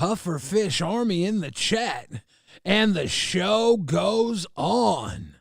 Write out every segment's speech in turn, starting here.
Pufferfish Army in the chat. And the show goes on.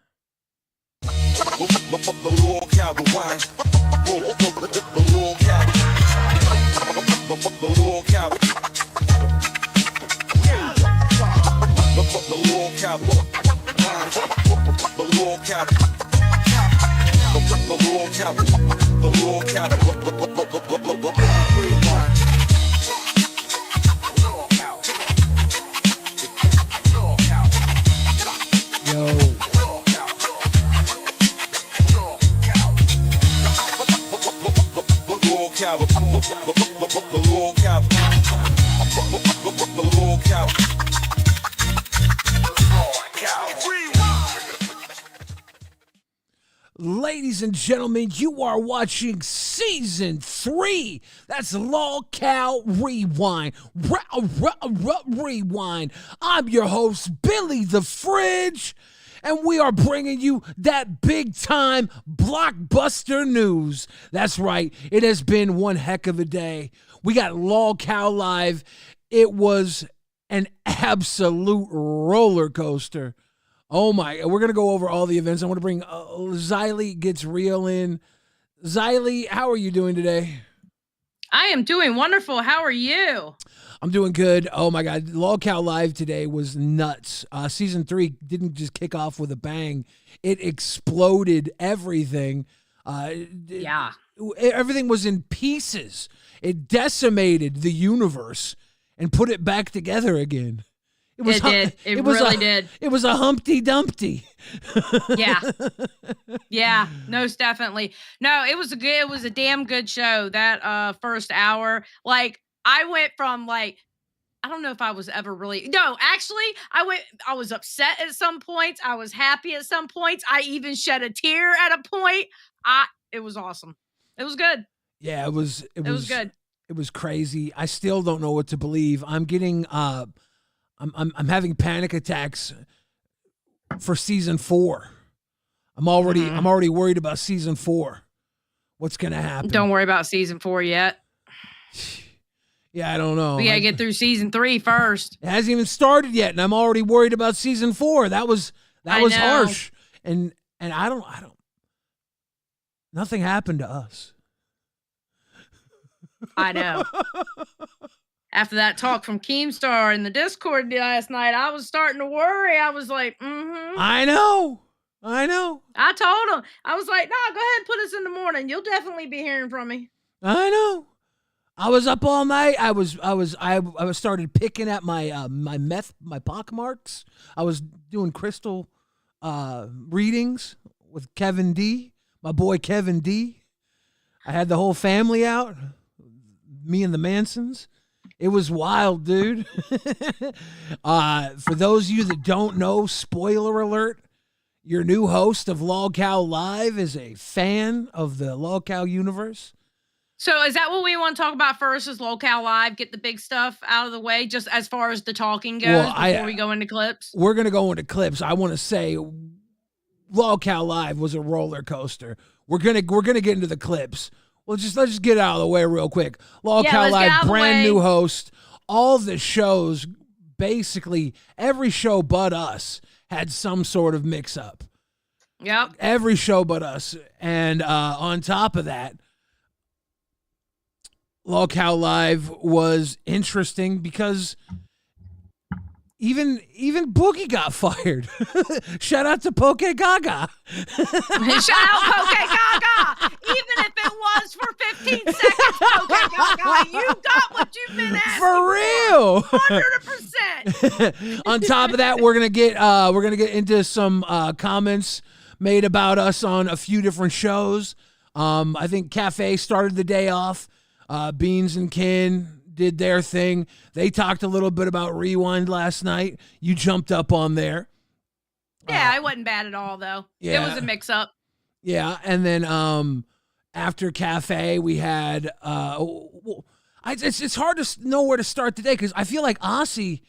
Ladies and gentlemen, you are watching Season 3. That's Lolcow Rewind. Rewind. I'm your host, Billy the Fridge, and we are bringing you that big-time blockbuster news. That's right. It has been one heck of a day. We got Lolcow Live. It was an absolute roller coaster. Oh my, we're going to go over all the events. I want to bring Xylee Gets Real in. Xylee, how are you doing today? I am doing wonderful. How are you? I'm doing good. Oh my God, Lolcow Live today was nuts. Season 3 didn't just kick off with a bang. It exploded everything. Yeah. Everything was in pieces. It decimated the universe and put it back together again. It did. It really did. It was a Humpty Dumpty. Yeah. Yeah. Most definitely. No, it was a damn good show. That first hour. Like, I went from like, I don't know if I was ever really, no, actually, I was upset at some points. I was happy at some points. I even shed a tear at a point. It was awesome. It was good. Yeah, it was good. It was crazy. I still don't know what to believe. I'm getting I'm having panic attacks for season 4. I'm already worried about season 4. What's gonna happen? Don't worry about season 4 yet. Yeah, I don't know. We gotta get through season 3 first. It hasn't even started yet, and I'm already worried about season 4. That was harsh. And I don't. Nothing happened to us. I know. After that talk from Keemstar in the Discord last night, I was starting to worry. I was like, I know. I told him. I was like, no, go ahead and put us in the morning. You'll definitely be hearing from me. I know. I was up all night. I started picking at my my pock marks. I was doing crystal readings with Kevin D, my boy Kevin D. I had the whole family out, me and the Mansons. It was wild, dude. For those of you that don't know, spoiler alert, your new host of Lolcow Live is a fan of the Lolcow universe. So is that what we want to talk about first, is Lolcow Live? Get the big stuff out of the way, just as far as the talking goes, before we go into clips? We're going to go into clips. I want to say Lolcow Live was a roller coaster. We're gonna get into the clips. Let's just get it out of the way real quick. Lolcow Live, brand new host. All the shows, basically every show but us, had some sort of mix-up. Yep. Every show but us. And on top of that, Lolcow Live was interesting because even Boogie got fired. Shout out to Poke Gaga. Shout out Poke Gaga. Even if it was for 15 seconds, Poke Gaga, you got what you've been asking for real. 100%. On top of that, we're gonna get into some comments made about us on a few different shows. I think Cafe started the day off. Beans and Kin did their thing. They talked a little bit about Rewind last night. You jumped up on there. Yeah, I wasn't bad at all, though. Yeah. It was a mix-up. Yeah, and then after Cafe, we had... it's hard to know where to start today because I feel like Aussie...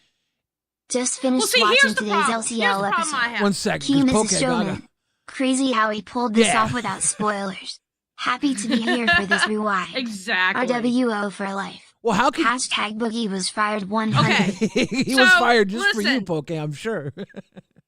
Just finished watching today's LCL episode. 1 second. Keem is a showman. Crazy how he pulled this off without spoilers. Happy to be here for this rewind. Exactly. RWO for life. Well, how could Hashtag Boogie was fired 100. Okay. he So, was fired just for you, listen. Poke, I'm sure.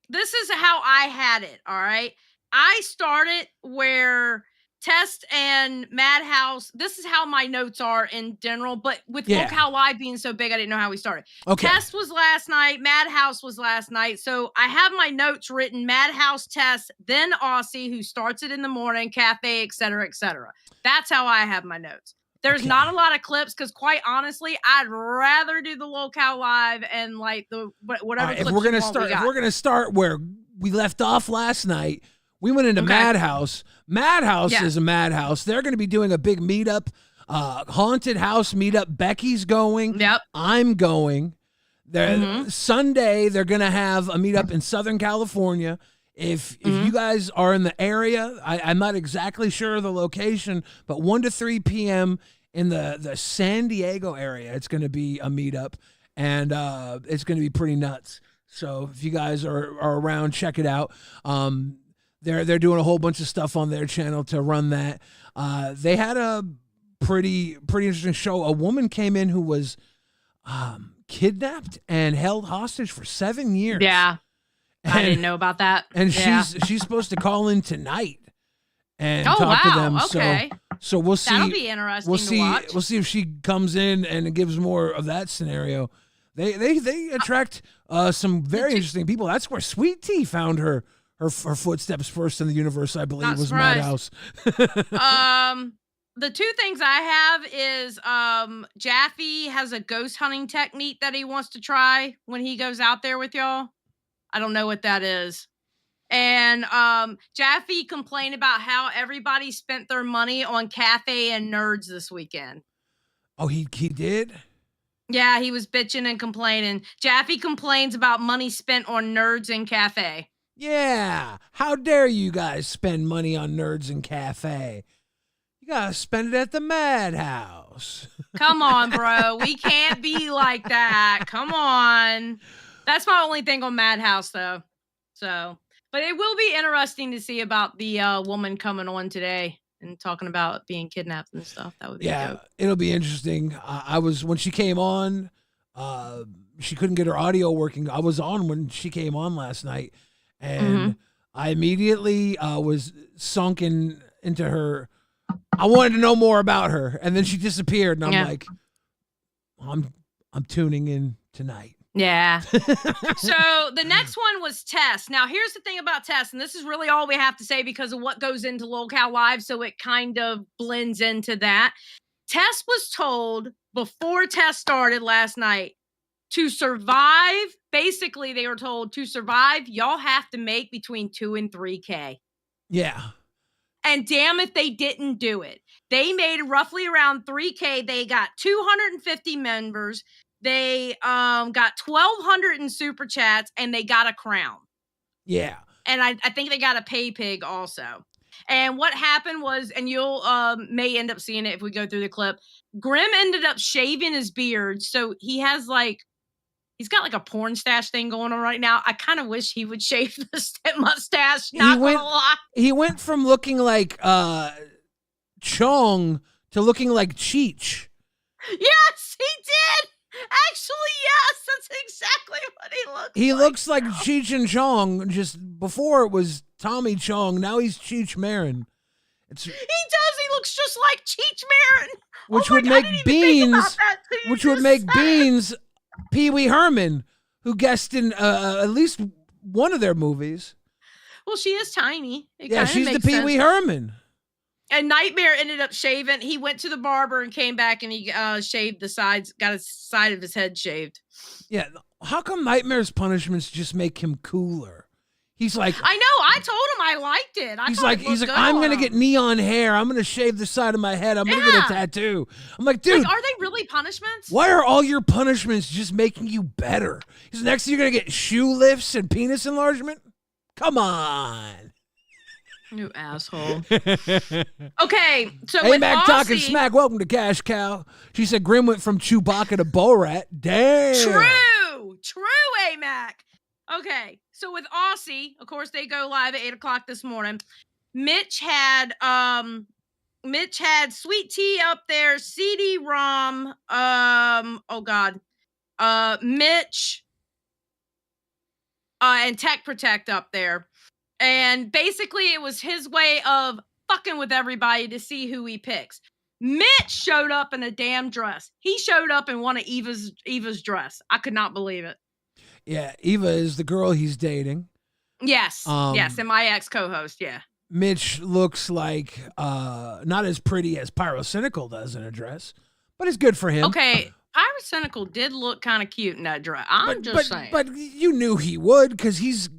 This is how I had it, all right? I started where Tess and Madhouse, this is how my notes are in general, but with Yeah. Lolcow Live being so big, I didn't know how we started. Okay. Tess was last night, Madhouse was last night, so I have my notes written, Madhouse, Tess, then Aussie, who starts it in the morning, Cafe, etc., etc. That's how I have my notes. There's not a lot of clips because, quite honestly, I'd rather do the Lolcow Live and like the whatever. Right, clips if we're gonna you want, start, if we're gonna start where we left off last night, we went into Madhouse. Madhouse is a madhouse. They're gonna be doing a big meetup, haunted house meetup. Becky's going. Yep. I'm going. Sunday they're gonna have a meetup in Southern California. If you guys are in the area, I'm not exactly sure of the location, but 1 to 3 p.m. in the San Diego area, it's going to be a meetup, and it's going to be pretty nuts. So if you guys are around, check it out. They're doing a whole bunch of stuff on their channel to run that. They had a pretty interesting show. A woman came in who was kidnapped and held hostage for 7 years. Yeah. I didn't know about that. And she's supposed to call in tonight and talk to them. Okay. So we'll see. That'll be interesting to watch. We'll see if she comes in and gives more of that scenario. They attract some very interesting people. That's where Sweet Tea found her footsteps first in the universe, I believe, was Madhouse. The two things I have is Jaffe has a ghost hunting technique that he wants to try when he goes out there with y'all. I don't know what that is. And Jaffe complained about how everybody spent their money on cafe and nerds this weekend. Oh, he did? Yeah, he was bitching and complaining. Jaffe complains about money spent on nerds and cafe. Yeah. How dare you guys spend money on nerds and cafe? You gotta spend it at the Madhouse. Come on, bro. We can't be like that. Come on. That's my only thing on Madhouse, though. So, but it will be interesting to see about the woman coming on today and talking about being kidnapped and stuff. That would be dope. It'll be interesting. I was when she came on. She couldn't get her audio working. I was on when she came on last night, and I immediately was sunken into her. I wanted to know more about her, and then she disappeared, and I'm like, I'm tuning in tonight. Yeah. So the next one was Tess. Now, here's the thing about Tess, and this is really all we have to say because of what goes into Lolcow Live, so it kind of blends into that. Tess was told before Tess started last night to survive. Basically, they were told to survive, y'all have to make between 2 and 3K. Yeah. And damn if they didn't do it. They made roughly around 3K. They got 250 members. They got 1,200 in super chats, and they got a crown. Yeah. And I think they got a pay pig also. And what happened was, and you'll may end up seeing it if we go through the clip, Grim ended up shaving his beard. So he's got like a porn stash thing going on right now. I kind of wish he would shave the mustache. Not gonna lie. He went from looking like Chong to looking like Cheech. Yes, he did. Actually, yes, that's exactly what he looks like. He looks like Cheech and Chong. Just before it was Tommy Chong, now he's Cheech Marin. He does. He looks just like Cheech Marin. Which would make Beans. Which would make Beans Pee Wee Herman, who guessed in at least one of their movies. Well, she is tiny. She's the Pee Wee Herman. And Nightmare ended up shaving. He went to the barber and came back and he shaved the sides, got a side of his head shaved. Yeah. How come Nightmare's punishments just make him cooler? He's like, I know. I told him I liked it. He's like, I'm going to get neon hair. I'm going to shave the side of my head. I'm going to get a tattoo. I'm like, dude. Are they really punishments? Why are all your punishments just making you better? Because next you're going to get shoe lifts and penis enlargement? Come on. You asshole. Okay, so hey, with Mac Aussie, talking smack. Welcome to Cash Cow. She said Grim went from Chewbacca to Borat. Damn. True, A-Mac. Okay, so with Aussie, of course, they go live at 8 o'clock this morning. Mitch had Mitch had Sweet Tea up there, CD-ROM, Mitch, and Tech Protect up there. And basically it was his way of fucking with everybody to see who he picks. Mitch showed up in a damn dress. He showed up in one of Eva's dress. I could not believe it. Yeah, Eva is the girl he's dating. Yes. Yes, and my ex-co-host, yeah. Mitch looks like not as pretty as Pyrocynical does in a dress, but it's good for him. Okay, Pyrocynical did look kind of cute in that dress. I'm just saying. But you knew he would because he's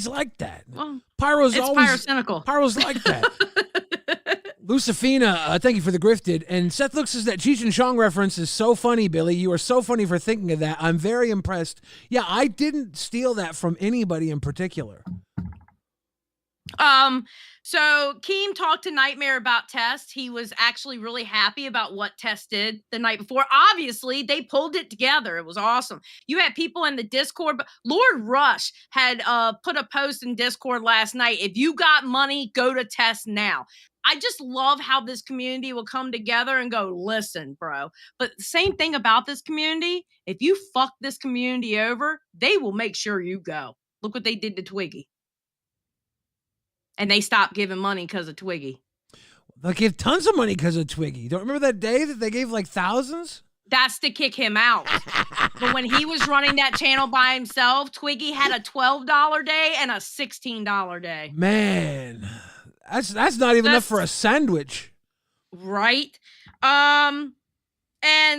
like that. Well, Pyro's it's always Pyrocynical. Pyro's like that. Lucifina, thank you for the grifted. And Seth looks as that Cheech and Chong reference is so funny, Billy. You are so funny for thinking of that. I'm very impressed. Yeah, I didn't steal that from anybody in particular. So Keem talked to Nightmare about Tess. He was actually really happy about what Tess did the night before. Obviously, they pulled it together. It was awesome. You had people in the Discord, but Lord Rush had put a post in Discord last night. If you got money, go to Tess now. I just love how this community will come together and go, listen, bro. But the same thing about this community, if you fuck this community over, they will make sure you go. Look what they did to Twiggy. And they stopped giving money because of Twiggy. They gave tons of money because of Twiggy. Don't remember that day that they gave like thousands? That's to kick him out. But when he was running that channel by himself, Twiggy had a $12 day and a $16 day. Man, that's not even enough for a sandwich. Right. And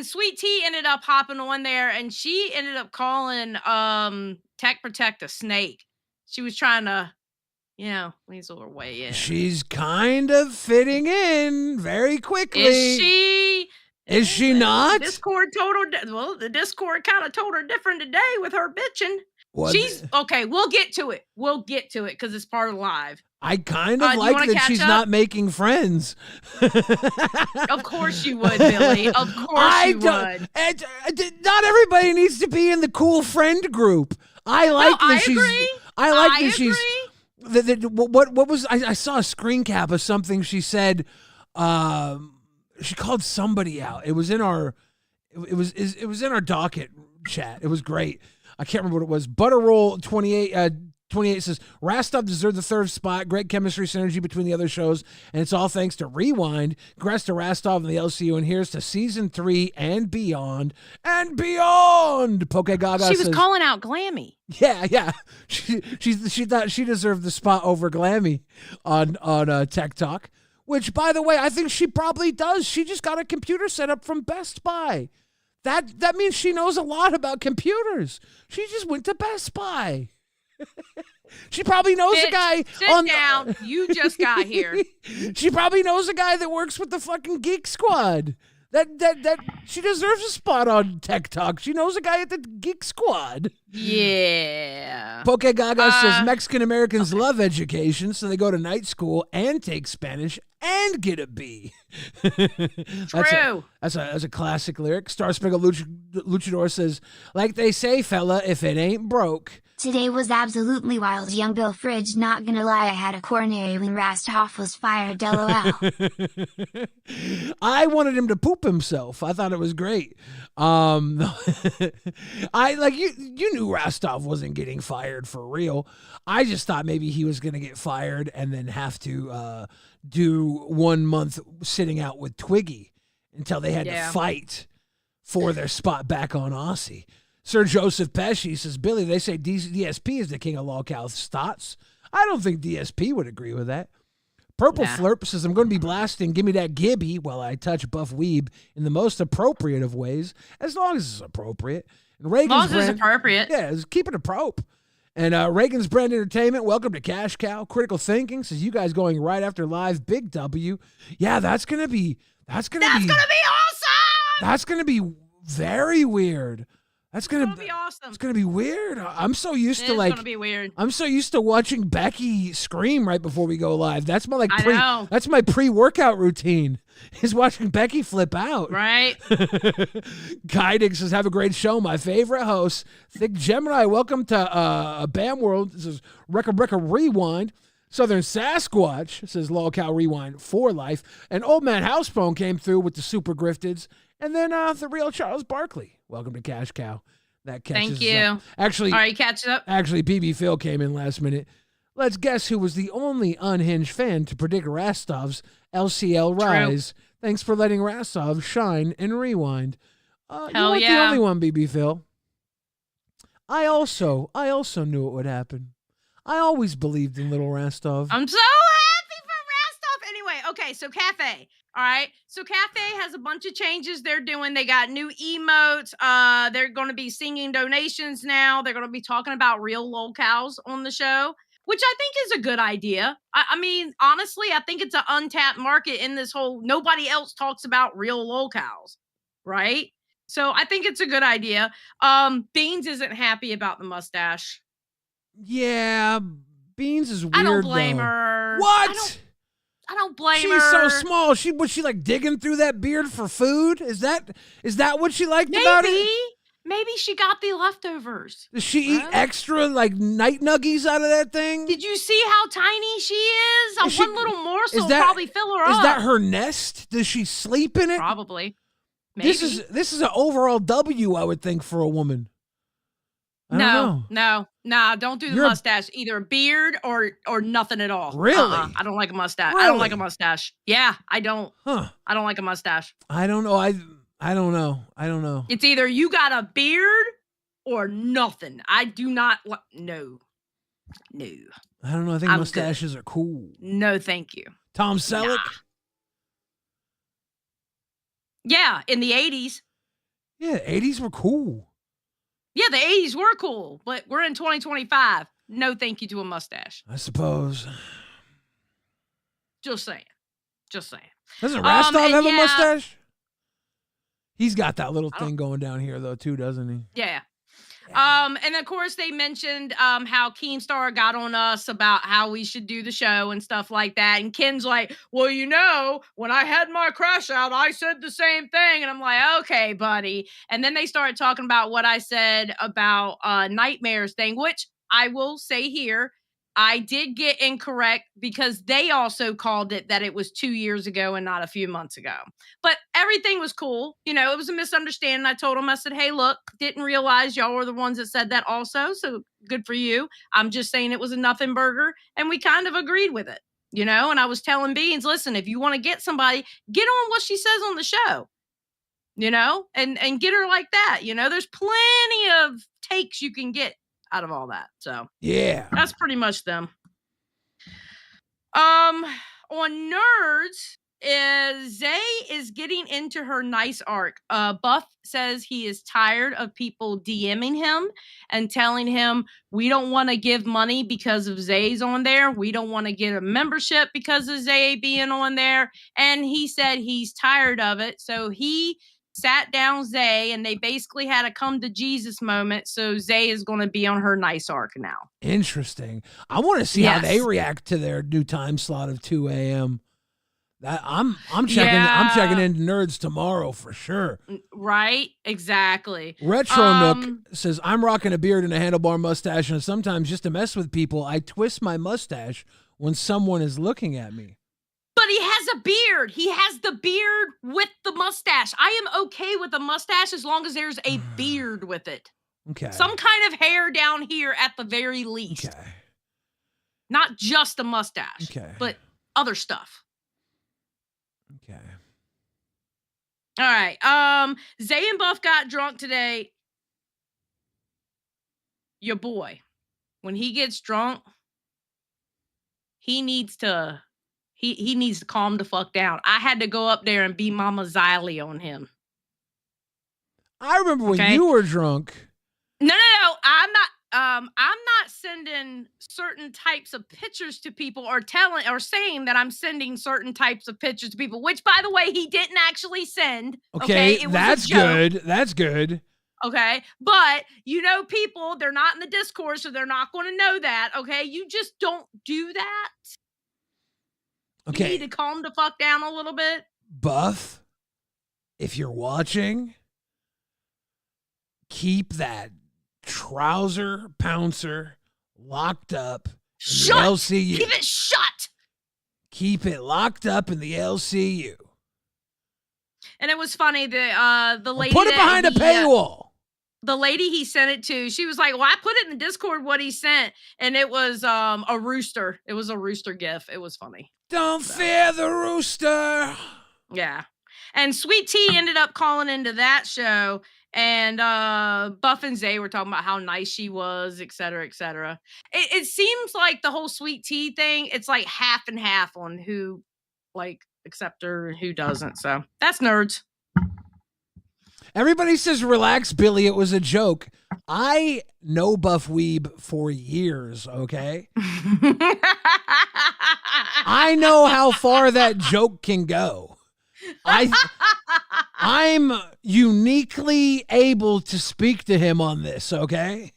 Sweet Tea ended up hopping on there and she ended up calling Tech Protect a snake. She was trying to, weasel her way in. She's kind of fitting in very quickly. Is she? Is she not? The Discord kind of told her different today with her bitching. What? She's okay. We'll get to it because it's part of live. I kind of like that she's not making friends. Of course you would, Billy. Of course you would. Not everybody needs to be in the cool friend group. I like that she's. Agree. I like that she's. What was I saw a screen cap of something she said. She called somebody out. It was in our docket chat. It was great. I can't remember what it was. Butterroll 28 says Rastov deserved the third spot. Great chemistry synergy between the other shows, and it's all thanks to Rewind. Congrats to Rastov and the LCU, and here's to season 3 and beyond and beyond. Poke Gaga she says, was calling out Glammy. Yeah. She thought she deserved the spot over Glammy on Tech Talk, which, by the way, I think she probably does. She just got a computer set up from Best Buy. That means she knows a lot about computers. She just went to Best Buy. She probably knows a guy. Sit down. You just got here. She probably knows a guy that works with the fucking Geek Squad. That she deserves a spot on Tech Talk. She knows a guy at the Geek Squad. Yeah. Poke Gaga says Mexican Americans love education, so they go to night school and take Spanish and get a B. True. That's a classic lyric. Star Spangled Luchador says, like they say, fella, if it ain't broke. Today was absolutely wild. Young Bill Fridge, not gonna lie, I had a coronary when Rastov was fired. LOL. I wanted him to poop himself. I thought it was great. I like you knew Rastov wasn't getting fired for real. I just thought maybe he was gonna get fired and then have to do 1 month sitting out with Twiggy until they had to fight for their spot back on Aussie. Sir Joseph Pesci says, Billy, they say DSP is the king of Lolcow Stots. I don't think DSP would agree with that. Purple Flirp says, I'm going to be blasting Give Me That Gibby while I touch Buff Weeb in the most appropriate of ways, as long as it's appropriate. And Reagan's as long as it's appropriate. Yeah, keep it a prope. And Reagan's Brand Entertainment, welcome to Cash Cow. Critical Thinking says, you guys going right after live, big W. Yeah, that's going to be awesome. That's going to be very weird. That's gonna be awesome. It's gonna be weird. I'm so used to gonna be weird. I'm so used to watching Becky scream right before we go live. That's my that's my pre-workout routine. Is watching Becky flip out. Right. Guiding says, have a great show. My favorite host, Thick Gemini. Welcome to Bam World. This is Rewind. Southern Sasquatch, says LolcowRewind for life. And Old Man Housebone came through with the super grifteds. And then the real Charles Barkley. Welcome to Cash Cow. That catches Thank you. us up. Actually, All right, catch up. Actually, BB Phil came in last minute. Let's guess who was the only unhinged fan to predict Rastov's LCL rise. Thanks for letting Rastov shine and rewind. You weren't the only one, BB Phil. I also knew it would happen. I always believed in little Rastov. I'm so happy for Rastov. Anyway, okay, so Cafe. All right, so Cafe has a bunch of changes they're doing. They got new emotes. They're going to be singing donations now. They're going to be talking about real Lolcows on the show, which I think is a good idea. I mean, honestly, I think it's an untapped market in this whole, nobody else talks about real Lolcows, right? So I think it's a good idea. Beans isn't happy about the mustache. Yeah, Beans is weird. I don't blame though. her. What? I don't blame her. She's so small. Was she like digging through that beard for food? Is that what she liked about it? Maybe she got the leftovers. Does she eat extra like night nuggies out of that thing? Did you see how tiny she is? One little morsel will probably fill her up. Is that her nest? Does she sleep in it? Probably. Maybe. This is an overall W, I would think, for a woman. I don't know. No, don't do the mustache. Either a beard or nothing at all. Really? I don't like a mustache. Really? I don't like a mustache. Yeah, I don't. Huh. I don't like a mustache. I don't know. I don't know. I don't know. It's either you got a beard or nothing. I do not no. I don't know. I think mustaches are cool. No, thank you. Tom Selleck? Nah. Yeah, in the 80s. Yeah, 80s were cool. Yeah, the 80s were cool, but we're in 2025. No thank you to a mustache. I suppose. Just saying. Doesn't Rastov have a mustache? He's got that little thing going down here, though, too, doesn't he? Yeah. And of course they mentioned how Keemstar got on us about how we should do the show and stuff like that. And Ken's like, well, when I had my crash out, I said the same thing. And I'm like, okay, buddy. And then they started talking about what I said about Nightmares thing, which I will say here, I did get incorrect because they also called it that it was 2 years ago and not a few months ago. But everything was cool. It was a misunderstanding. I told them, I said, hey, look, didn't realize y'all were the ones that said that also. So good for you. I'm just saying it was a nothing burger. And we kind of agreed with it, and I was telling Beans, listen, if you want to get somebody, get on what she says on the show, and get her like that. There's plenty of takes you can get out of all that. So yeah, that's pretty much them. On Nerds, Zay is getting into her nice arc. Buff says he is tired of people DMing him and telling him we don't want to give money because of Zay's on there. We don't want to get a membership because of Zay being on there. And he said he's tired of it. So he sat down Zay and they basically had a come to Jesus moment. So Zay is going to be on her nice arc now. Interesting. I want to see how they react to their new time slot of 2 a.m. I'm checking into Nerds tomorrow for sure. Right? Exactly. Retro Nook says, I'm rocking a beard and a handlebar mustache, and sometimes just to mess with people, I twist my mustache when someone is looking at me. But he has a beard. He has the beard with the mustache. I am okay with a mustache as long as there's a beard with it. Okay. Some kind of hair down here at the very least. Okay. Not just a mustache. Okay. But other stuff. Okay. All right. Zay and Buff got drunk today. Your boy, when he gets drunk, he needs to calm the fuck down. I had to go up there and be Mama Xylee on him. I remember when you were drunk. No. I'm not sending certain types of pictures to people or saying that I'm sending certain types of pictures to people, which, by the way, he didn't actually send. Okay, it was that's a joke. good. That's good. Okay, but people, they're not in the Discord, so they're not going to know that. Okay, you just don't do that. Okay. You need to calm the fuck down a little bit. Buff, if you're watching, keep that trouser pouncer locked up Shut. LCU. Keep it shut. Keep it locked up in the LCU. And it was funny. The lady Put it behind a paywall. The lady he sent it to, she was like, well, I put it in the Discord what he sent, and it was a rooster. It was a rooster gif. It was funny. Don't fear the rooster. Yeah. And Sweet Tea ended up calling into that show, and Buff and Zay were talking about how nice she was, et cetera, et cetera. It seems like the whole Sweet Tea thing, it's like half and half on who like accept her and who doesn't. So that's nerds. Everybody says, relax, Billy. It was a joke. I know Buff Weeb for years, okay? I know how far that joke can go. I'm uniquely able to speak to him on this, okay?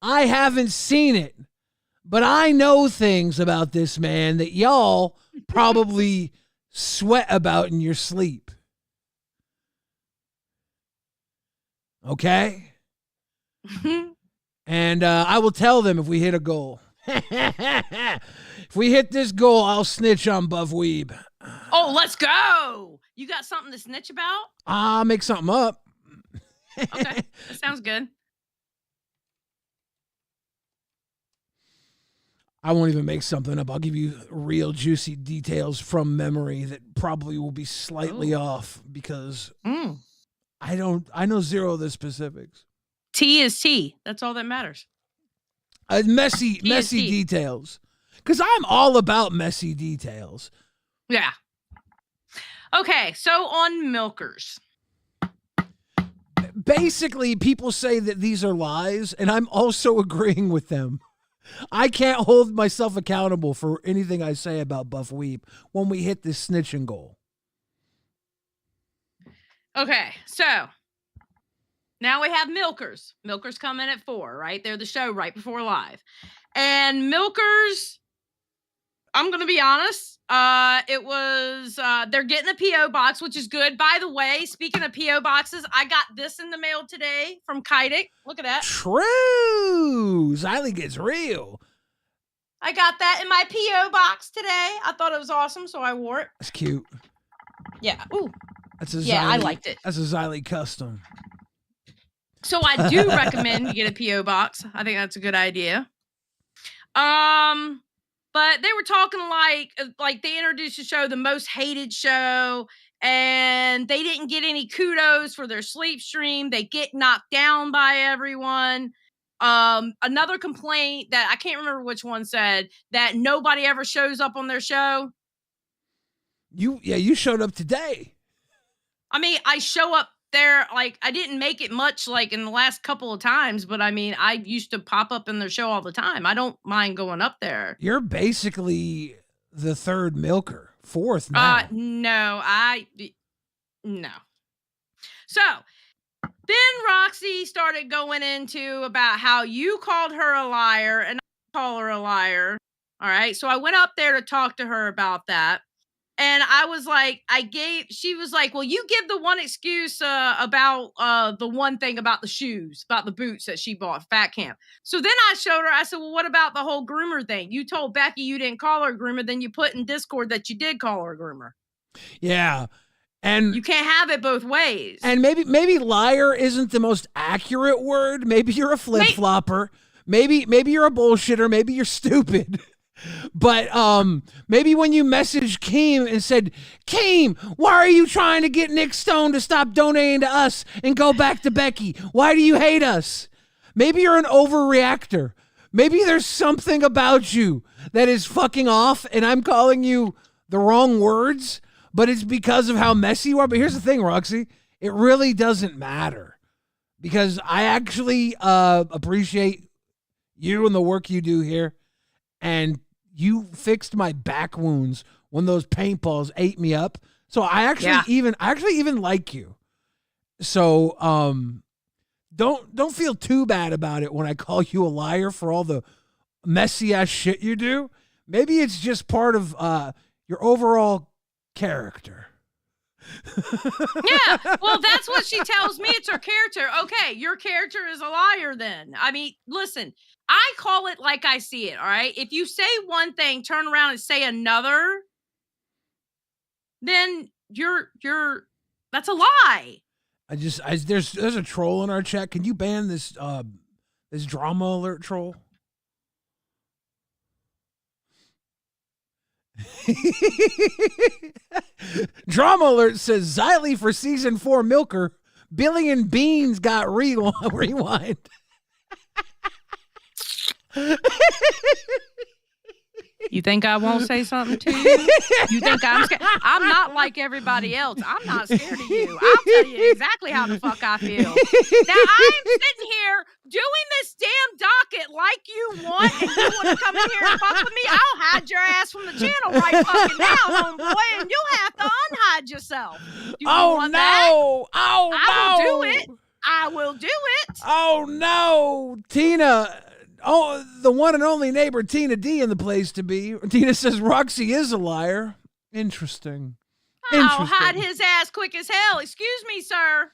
I haven't seen it, but I know things about this man that y'all probably sweat about in your sleep. Okay? And I will tell them if we hit a goal. If we hit this goal, I'll snitch on Buff Weeb. Oh, let's go. You got something to snitch about? I'll make something up. Okay, that sounds good. I won't even make something up. I'll give you real juicy details from memory that probably will be slightly off because I know zero of the specifics. Tea is tea. That's all that matters. Messy details. Because I'm all about messy details. Yeah. Okay, so on milkers. Basically, people say that these are lies, and I'm also agreeing with them. I can't hold myself accountable for anything I say about Buff Weeb when we hit this snitching goal. Okay, so now we have milkers. Milkers come in at 4, right? They're the show right before live. And milkers, I'm going to be honest, it was, they're getting a P.O. box, which is good. By the way, speaking of P.O. boxes, I got this in the mail today from Kaidik. Look at that. True. Xylee gets real. I got that in my P.O. box today. I thought it was awesome, so I wore it. That's cute. Yeah. Ooh. That's a yeah, Xylee, I liked it. That's a Xylee custom. So I do recommend you get a P.O. box. I think that's a good idea. But they were talking like they introduced the show, the most hated show, and they didn't get any kudos for their sleep stream. They get knocked down by everyone. Another complaint that I can't remember which one said that nobody ever shows up on their show. You showed up today. I mean, I show up there, like, I didn't make it much, like, in the last couple of times, but I mean, I used to pop up in their show all the time. I don't mind going up there. You're basically the third milker, fourth now. No. So, then Roxy started going into about how you called her a liar and I call her a liar. All right. So I went up there to talk to her about that. And I was like, she was like, well, you give the one excuse about the one thing about the shoes, about the boots that she bought Fat Camp. So then I showed her, I said, well, what about the whole groomer thing? You told Becky you didn't call her a groomer, then you put in Discord that you did call her a groomer. Yeah. And you can't have it both ways. And maybe liar isn't the most accurate word. Maybe you're a flip-flopper. Maybe you're a bullshitter. Maybe you're stupid. But maybe when you messaged Keem and said, Keem, why are you trying to get Nick Stone to stop donating to us and go back to Becky? Why do you hate us? Maybe you're an overreactor. Maybe there's something about you that is fucking off and I'm calling you the wrong words, but it's because of how messy you are. But here's the thing, Roxy, it really doesn't matter because I actually appreciate you and the work you do here. And you fixed my back wounds when those paintballs ate me up. So I actually even like you. So don't feel too bad about it when I call you a liar for all the messy ass shit you do. Maybe it's just part of your overall character. Yeah, well, that's what she tells me. It's her character. Okay, your character is a liar then. I mean, listen, I call it like I see it, all right? If you say one thing, turn around and say another, then you're that's a lie. There's a troll in our chat. Can you ban this this drama alert troll? Drama alert says Xylee for season 4 milker. Billy and Beans got rewind. You think I won't say something to you? You think I'm scared? I'm not like everybody else. I'm not scared of you. I'll tell you exactly how the fuck I feel. Now, I'm sitting here doing this damn docket like you want, and you want to come in here and fuck with me? I'll hide your ass from the channel right fucking now, homeboy, and you'll have to unhide yourself. Oh, no. Oh, no. I will do it. I will do it. Oh, no. Tina. Oh, the one and only neighbor, Tina D, in the place to be. Tina says Roxy is a liar. Interesting. I'll hide his ass quick as hell. Excuse me, sir.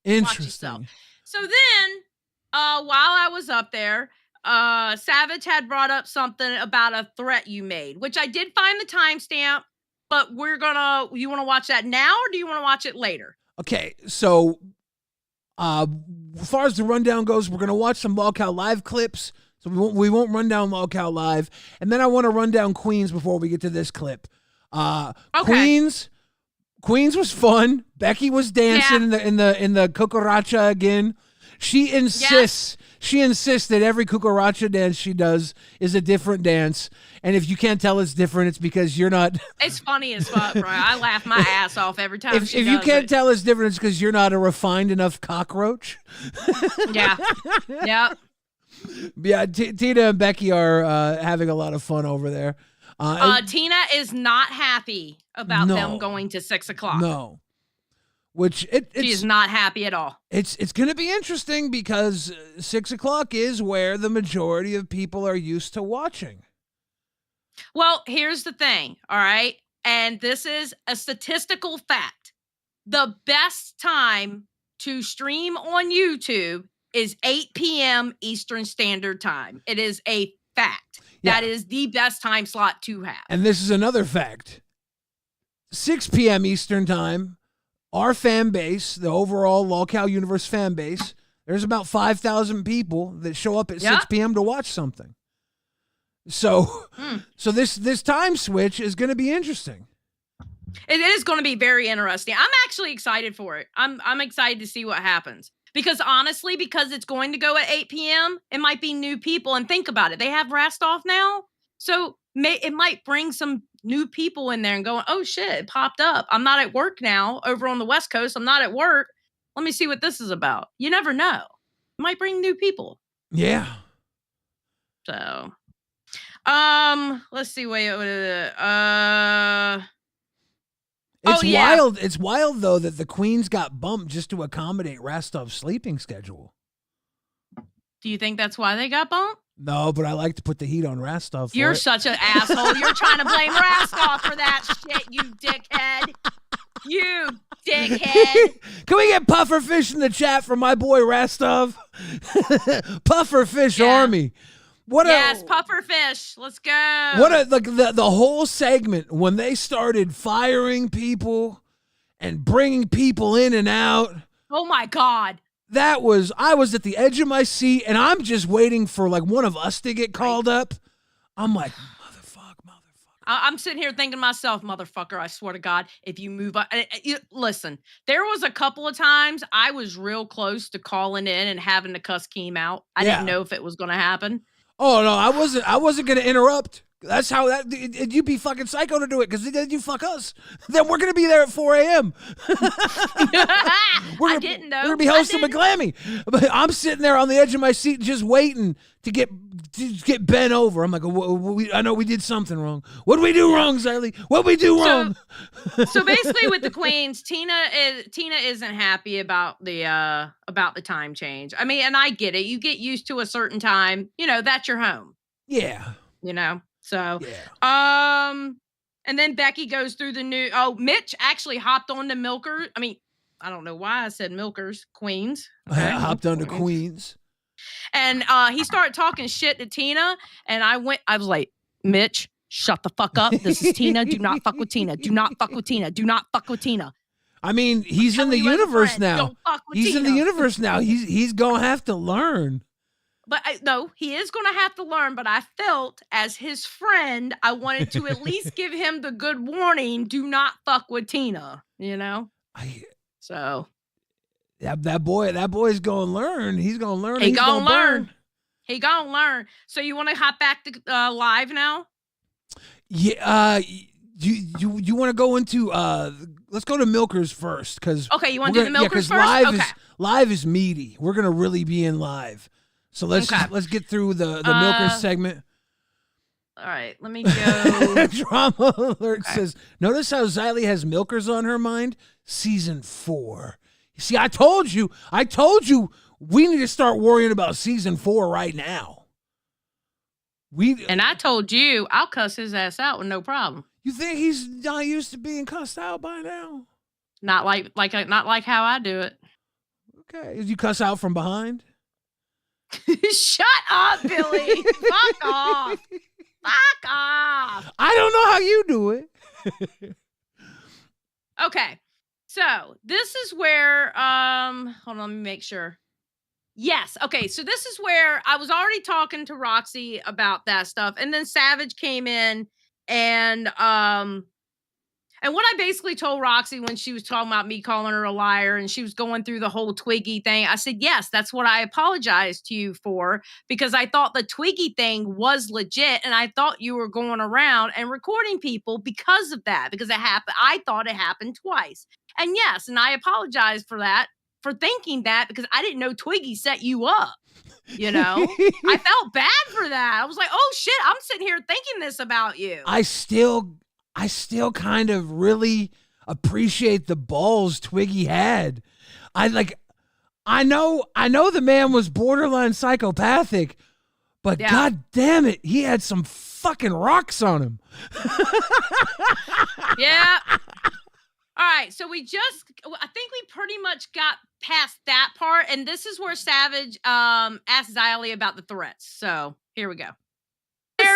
Interesting. So then, while I was up there, Savage had brought up something about a threat you made, which I did find the timestamp, but you want to watch that now or do you want to watch it later? Okay, so as far as the rundown goes, we're gonna watch some Lolcow live clips. So we won't run down Lolcow live, and then I want to run down Queens before we get to this clip. Okay. Queens was fun. Becky was dancing in the cucaracha again. She insists that every cucaracha dance she does is a different dance. And if you can't tell it's different, it's because you're not. It's funny as fuck, bro. I laugh my ass off every time. If you can't tell it's different, it's because you're not a refined enough cockroach. Yeah. Yep. Yeah. Tina and Becky are having a lot of fun over there. Tina is not happy about them going to 6 o'clock. No. Which she's not happy at all. It's going to be interesting because 6 o'clock is where the majority of people are used to watching. Well, here's the thing, all right? And this is a statistical fact. The best time to stream on YouTube is 8 p.m. Eastern Standard Time. It is a fact. Yeah. That is the best time slot to have. And this is another fact. 6 p.m. Eastern Time, our fan base, the overall Lolcow Universe fan base, there's about 5,000 people that show up at 6 p.m. to watch something. So, so this time switch is going to be interesting. It is going to be very interesting. I'm actually excited for it. I'm excited to see what happens. Because honestly, because it's going to go at 8 p.m., it might be new people. And think about it. They have Rastov now. So it might bring some new people in there and going, oh, shit, it popped up. I'm not at work now over on the West Coast. I'm not at work. Let me see what this is about. You never know. It might bring new people. Yeah. So, let's see. Wild. It's wild, though, that the Queens got bumped just to accommodate Rastov's sleeping schedule. Do you think that's why they got bumped? No, but I like to put the heat on Rastov. You're such an asshole. You're trying to blame Rastov for that shit, you dickhead. You dickhead. Can we get pufferfish in the chat for my boy Rastov? Pufferfish Army. Pufferfish. Let's go. The whole segment when they started firing people and bringing people in and out. Oh my God. I was at the edge of my seat and I'm just waiting for like one of us to get called up. I'm like, motherfucker. I'm sitting here thinking to myself, motherfucker, I swear to God, if you move up, listen, there was a couple of times I was real close to calling in and having to cuss Keem out. I didn't know if it was going to happen. Oh no, I wasn't going to interrupt. That's how you'd be fucking psycho to do it because then you fuck us. Then we're gonna be there at 4 a.m. I didn't know. We're gonna be hosting McGlammy, but I'm sitting there on the edge of my seat just waiting to get bent over. I'm like, I know we did something wrong. What did we do wrong, Xylee? What did we do wrong? So basically, with the Queens, Tina isn't happy about the time change. I mean, and I get it. You get used to a certain time. You know, that's your home. Yeah. You know. So, And then Becky goes through the new. Oh, Mitch actually hopped on to Milker. I mean, I don't know why I said Milkers, Queens. Okay? Hopped on to Queens. And he started talking shit to Tina. And I was like, Mitch, shut the fuck up. This is Tina. Do not fuck with Tina. Do not fuck with Tina. Do not fuck with Tina. I mean, he's in the universe now. He's in the universe now. He's going to have to learn. But no, he is going to have to learn. But I felt as his friend, I wanted to at least give him the good warning. Do not fuck with Tina, So that boy's going to learn. He's going to learn. He going to learn. He going to learn. So you want to hop back to live now? Yeah. You want to go into let's go to Milkers first because you want to do the Milkers first? Live is meaty. We're gonna really be in live, so let's get through the Milkers segment. All right, let me go. Drama alert says, notice how Xylee has Milkers on her mind. Season 4. See, I told you we need to start worrying about season 4 right now. And I told you I'll cuss his ass out with no problem. You think he's not used to being cussed out by now? Not like how I do it. Okay. Did you cuss out from behind? Shut up, Billy. Fuck off. Fuck off. I don't know how you do it. Okay. So this is where hold on, let me make sure. Yes. Okay. So this is where I was already talking to Roxy about that stuff. And then Savage came in and what I basically told Roxy when she was talking about me calling her a liar and she was going through the whole Twiggy thing, I said, yes, that's what I apologized to you for, because I thought the Twiggy thing was legit. And I thought you were going around and recording people because of that, because it happened. I thought it happened twice. And yes, and I apologize for that, for thinking that, because I didn't know Twiggy set you up. I felt bad for that. I was like, oh shit, I'm sitting here thinking this about you. I still kind of really appreciate the balls Twiggy had. I know the man was borderline psychopathic, but god damn it, he had some fucking rocks on him. Yeah. All right, so I think we pretty much got past that part, and this is where Savage asked Xylee about the threats. So here we go.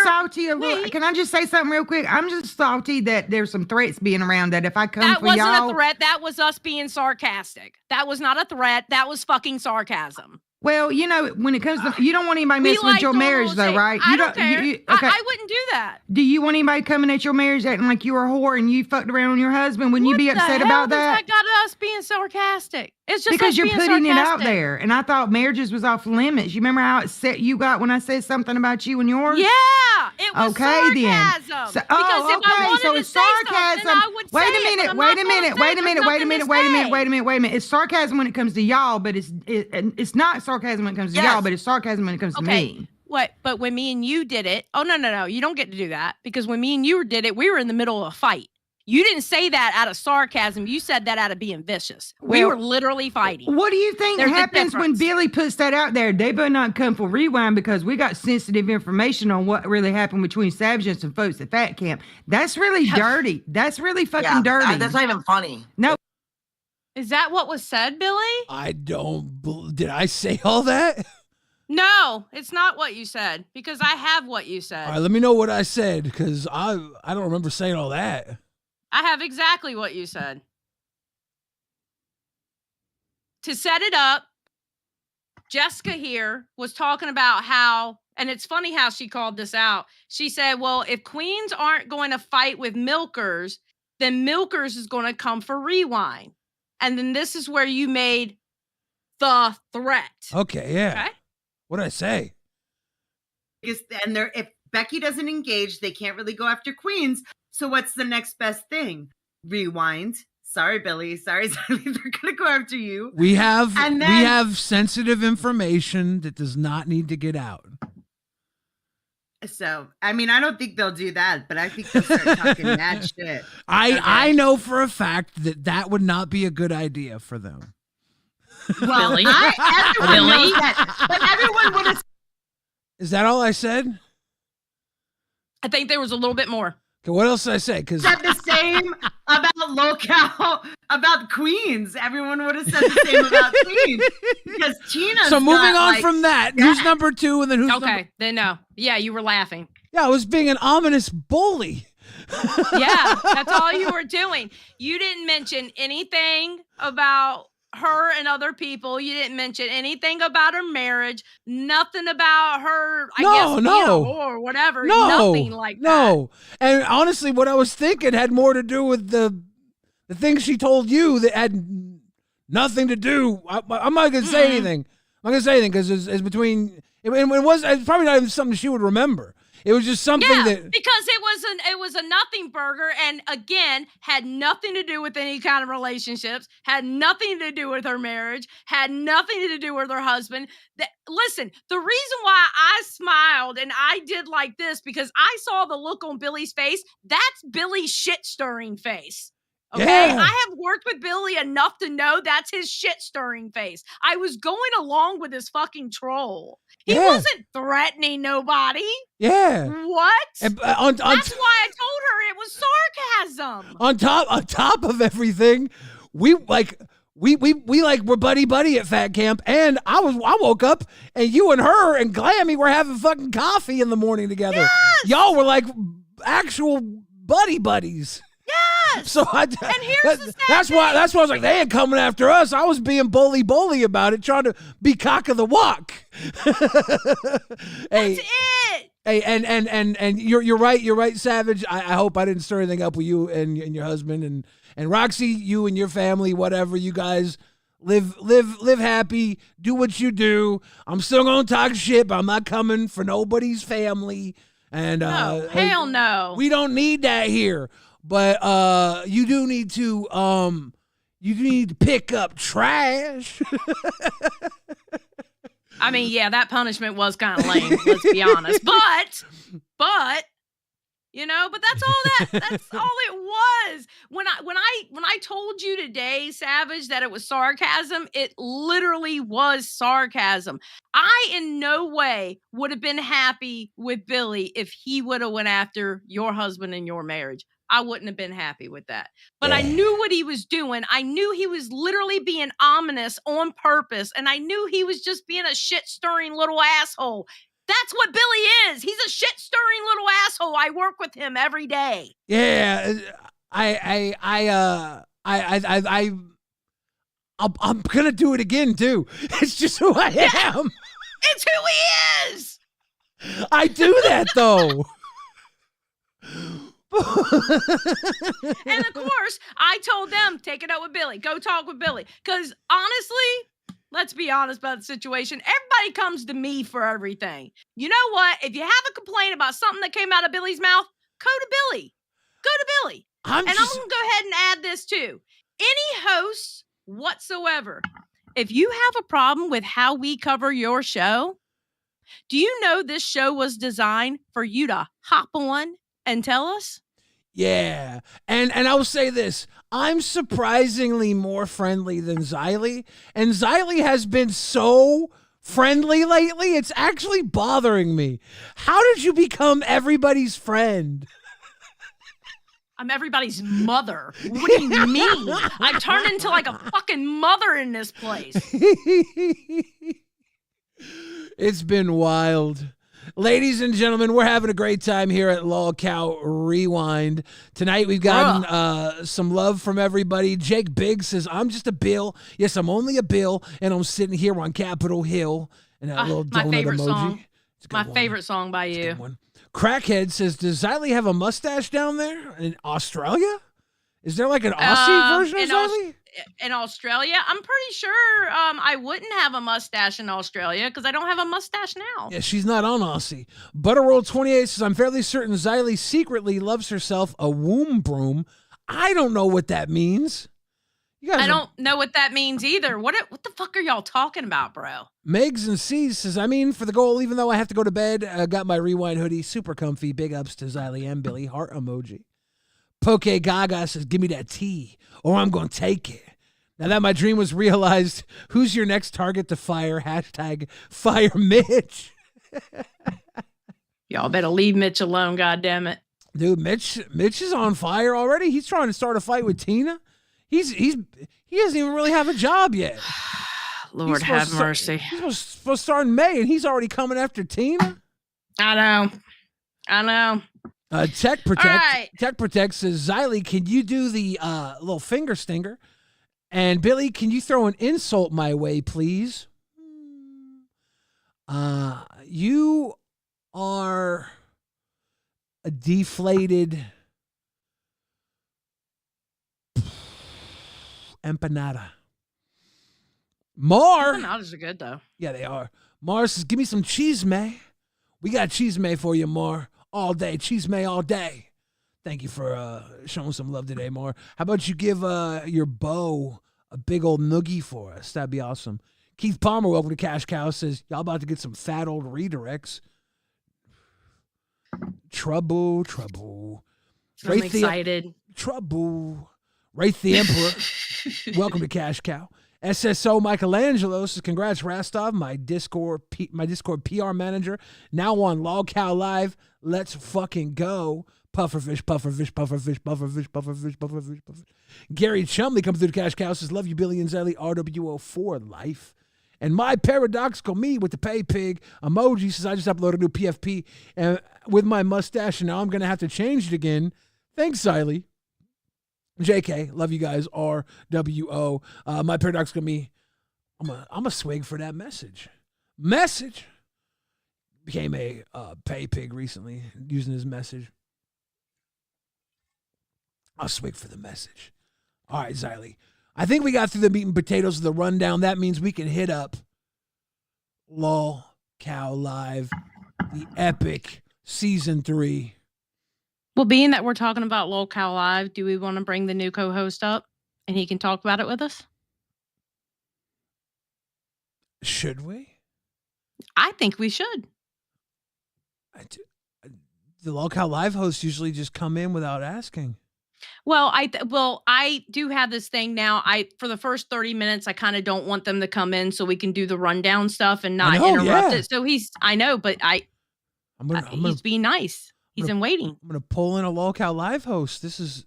Salty a little. Can I just say something real quick? I'm just salty that there's some threats being around that if I come that for y'all. That wasn't a threat. That was us being sarcastic. That was not a threat. That was fucking sarcasm. Well, when it comes to, you don't want anybody messing with your marriage, though, right? I don't care. Okay. I wouldn't do that. Do you want anybody coming at your marriage acting like you were a whore and you fucked around on your husband? Wouldn't you be upset about that? That got us being sarcastic. It's just because you're putting sarcastic. It out there, and I thought marriages was off limits. You remember how upset you got when I said something about you and yours? Yeah, it was sarcasm. Then. So, so it's sarcasm. Wait a minute. It's sarcasm when it comes to y'all, but it's not sarcasm when it comes to y'all, but it's sarcasm when it comes to me. What? But when me and you did it, no, you don't get to do that, because when me and you did it, we were in the middle of a fight. You didn't say that out of sarcasm. You said that out of being vicious. We were literally fighting. What do you think happens when Billy puts that out there? They better not come for rewind, because we got sensitive information on what really happened between Savage and some folks at Fat Camp. That's really dirty. That's really fucking dirty. That's not even funny. No. Is that what was said, Billy? Did I say all that? No, it's not what you said, because I have what you said. All right, let me know what I said, because I don't remember saying all that. I have exactly what you said. To set it up, Jessica here was talking about how, and it's funny how she called this out. She said, well, if Queens aren't going to fight with Milkers, then Milkers is going to come for Rewind. And then this is where you made the threat. Okay, yeah. Okay? What did I say? If Becky doesn't engage, they can't really go after Queens. So what's the next best thing? Rewind. Sorry, Billy. Sorry, they're gonna go after you. We have sensitive information that does not need to get out. So I don't think they'll do that, but I think they'll start talking that shit. I know for a fact that would not be a good idea for them. Well, Billy? Everyone knows that, but everyone would have. Is that all I said? I think there was a little bit more. What else did I say? Because said the same about Lolcow, about Queens. Everyone would have said the same about Queens because Tina. So moving on from that, who's number 2, and then who's okay? Then no, yeah, you were laughing. Yeah, I was being an ominous bully. Yeah, that's all you were doing. You didn't mention anything about her and other people. You didn't mention anything about her marriage. Nothing about her, I guess, being a whore or whatever. Nothing like that. No. And honestly, what I was thinking had more to do with the things she told you that had nothing to do. I'm not going to say anything. I'm not going to say anything because it's between. It's probably not even something she would remember. It was just something that because it was a nothing burger, and again had nothing to do with any kind of relationships, had nothing to do with her marriage, had nothing to do with her husband. Listen, the reason why I smiled and I did like this because I saw the look on Billy's face. That's Billy's shit stirring face. Okay, yeah. I have worked with Billy enough to know that's his shit stirring face. I was going along with his fucking troll. He wasn't threatening nobody. Yeah. What? That's why I told her it was sarcasm. On top of everything, we were buddy at Fat Camp, and I woke up and you and her and Glammy were having fucking coffee in the morning together. Yes! Y'all were like actual buddies. Yes. So and here's the that's why I was like, they ain't coming after us. I was being bully about it, trying to be cock of the walk. That's it. Hey, and you're right, Savage. I hope I didn't stir anything up with you and your husband and Roxy, you and your family, whatever. You guys live happy, do what you do. I'm still gonna talk shit, but I'm not coming for nobody's family. And no, hell no. We don't need that here. But you do need to pick up trash. I mean, yeah, that punishment was kind of lame, let's be honest. But but that's all it was. When I told you today, Savage, that it was sarcasm, it literally was sarcasm. I in no way would have been happy with Billy if he would have went after your husband and your marriage. I wouldn't have been happy with that. But I knew what he was doing. I knew he was literally being ominous on purpose. And I knew he was just being a shit-stirring little asshole. That's what Billy is. He's a shit-stirring little asshole. I work with him every day. Yeah. I'm gonna do it again too. It's just who I am. It's who he is. I do that though. And of course, I told them, take it out with Billy. Go talk with Billy. Because honestly, let's be honest about the situation. Everybody comes to me for everything. You know what? If you have a complaint about something that came out of Billy's mouth, go to Billy. Go to Billy. I'm going to go ahead and add this too. Any hosts whatsoever, if you have a problem with how we cover your show, do you know this show was designed for you to hop on and tell us? Yeah. And I will say this. I'm surprisingly more friendly than Xylee. And Xylee has been so friendly lately. It's actually bothering me. How did you become everybody's friend? I'm everybody's mother. What do you mean? I turned into like a fucking mother in this place. It's been wild. Ladies and gentlemen, we're having a great time here at LolcowRewind. Tonight we've gotten some love from everybody. Jake Biggs says, I'm just a Bill. Yes, I'm only a Bill, and I'm sitting here on Capitol Hill. And that little donut emoji. Song. My favorite song by you. Crackhead says, does Xylee have a mustache down there in Australia? Is there like an Aussie version of Xylee? In Australia, I'm pretty sure I wouldn't have a mustache in Australia because I don't have a mustache now. Yeah, she's not on Aussie. Butterworld28 says, I'm fairly certain Xylee secretly loves herself a womb broom. I don't know what that means. You guys I don't know what that means either. What the fuck are y'all talking about, bro? Megs and C's says, I mean, for the goal, even though I have to go to bed, I got my Rewind hoodie, super comfy. Big ups to Xylee and Billy. Heart emoji. Poke Gaga says, give me that tea or I'm going to take it. Now that my dream was realized, who's your next target to fire? Hashtag fire Mitch. Y'all better leave Mitch alone, goddammit. Dude, Mitch is on fire already. He's trying to start a fight with Tina. He doesn't even really have a job yet. Lord have mercy. He's supposed to start in May, and he's already coming after Tina. I know. Tech Protect says, Xylee, can you do the little finger stinger? And Billy, can you throw an insult my way, please? You are a deflated empanada. Empanadas are good though. Yeah, they are. Mar says, give me some cheese may. We got cheese may for you, Mar. All day. Cheese may all day. Thank you for showing some love today, Mar. How about you give your beau a big old noogie for us? That'd be awesome. Keith Palmer, welcome to Cash Cow, says, y'all about to get some fat old redirects. Trouble. I'm excited. Trouble. Wraith the Emperor, welcome to Cash Cow. SSO Michelangelo says, congrats, Rastov, my Discord PR manager, now on Lolcow Live. Let's fucking go. Pufferfish. Gary Chumley comes through the Cash Cow, says, love you, Billy and Xylee, RWO for life. And my paradoxical me with the pay pig emoji says, I just uploaded a new PFP with my mustache, and now I'm going to have to change it again. Thanks, Xylee. JK, love you guys. RWO. My paradoxical me, I'm a swig for that message. Became a pay pig recently, using his message. I'll swig for the message. All right, Xylee. I think we got through the meat and potatoes of the rundown. That means we can hit up Lolcow Live, the epic season 3. Well, being that we're talking about Lolcow Live, do we want to bring the new co-host up and he can talk about it with us? Should we? I think we should. The Lolcow Live hosts usually just come in without asking. Well, I do have this thing now. For the first 30 minutes, I kind of don't want them to come in so we can do the rundown stuff and not interrupt it. So he's being nice. He's in waiting. I'm going to pull in a Lolcow Live host. This is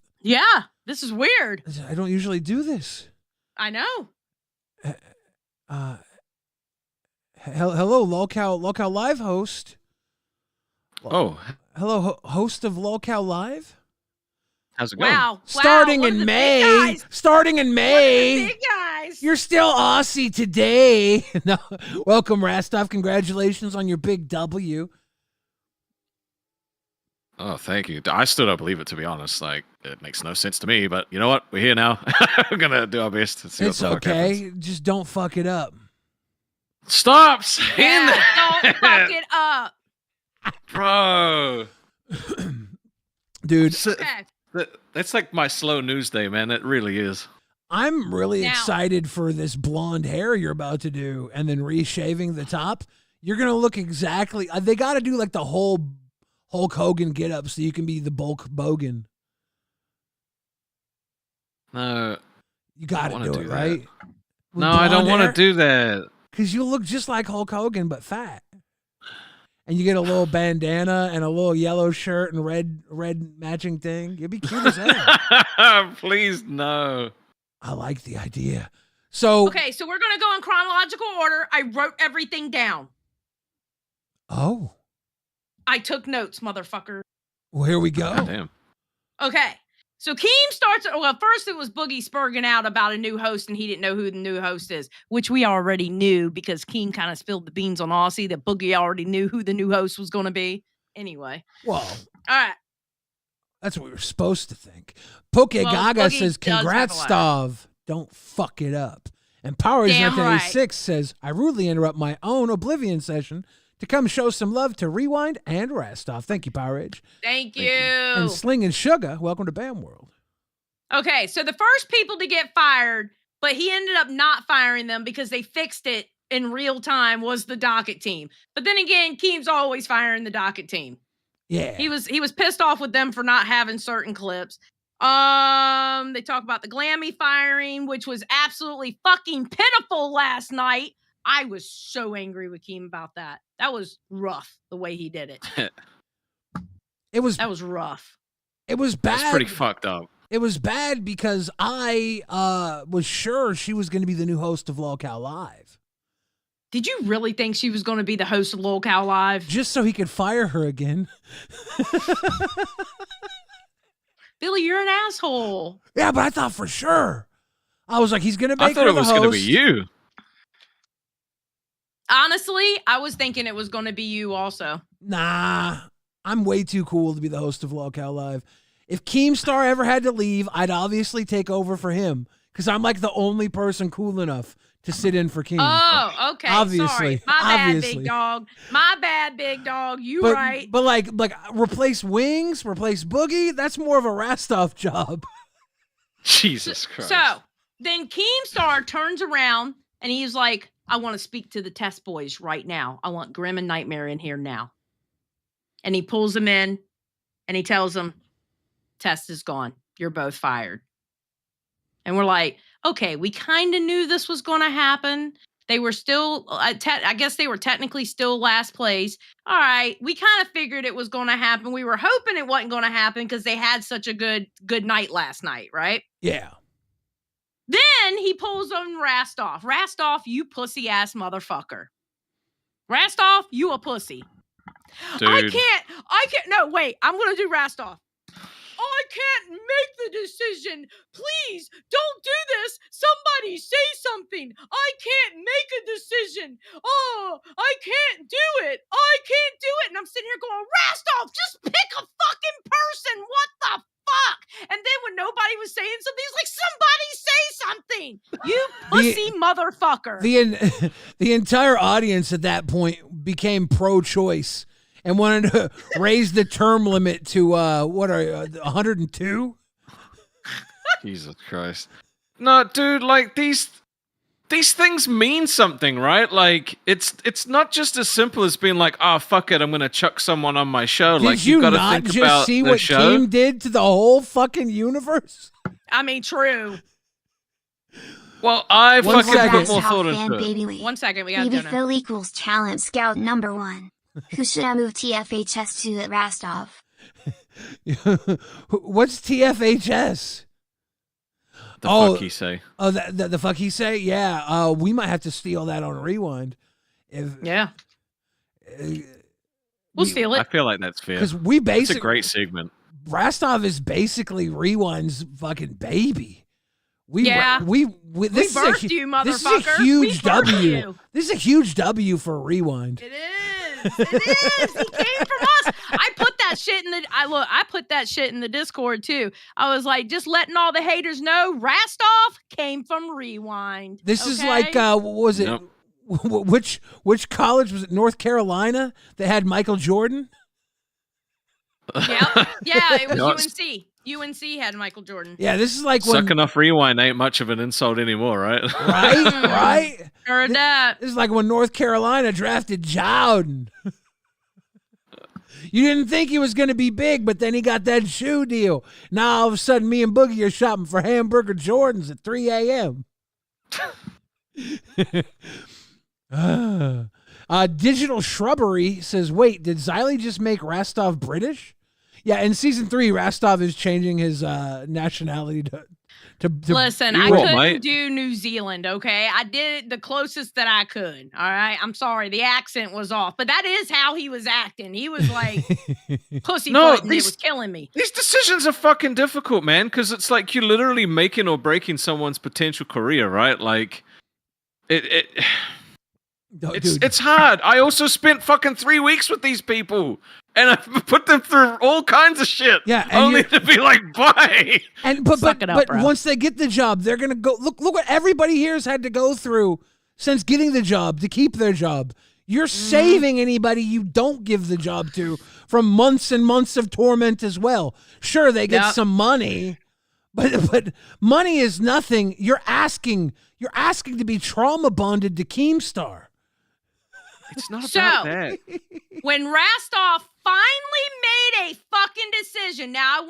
weird. I don't usually do this. I know. Hello, Lolcow Live host. Oh. Hello, host of Lolcow Live. How's it going? Wow. Starting in May. Big guys. You're still Aussie today. No, welcome, Rastov. Congratulations on your big W. Oh, thank you. I still don't believe it, to be honest. Like, it makes no sense to me, but you know what? We're here now. We're going to do our best to see it's what the fuck okay. happens. Just don't fuck it up. Stop saying that. Don't fuck it up. Bro. Dude. Okay. That's like my slow news day, man. It really is. I'm really excited for this blonde hair you're about to do and then reshaving the top. You're going to look exactly... They got to do like the whole Hulk Hogan get up so you can be the Bulk Bogan. No. You got to do it, right? No, I don't want to do that. Because you look just like Hulk Hogan, but fat. And you get a little bandana and a little yellow shirt and red matching thing. You'd be cute as hell. Please, no. I like the idea. So okay, so we're going to go in chronological order. I wrote everything down. Oh. I took notes, motherfucker. Well, here we go. God damn. Okay. So Keem starts, well, first it was Boogie spurging out about a new host and he didn't know who the new host is, which we already knew because Keem kind of spilled the beans on Aussie that Boogie already knew who the new host was going to be. Anyway. Well. All right. That's what we were supposed to think. Poke Gaga says, congrats, Stav. Don't fuck it up. And Powers 1986 says, I rudely interrupt my own Oblivion session to come show some love to Rewind and Rastov. Thank you, Power Age. Thank you. And Sling and Sugar, welcome to Bam World. Okay, so the first people to get fired, but he ended up not firing them because they fixed it in real time, was the docket team. But then again, Keem's always firing the docket team. Yeah. He was pissed off with them for not having certain clips. They talk about the Glammy firing, which was absolutely fucking pitiful last night. I was so angry with Keem about that. That was rough, the way he did it. That was rough. It was bad. That's pretty fucked up. It was bad because I was sure she was going to be the new host of Lolcow Live. Did you really think she was going to be the host of Lolcow Live? Just so he could fire her again. Billy, you're an asshole. Yeah, but I thought for sure. I was like, he's going to make I thought her it was the going to be host. you. Honestly, I was thinking it was going to be you also. Nah, I'm way too cool to be the host of Lolcow Live. If Keemstar ever had to leave, I'd obviously take over for him because I'm like the only person cool enough to sit in for Keem. Oh, okay. Obviously. Sorry. My bad, Obviously. big dog. My bad, big dog. You But, right. but like replace Wings, replace Boogie, that's more of a Rastov job. Jesus Christ. So then Keemstar turns around and he's like, I want to speak to the Test boys right now. I want Grim and Nightmare in here now. And he pulls them in and he tells them, Test is gone. You're both fired. And we're like, okay, we kind of knew this was going to happen. They were still, I guess they were technically still last place. All right, we kind of figured it was going to happen. We were hoping it wasn't going to happen because they had such a good night last night, right? Yeah. Then he pulls on Rastov. Rastov, you pussy ass motherfucker. Rastov, you a pussy. Dude. I can't, no, wait, I'm going to do Rastov. I can't make the decision. Please don't do this. Somebody say something. I can't make a decision. Oh, I can't do it. I can't do it. And I'm sitting here going, Rastov, just pick a fucking person. What the fuck? And then when nobody was saying something, he's like, somebody say something. You pussy motherfucker. The entire audience at that point became pro-choice and wanted to raise the term limit to 102. Jesus Christ. No, dude, like these things mean something, right? Like it's not just as simple as being like, oh fuck it, I'm gonna chuck someone on my show. Did like you gotta not think just about see the what show. Keem did to the whole fucking universe? I mean, true. Well, I One fucking second. put more thought Fan into it. Baby Lee. 1 second, we got Baby Jonah. Phil equals talent scout number 1. Who should I move TFHS to at Rastov? What's TFHS? The fuck he say? Oh, the fuck he say? Yeah. We might have to steal that on Rewind. Yeah. We'll steal I it. feel like that's fair. Because we It's basically a great segment. Rastov is basically Rewind's fucking baby. Yeah. This We is a birthed hu- you, This is a motherfucker. huge We birthed W. you. This is a huge W for Rewind. It is. It is. He came from us. I put that shit in I put that shit in the Discord too. I was like, just letting all the haters know Rastov came from Rewind. This is okay? like what was it? Yep. Which college was it? North Carolina that had Michael Jordan? Yep. Yeah, it was No, it's- UNC. UNC had Michael Jordan. Yeah, this is like when Sucking off Rewind ain't much of an insult anymore, right? right. Heard that. This is like when North Carolina drafted Jordan. You didn't think he was going to be big, but then he got that shoe deal. Now all of a sudden, me and Boogie are shopping for hamburger Jordans at 3 a.m. Digital Shrubbery says, wait, did Xylee just make Rastov British? Yeah, in season 3, Rastov is changing his nationality to Listen, You I roll, couldn't mate. do New Zealand, okay? I did it the closest that I could, all right? I'm sorry, the accent was off, but that is how he was acting. He was like pussyfooting. No, It these- was killing me. These decisions are fucking difficult, man, because it's like you're literally making or breaking someone's potential career, right? Like, it's hard. I also spent fucking 3 weeks with these people, and I've put them through all kinds of shit. Yeah, and only you're- to be like, bye. And but Suck it up, but bro. once they get the job, they're gonna go look what everybody here has had to go through since getting the job to keep their job. You're saving anybody you don't give the job to from months and months of torment as well. Sure, they get Yep. some money, but money is nothing. You're asking to be trauma bonded to Keemstar. It's not So- about that. When Rastov finally made a fucking decision, now I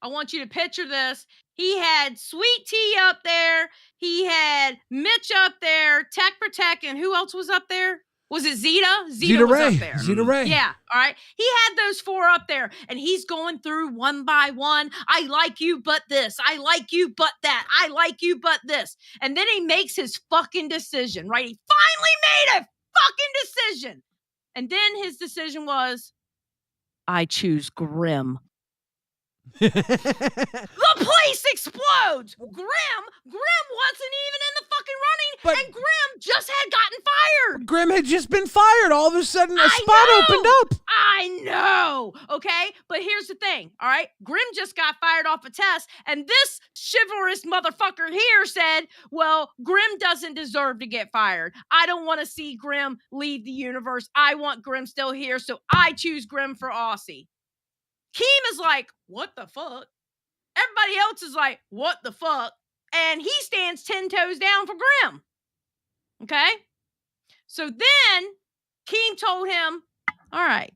want you to picture this. He had Sweet Tea up there. He had Mitch up there, Tech Protect, and who else was up there? Was it Zeta? Zeta was Ray. up there. Zeta Ray. Yeah, all right. He had those 4 up there, and he's going through one by one. I like you, but this. I like you, but that. I like you, but this. And then he makes his fucking decision, right? He finally made a fucking decision. And then his decision was, I choose Grim. The place explodes. Grim wasn't even in the fucking running, and Grim just had gotten fired. Grim had just been fired. All of a sudden, a spot opened up. I know. Okay, but here's the thing. All right, Grim just got fired off a test, and this chivalrous motherfucker here said, "Well, Grim doesn't deserve to get fired. I don't want to see Grim leave the universe. I want Grim still here, so I choose Grim for Aussie." Keem is like, what the fuck? Everybody else is like, what the fuck? And he stands 10 toes down for Grim. Okay? So then Keem told him, all right,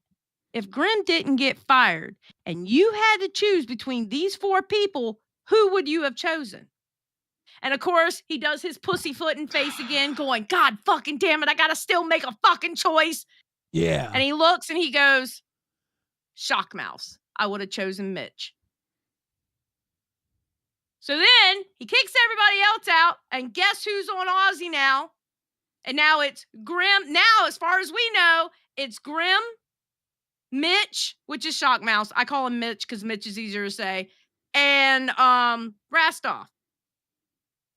if Grim didn't get fired and you had to choose between these 4 people, who would you have chosen? And of course, he does his pussyfooting face again, going, God fucking damn it, I gotta still make a fucking choice. Yeah. And he looks and he goes, Shockmouse. I would have chosen Mitch. So then he kicks everybody else out, and guess who's on Aussie now? And now it's Grim. Now, as far as we know, it's Grim, Mitch, which is Shockmouse. I call him Mitch because Mitch is easier to say, and Rastov.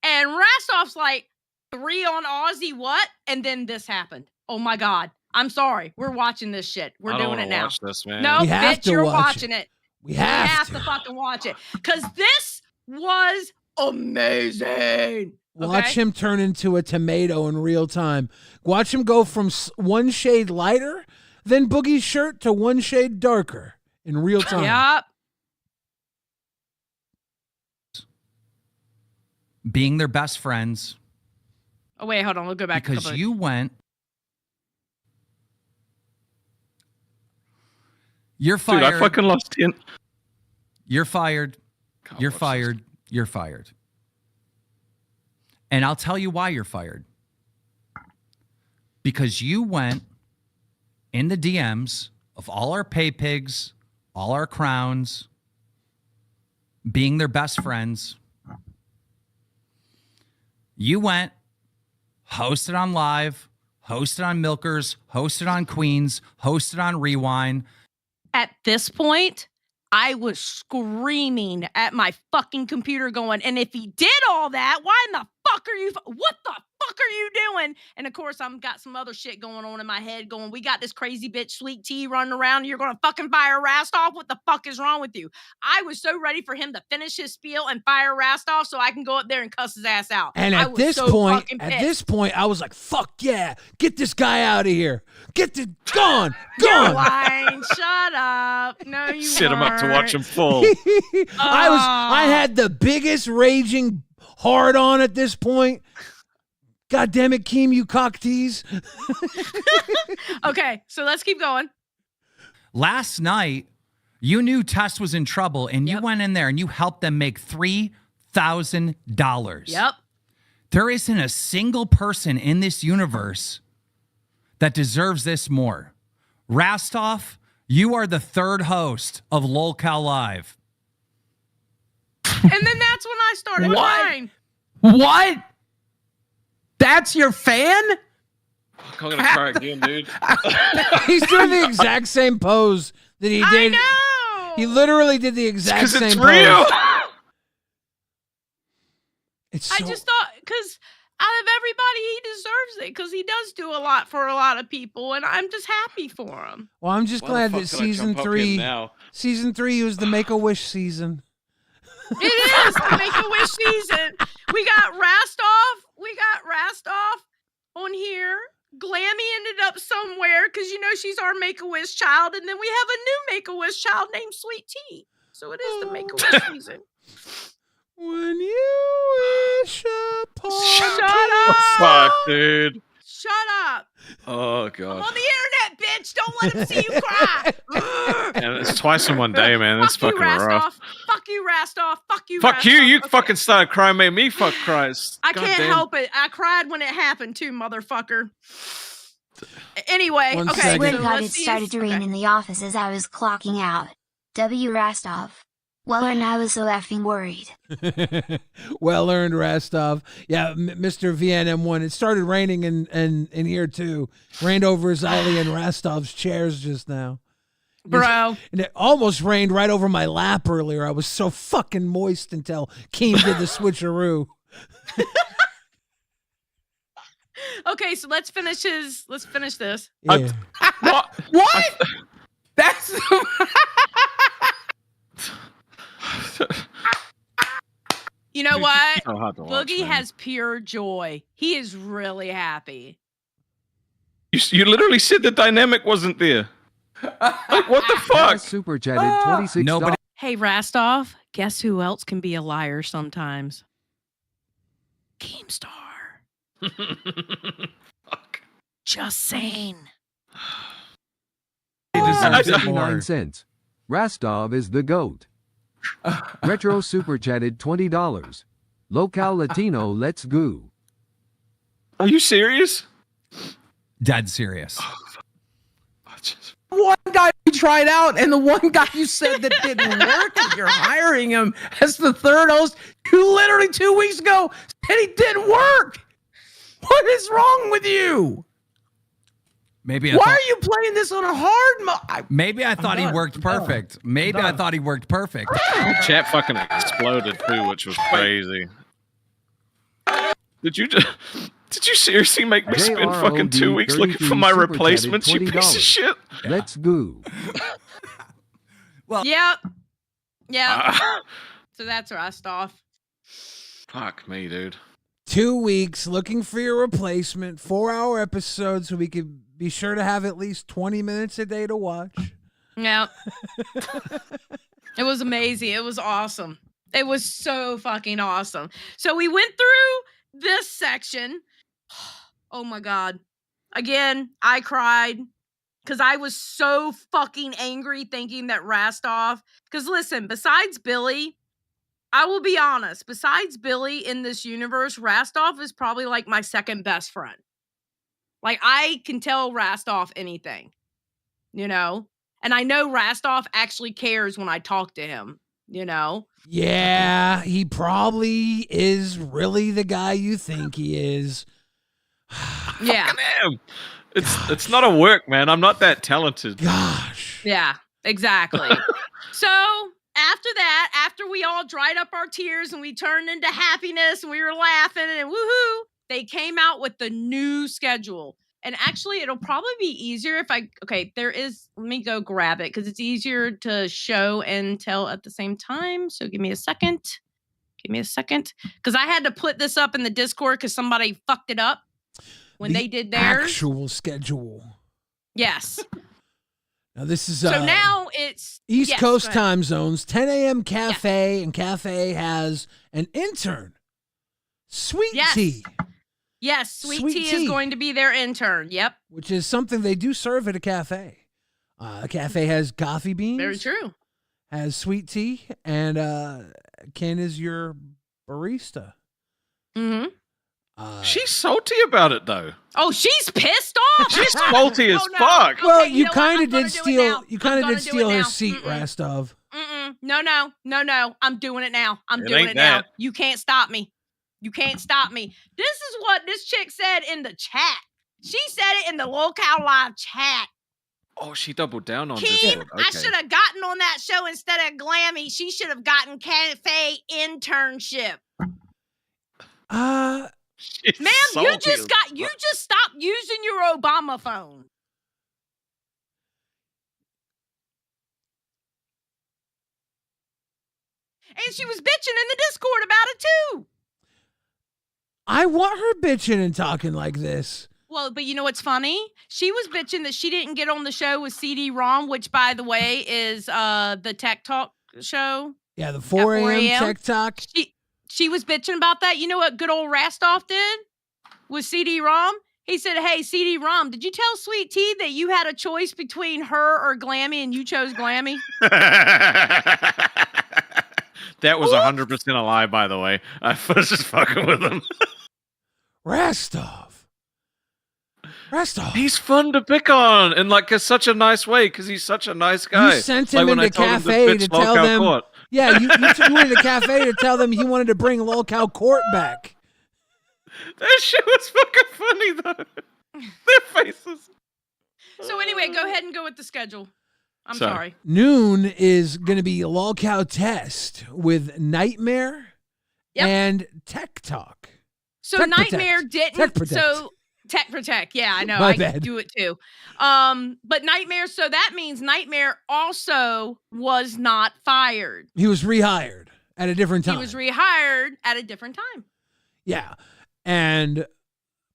And Rastov's like, 3 on Aussie, what? And then this happened. Oh my God. I'm sorry. We're watching this shit. We're doing it now. Watch this, man. No, bitch, you're watching it. We have to fucking watch it. Because this was amazing. Watch him turn into a tomato in real time. Watch him go from 1 shade lighter than Boogie's shirt to 1 shade darker in real time. Yep. Being their best friends. Oh, wait, hold on. We'll go back. Because you went. You're fired. Dude, I fucking lost in. You're fired. You're fired. You're fired. And I'll tell you why you're fired. Because you went in the DMs of all our pay pigs, all our crowns, being their best friends. You went, hosted on Live, hosted on Milkers, hosted on Queens, hosted on Rewind. At this point, I was screaming at my fucking computer going, and if he did all that, why in the fuck are you, what the fuck are you doing? And of course, I've got some other shit going on in my head going, we got this crazy bitch Sweet Tea running around. You're going to fucking fire Rastov? What the fuck is wrong with you? I was so ready for him to finish his spiel and fire Rastov so I can go up there and cuss his ass out. And at this point, I was like, fuck yeah, get this guy out of here. Get the, gone. You're lying. Shut up. No, you Sit him up to watch him fall. I had the biggest raging hard on at this point. God damn it, Keem, you cock tease. Okay, so let's keep going. Last night, you knew Tess was in trouble, and you went in there and you helped them make $3,000. Yep. There isn't a single person in this universe that deserves this more. Rastov, you are the 3rd host of Lolcow Live. And then that's when I started crying. What? That's your fan? I'm gonna cry again, dude. He's doing the exact same pose that he did. I know. He literally did the exact same it's pose. real. I just thought, because out of everybody, he deserves it, because he does do a lot for a lot of people, and I'm just happy for him. Well, I'm just glad that season 3 was the Make-A-Wish season. It is the Make-A-Wish season. We got Rastov on here. Glammy ended up somewhere because she's our Make-A-Wish child, and then we have a new Make-A-Wish child named Sweet Tea. So it is the Make-A-Wish season. When you wish upon Shut up! Fuck, dude. Shut up! Oh I'm god. on the internet, bitch. Don't let him see you cry. And it's twice in one day, man. That's Fuck you, fucking rough. Fuck you, Rastov. Fuck you, Fuck Rastov. you. You Okay. fucking started crying, made me fuck cry. I can't help it. I cried when it happened too, motherfucker. Anyway, One okay. second. Swear So to God, it let's see. started to rain in the office as I was clocking out. W. Rastov. Well, and I was so effing worried. Well earned, Rastov. Yeah, Mr. VNM1. It started raining in here too. Rained over Xylee and Rastov's chairs just now. Bro. And it almost rained right over my lap earlier. I was so fucking moist until Keem did the switcheroo. Okay, so let's finish this. Yeah. What? That's You know what? So hard to watch, Boogie man. has pure joy. He is really happy. You literally said the dynamic wasn't there. Like, what the fuck? Super chatted $26. Nobody. Hey, Rastov, guess who else can be a liar sometimes? Keemstar. Fuck. Just saying. He deserves it 59 more. cents. Rastov is the GOAT. Retro super chatted $20. Lolcow Latino, let's go. Are you serious? Dead serious. one guy you tried out, and the one guy you said that didn't work, and you're hiring him as the third host. You literally 2 weeks ago said he didn't work. What is wrong with you? Maybe I Why thought, are you playing this on a hard maybe I thought he done. worked perfect. Maybe I thought he worked perfect. Chat fucking exploded too, which was crazy. Did you seriously make me spend fucking 2 weeks looking for my replacements, you piece of shit? Let's go. Yep. So that's Rastov. Fuck me, dude. 2 weeks looking for your replacement, 4-hour episodes so we could be sure to have at least 20 minutes a day to watch. Yep. It was amazing. It was awesome. It was so fucking awesome. So we went through this section. Oh my God. Again, I cried because I was so fucking angry thinking that Rastov, because listen, besides Billy, I will be honest, besides Billy in this universe, Rastov is probably like my second best friend. Like, I can tell Rastov anything, you know? And I know Rastov actually cares when I talk to him, you know? Yeah, he probably is really the guy you think he is. Yeah. Damn. It's not a work, man. I'm not that talented. Gosh. Yeah, exactly. So after that, after we all dried up our tears and we turned into happiness and we were laughing and woohoo, they came out with the new schedule. And actually, it'll probably be easier if let me go grab it because it's easier to show and tell at the same time. So give me a second. Because I had to put this up in the Discord because somebody fucked it up when they did theirs. Actual schedule. Yes. Now this is So now it's East Coast time zones, 10 a.m. cafe, and cafe has an intern, Sweet Tea. Yes, Sweet Tea is going to be their intern. Yep. Which is something they do serve at a cafe. A cafe has coffee beans. Very true. Has sweet tea, and Ken is your barista. Mm-hmm. She's salty about it, though. Oh, she's pissed off. She's salty as no. fuck. Well, Okay, you know what? kind I'm of gonna did do it steal. now. You kind of I'm did gonna do steal it her now. seat, Rastov. No. I'm doing it now. I'm It doing ain't it now. that. You can't stop me. This is what this chick said in the chat. She said it in the Lolcow live chat. Oh, she doubled down on Keem, this. I should have gotten on that show instead of Glammy. She should have gotten cafe internship. Ma'am, you just stopped using your Obama phone. And she was bitching in the Discord about it too. I want her bitching and talking like this. Well, but you know what's funny? She was bitching that she didn't get on the show with CD-ROM, which, by the way, is the Tech Talk show. Yeah, the 4 a.m. Tech Talk. She was bitching about that. You know what good old Rastov did with CD-ROM? He said, hey, CD-ROM, did you tell Sweet Tea that you had a choice between her or Glammy and you chose Glammy? That was 100% a lie, by the way. I was just fucking with him. Rastov. Rastov. He's fun to pick on in like such a nice way because he's such a nice guy. You sent him like into cafe to tell them. Court. Yeah, you went to the cafe to tell them he wanted to bring Lolcow Court back. That shit was fucking funny though. Their faces. So anyway, go ahead and go with the schedule. I'm sorry. Noon is going to be Lolcow Test with Nightmare and Tech Talk. So Tech Nightmare Protect. didn't. Tech Protect. So Tech Protect. Yeah, I know. My I bad. do it too. But Nightmare. So that means Nightmare also was not fired. He was rehired at a different time. He was rehired at a different time. Yeah. And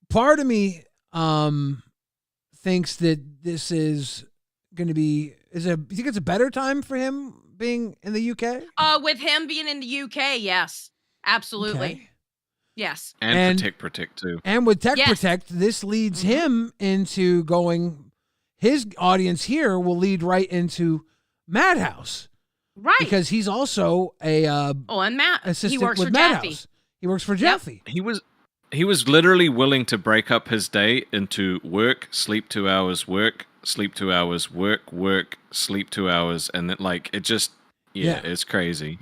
part of me thinks that this is going to be, do you think it's a better time for him being in the UK? With him being in the UK, yes. Absolutely. Okay. Yes. And for Tech Protect too. And with Tech Protect, this leads him into going, his audience here will lead right into Madhouse. Right. Because he's also a and Matt, assistant he works with for Madhouse. Jaffe. He works for Jaffe. He was literally willing to break up his day into work, sleep 2 hours, work, sleep 2 hours, work, sleep 2 hours, and then like it just it's crazy.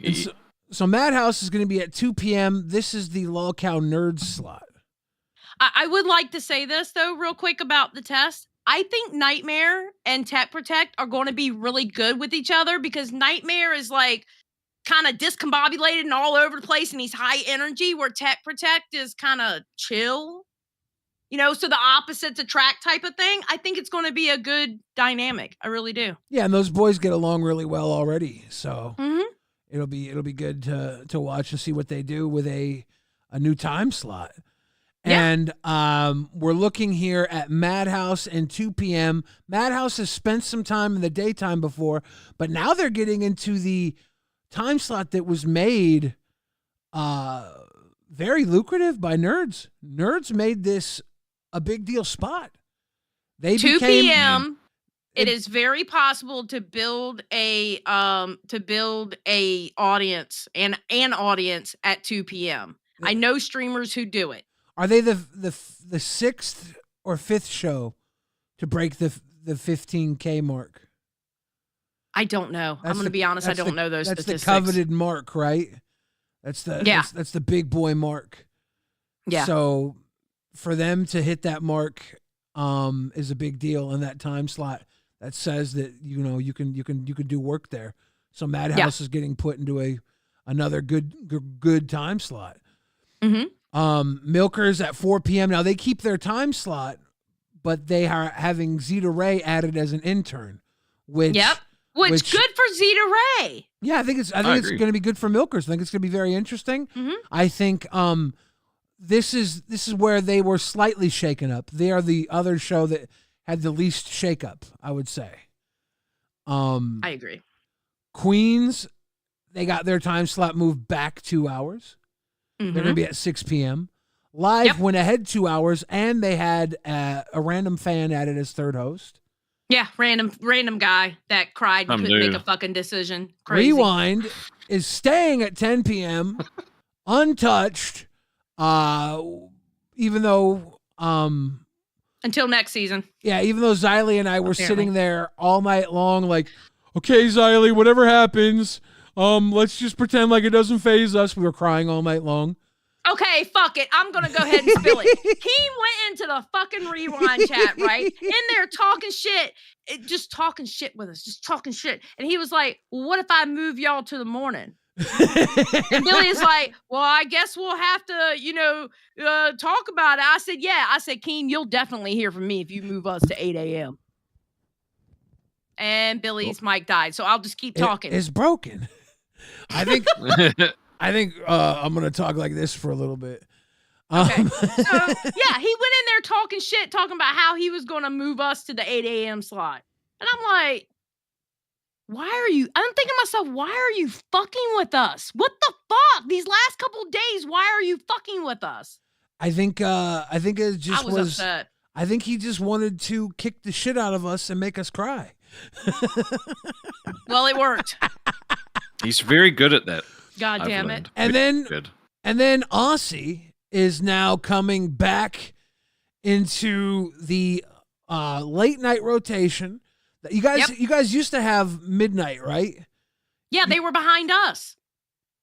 So Madhouse is going to be at 2 p.m. This is the Lolcow Nerds slot. I would like to say this though, real quick about the test. I think Nightmare and Tech Protect are going to be really good with each other because Nightmare is like kind of discombobulated and all over the place and he's high energy, where Tech Protect is kind of chill. You know, so the opposites attract type of thing. I think it's going to be a good dynamic. I really do. Yeah, and those boys get along really well already. So it'll be good to watch and see what they do with a new time slot. And we're looking here at Madhouse and 2 p.m. Madhouse has spent some time in the daytime before, but now they're getting into the time slot that was made very lucrative by nerds. Nerds made this a big deal spot. They 2 became, p.m. It is very possible to build a audience and an audience at 2 p.m. I know streamers who do it. Are they the sixth or fifth show to break the 15K mark? I don't know. I'm going to be honest. I don't know those statistics. That's the coveted mark, right? That's the big boy mark. Yeah. So for them to hit that mark is a big deal in that time slot. That says that you can do work there. So Madhouse is getting put into another good time slot. Milkers at 4 p.m. Now they keep their time slot, but they are having Zeta Ray added as an intern. Which good for Zeta Ray. Yeah, I think it's going to be good for Milkers. I think it's going to be very interesting. I think this is where they were slightly shaken up. They are the other show that had the least shakeup, I would say. I agree. Queens, they got their time slot moved back 2 hours. They're going to be at 6 p.m. Live went ahead 2 hours, and they had a random fan added as third host. Yeah, random guy that cried and couldn't make a fucking decision. Crazy. Rewind is staying at 10 p.m. untouched, even though until next season. Yeah, even though Xylee and I were sitting there all night long, like, okay, Xylee, whatever happens, let's just pretend like it doesn't faze us. We were crying all night long. Okay, fuck it. I'm gonna go ahead and spill it. He went into the fucking rewind chat, right? In there talking shit, just talking shit with us, just talking shit. And he was like, well, what if I move y'all to the morning? And Billy is like, well, I guess we'll have to, talk about it. I said, yeah. I said, Keen, you'll definitely hear from me if you move us to 8 a.m. And Billy's mic died, so I'll just keep talking. It's broken. I think I'm gonna talk like this for a little bit. Okay. So yeah, he went in there talking shit, talking about how he was gonna move us to the 8 a.m. slot. And I'm like, I'm thinking to myself, why are you fucking with us? What the fuck? These last couple of days, why are you fucking with us? I think it just I was upset. I think he just wanted to kick the shit out of us and make us cry. Well, it worked. He's very good at that. God damn it. And then Aussie is now coming back into the late night rotation. You guys used to have midnight, right? Yeah, they were behind us.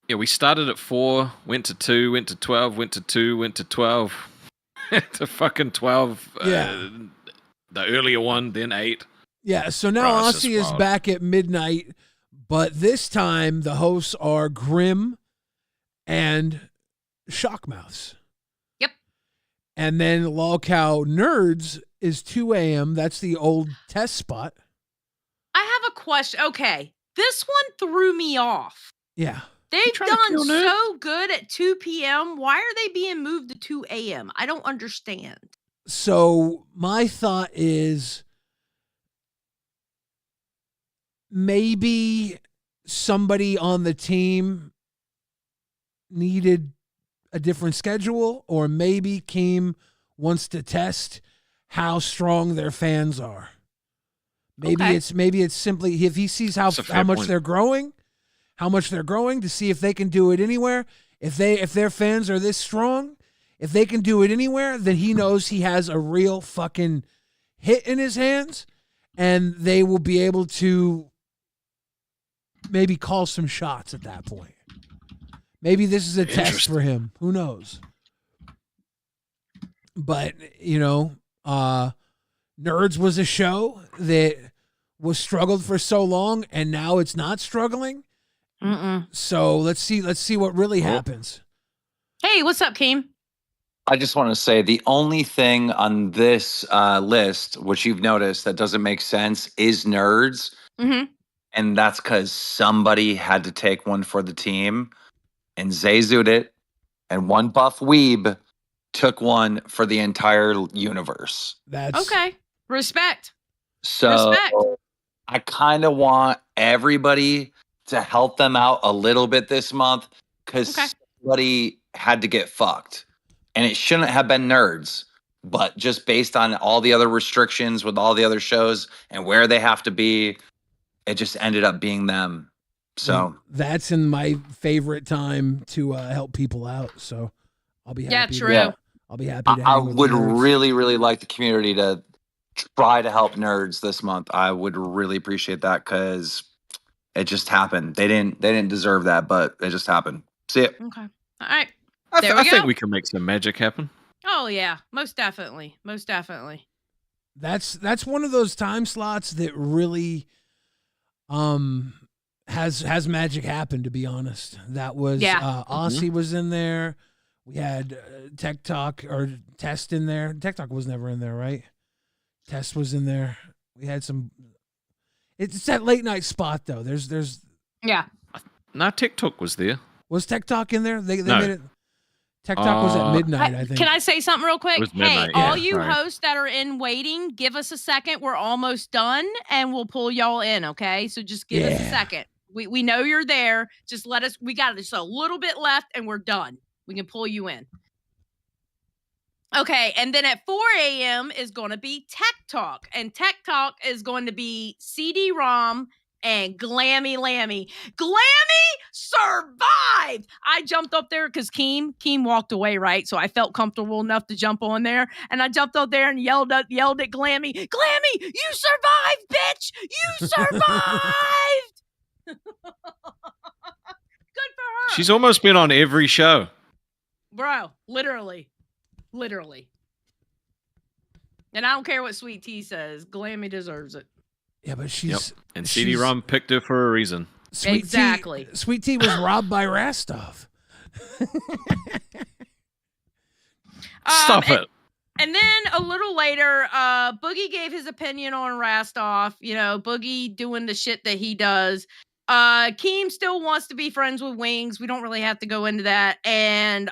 Yeah, we started at 4, went to 2, went to 12, went to 2, went to 12, to fucking 12. Yeah. The earlier one, then 8. Yeah, so now Bro, it's just Aussie is wild. back at midnight, but this time the hosts are Grim and Shockmouths. Yep. And then Lolcow Nerds is 2 a.m. That's the old test spot. I have a question. Okay, this one threw me off. Yeah. They've trying to done kill nerds? so good at 2 p.m. Why are they being moved to 2 a.m.? I don't understand. So my thought is maybe somebody on the team needed a different schedule, or maybe Keem wants to test how strong their fans are. Maybe Okay. it's simply if he sees how That's a fair much point. they're growing, to see if they can do it anywhere. If their fans are this strong, if they can do it anywhere, then he knows he has a real fucking hit in his hands, and they will be able to maybe call some shots at that point. Maybe this is a test Interesting. for him. Who knows? But, Nerds was a show that was struggled for so long, and now it's not struggling. So let's see what really happens. Hey, what's up, Keem? I just want to say the only thing on this list, which you've noticed that doesn't make sense, is Nerds. Mm-hmm. And that's because somebody had to take one for the team, and Zayzooed it, and one buff weeb took one for the entire universe. That's Okay. Respect. So Respect. I kind of want everybody to help them out a little bit this month because Okay. somebody had to get fucked. And it shouldn't have been Nerds, but just based on all the other restrictions with all the other shows and where they have to be, it just ended up being them. So that's in my favorite time to help people out. So I'll be happy. Yeah, to- true. Yeah. I'll be happy to I hang with would Nerds. really, really like the community to try to help Nerds this month. I would really appreciate that because it just happened. They didn't deserve that, but it just happened. See it. Okay. All right. I There we think go. we can make some magic happen. Oh yeah, most definitely. Most definitely. That's one of those time slots that really has magic happen, to be honest. That was Yeah. Aussie was in there. We had Tech Talk or Test in there. Tech Talk was never in there, right? Test was in there. We had some. It's that late night spot though. There's Yeah. No, TikTok was there. was Tech Talk in there? They No. made it. Tech Talk was at midnight, I think. Can I say something real quick? It was Hey, midnight, all yeah, you sorry. hosts that are in waiting, give us a second. We're almost done, and we'll pull y'all in. Okay, so just give us a Yeah. second. We know you're there. Just let us. We got just a little bit left, and we're done. We can pull you in. Okay, and then at 4 a.m. is going to be Tech Talk, and Tech Talk is going to be CD-ROM and Glammy Lammy. Glammy survived! I jumped up there because Keem walked away, right? So I felt comfortable enough to jump on there, and I jumped up there and yelled at Glammy, Glammy, you survived, bitch! You survived! Good for her. She's almost been on every show. Bro, literally. And I don't care what Sweet Tea says. Glammy deserves it. Yeah, but Yep. she's And she's- CD-ROM picked her for a reason. Sweet Exactly. Tea, Sweet Tea was robbed by Rastov. Stop it. And then a little later, Boogie gave his opinion on Rastov. You know, Boogie doing the shit that he does. Keem still wants to be friends with Wings. We don't really have to go into that. And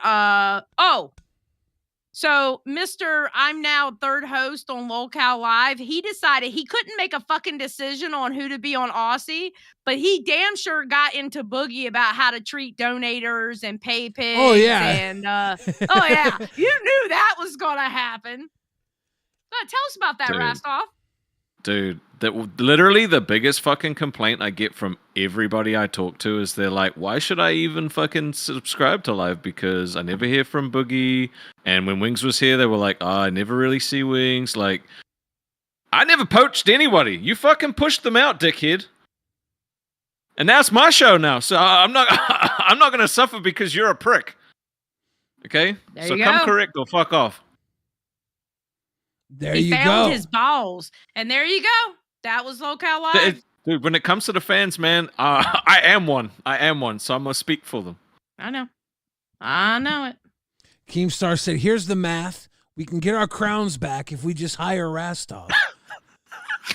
so Mr. I'm now third host on Lolcow Live. He decided he couldn't make a fucking decision on who to be on Aussie, but he damn sure got into Boogie about how to treat donators and pay pigs. Oh, yeah. And oh yeah, you knew that was gonna happen. Tell us about that, Dude. Rastov. Dude, literally the biggest fucking complaint I get from everybody I talk to is they're like, why should I even fucking subscribe to Live? Because I never hear from Boogie. And when Wings was here, they were like, I never really see Wings. Like, I never poached anybody. You fucking pushed them out, dickhead. And now it's my show now. So I'm not I'm not going to suffer because you're a prick. Okay? There so you come go. correct or fuck off. There He you found go. his balls. And there you go. That was Lolcow Live. Dude, when it comes to the fans, man, I am one. I am one. So I'm going to speak for them. I know it. Keemstar said, here's the math. We can get our crowns back if we just hire Rastov.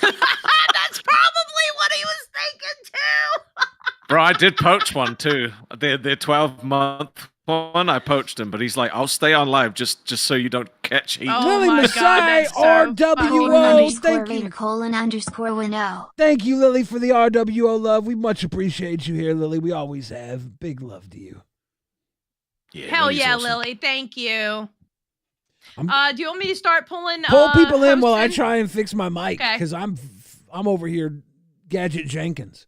That's probably what he was thinking too. Bro, I did poach one too. Their 12-month one, I poached him, but he's like, I'll stay on Live just so you don't catch heat. Oh Lily my Masai, God, that's so RWO, thank you. _Vader_Winnow. Thank you, Lily, for the RWO love. We much appreciate you here, Lily. We always have. Big love to you. Yeah, Hell Lily's yeah, awesome. Lily. Thank you. I'm- Do you want me to start pulling Pull people in while I hosting? try and fix my mic, Okay. because I'm over here, Gadget Jenkins.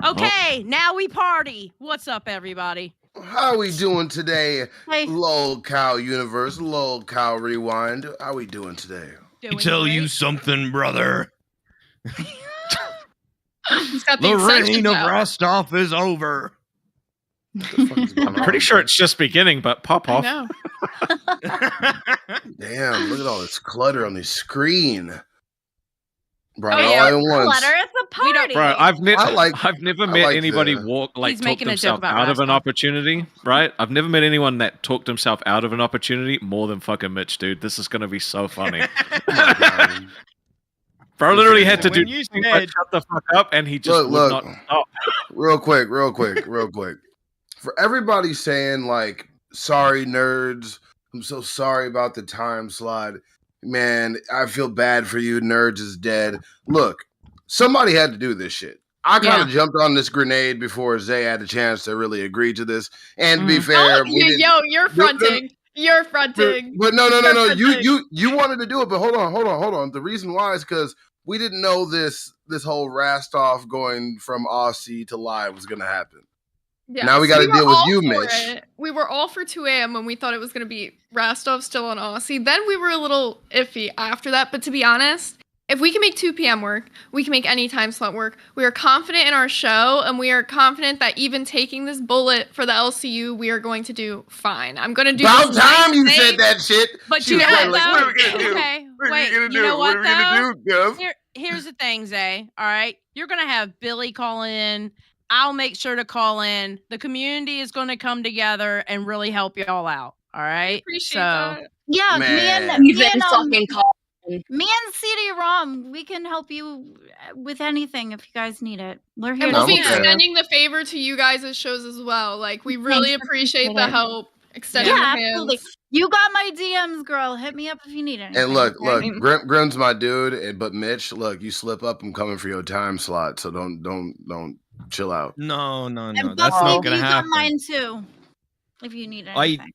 Okay, now we party. What's up, everybody? How we doing today, Hey. Lolcow Universe, LolcowRewind? How we doing today? Doing great. something, brother. He's got the The reign extensions of out. Rastov is over. What the fuck is going I'm pretty on? sure it's just beginning, but pop I off. know. Damn, look at all this clutter on the screen. Brought Oh, it yeah, all in once. Clutter, it's a We don't- party. Bro, I've never I met like anybody the- He's talk making a joke themselves about out of an Rastov. opportunity, right? I've never met anyone that talked himself out of an opportunity more than fucking Mitch, dude. This is gonna be so funny. Oh my God. Bro literally had to do When you nothing but said- shut the fuck up, and he just would Look. not stop. real quick. For everybody saying, like, sorry, nerds, I'm so sorry about the time slot. Man, I feel bad for you. Nerds is dead. Look, somebody had to do this shit. I kind of jumped on this grenade before Zay had a chance to really agree to this. And to be fair, Oh, you're fronting. You're fronting. But no. You're You wanted to do it, but hold on. The reason why is because we didn't know this whole Rastov going from Aussie to Live was gonna happen. Yeah, Now we gotta were deal with all you, for Mitch. it. We were all for 2 a.m. when we thought it was going to be Rastov still on Aussie. Then we were a little iffy after that. But to be honest, if we can make 2 p.m. work, we can make any time slot work. We are confident in our show, and we are confident that even taking this bullet for the LCU, we are going to do fine. I'm going to do About this time nice you thing. said that shit. But She you was know probably what, like, though? what are we gonna do? Okay, What are wait, we gonna you do? know what, What are we gonna do, Gov? Here's the thing, Zay. All right, you're gonna have Billy call in. I'll make sure to call in. The community is going to come together and really help y'all out. All right. Appreciate that. Yeah, Man. me and CD-ROM, we can help you with anything if you guys need it. We're here And to we'll be okay. support. extending the favor to you guys' shows as well. Like, we really Thanks, appreciate appreciate the it. help. Extending Yeah, the hands. absolutely. You got my DMs, girl. Hit me up if you need anything. And look, okay? Grim's my dude, but Mitch, look, you slip up, I'm coming for your time slot, so don't chill out. No. And That's Buffy, not gonna you got happen. mine too. If you need anything.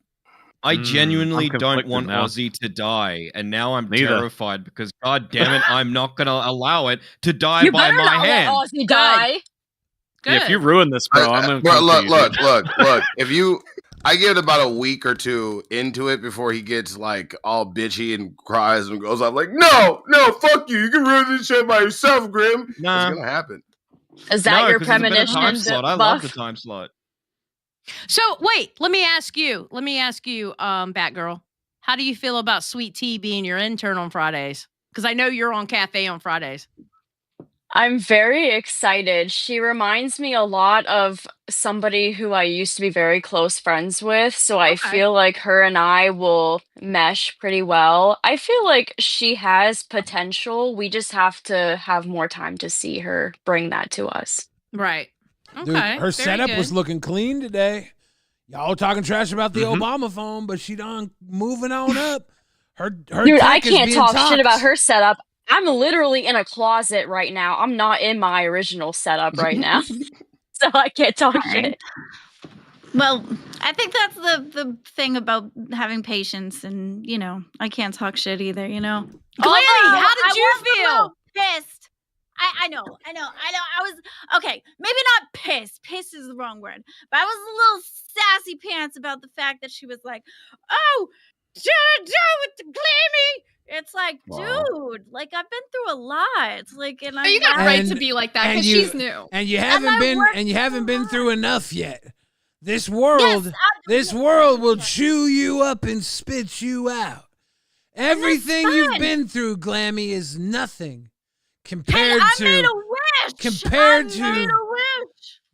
I genuinely I'm don't conflicted want now. Aussie to die, and now I'm Neither. terrified because, god damn it, I'm not gonna allow it to die You by better my not let hand. Aussie die. Good. Yeah, if you ruin this, bro, I'm gonna Bro, come for you, dude. look. I give it about a week or two into it before he gets like all bitchy and cries and goes off like, no, fuck you. You can ruin this shit by yourself, Grim. Nah. It's gonna happen. Is that No, your 'cause it's a better premonition? time slot. I love the time slot. So wait, let me ask you, Batgirl. How do you feel about Sweet Tea being your intern on Fridays? Because I know you're on Cafe on Fridays. I'm very excited. She reminds me a lot of somebody who I used to be very close friends with, so I feel like her and I will mesh pretty well. I feel like she has potential. We just have to have more time to see her bring that to us. Right. Okay. Dude, her very setup was good. looking clean today. Y'all talking trash about the Obama phone, but she done moving on up. Her Dude, I tech is can't being talk shit about toxed. her setup. I'm literally in a closet right now. I'm not in my original setup right now. So I can't talk shit. Well, I think that's the thing about having patience, and I can't talk shit either. Glammy, how did you was a feel? little pissed. I know. I was okay. Maybe not pissed. Pissed is the wrong word. But I was a little sassy pants about the fact that she was like, "Oh, should I do with the Glammy?" It's like, dude, like I've been through a lot. It's like, and But you got right to be like that because she's new. And you haven't been through enough yet. This world will chew you up and spit you out. Everything you've been through, Glammy, is nothing compared I to made a wish.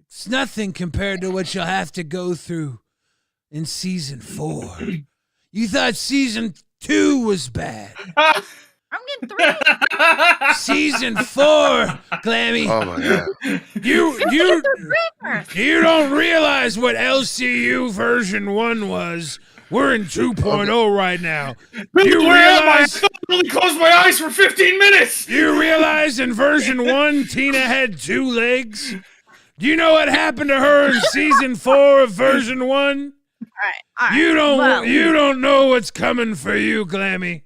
It's nothing compared to what you'll have to go through in season 4. You thought season 2 was bad. I'm getting 3. Season 4, Glammy. Oh my god. You don't realize what LCU version 1 was. We're in 2.0 right now. You realize I only closed my eyes for 15 minutes. You realize in version 1 Tina had 2 legs? Do you know what happened to her in season 4 of version 1? All right. You don't know what's coming for you, Glammy.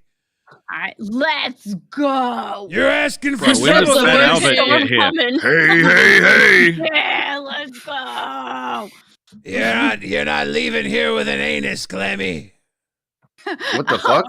All right, let's go. You're asking for Bro, when does that Albert get here? Hey. Yeah, let's go. You're not leaving here with an anus, Glammy. What the fuck?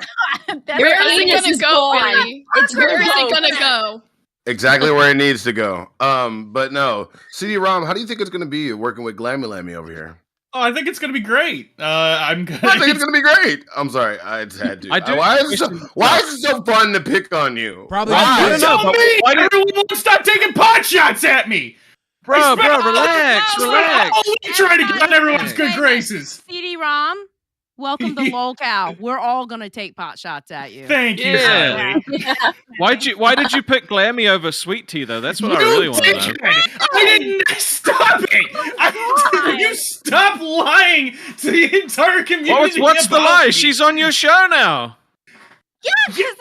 Where is it gonna go, Billy? Where is it gonna go? Exactly where it needs to go. But no, CD-ROM, how do you think it's gonna be working with Glammy Lammy over here? Oh, I think it's gonna be great. I think it's gonna be great. I'm sorry, I just had to. Why is it so fun to pick on you? Probably. I don't know. Why everyone won't stop taking pot shots at me? Bro, relax. Trying to get on everyone's good graces. CD-ROM, welcome to Lolcow. We're all gonna take pot shots at you. Thank you. Yeah. Why did you pick Glammy over Sweet Tea though? That's what I really want to know. I didn't stop it. You stop lying to the entire community. What's the lie? She's on your show now. Yeah, because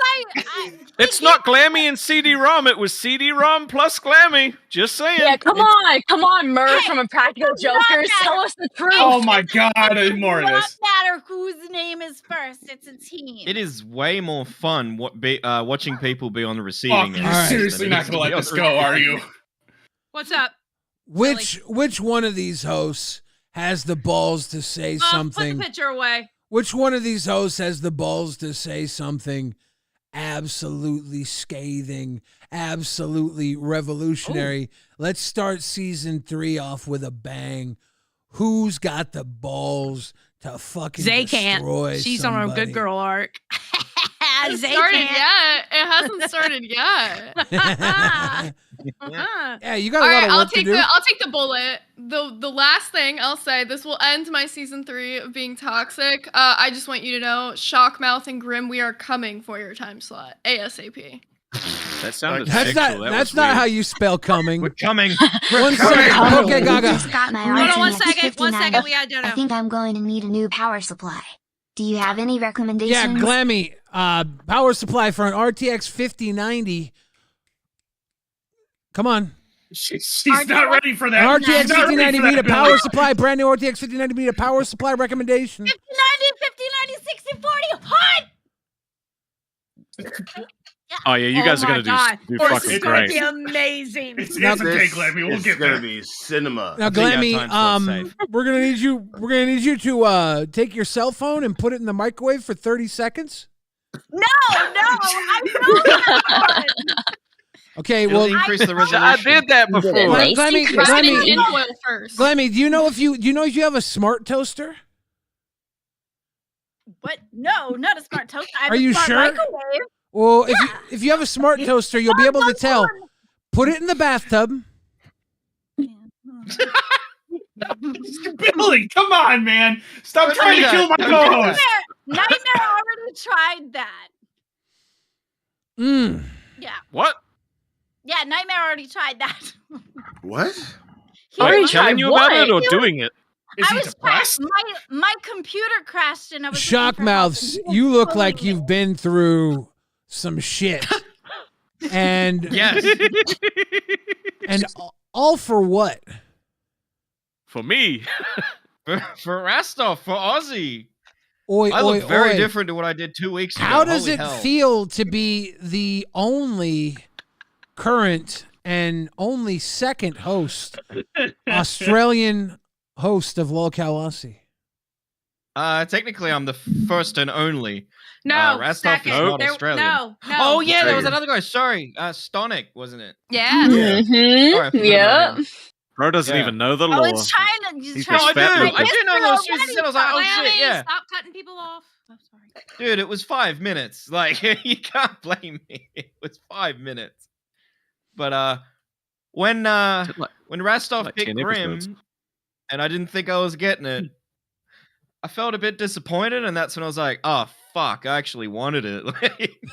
It's not Glammy and CD-ROM. It was CD-ROM plus Glammy. Just saying. Yeah, come on, Murr from Impractical Jokers. Tell us the truth. Oh my god, I need more of It this. doesn't matter whose name is first. It's a team. It is way more fun watching people be on the receiving end. You're seriously not gonna let this go, are you? What's up? Which one of these hosts has the balls to say something? Put the picture away. Which one of these hosts has the balls to say something absolutely scathing, absolutely revolutionary? Ooh. Let's start season 3 off with a bang. Who's got the balls to fucking Zay destroy can't. She's somebody? on her good girl arc. It hasn't started yet. Yeah, you got a lot of work to do. I'll take the bullet. The last thing I'll say, this will end my season 3 of being toxic. I just want you to know, Shockmouth and Grim, we are coming for your time slot ASAP. That sounded That's sexual. not weird. how you spell coming. We're coming. One second. Okay, Gaga. Got my Hold on, RTX one second. 59. We gotta do I think I'm going to need a new power supply. Do you have any recommendations? Yeah, Glammy, power supply for an RTX 5090. Come on. She's not ready for that. An RTX 5090 need a power supply. Brand new RTX 5090 need a power supply recommendation. 5090, 6040, hot! Oh yeah, you guys are gonna do fucking great. It's amazing. It's okay, Glammy. We'll get there. It's gonna be cinema. Now, Glammy, we're gonna need you to take your cell phone and put it in the microwave for 30 seconds. No, I know that one. Okay, It'll well, increase the resolution. I did that before. Glammy, do you know if you have a smart toaster? What? No, not a smart toaster. I have Are a you smart sure? microwave. Well, if you have a smart toaster, you'll be able to tell. Put it in the bathtub. Billy, come on, man. Stop trying to kill my co-host. Nightmare already tried that. Yeah. What? Yeah, Nightmare already tried that. What? Are you telling you about it or doing it? Is he depressed? My computer crashed and I was Shockmouths, you look like you've been through some shit. And yes. And all for what? For me. For Rastov, for Ozzy. I look very oi. different to what I did 2 weeks ago. How does Holy it hell. feel to be the only current and only second host, Australian host of Lolcow Aussie? Technically, I'm the first and only. No, Rastov second. is not There- Australian. no. Oh yeah, there was Second. another guy. Sorry, Stonic, wasn't it? Yeah. Mhm. Sorry, I forgot Yeah. about him. Bro doesn't Yeah. even know the Oh, law. it's trying to. He's trying just to fat I Lucas. didn't know those things. I was like, oh shit, Clammy, yeah. Stop cutting people off. Oh, sorry. Dude, it was 5 minutes. Like, you can't blame me. It was 5 minutes. But when Rastov like picked 10 Grim, episodes. and I didn't think I was getting it, I felt a bit disappointed, and that's when I was like, oh fuck, I actually wanted it.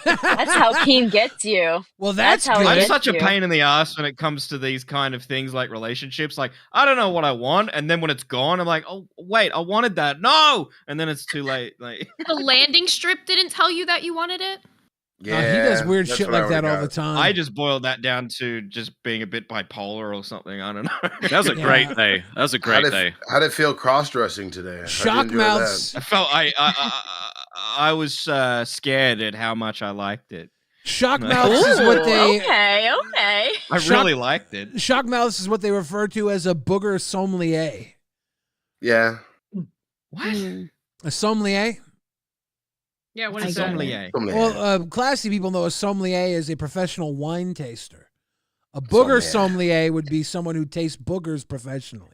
That's how Keen gets you. Well, that's how good. he I'm gets such a you. pain in the ass when it comes to these kind of things like relationships. Like, I don't know what I want, and then when it's gone, I'm like, oh wait, I wanted that. No, and then it's too late. Like, The landing strip didn't tell you that you wanted it. Yeah, he does weird that's shit what I like that would've all the got. time. I just boiled that down to just being a bit bipolar or something. I don't know. That was a great day. That was a great day. How'd it feel cross-dressing today? How'd you Shock enjoy mouths. I felt I was scared at how much I liked it. Shock Ooh, mouths is what they. Okay. I Shock- really liked it. Shock mouths is what they refer to as a booger sommelier. Yeah. What? A sommelier. Yeah, what I is get that? Sommelier. Well, classy people know a sommelier is a professional wine taster. A booger sommelier would be someone who tastes boogers professionally.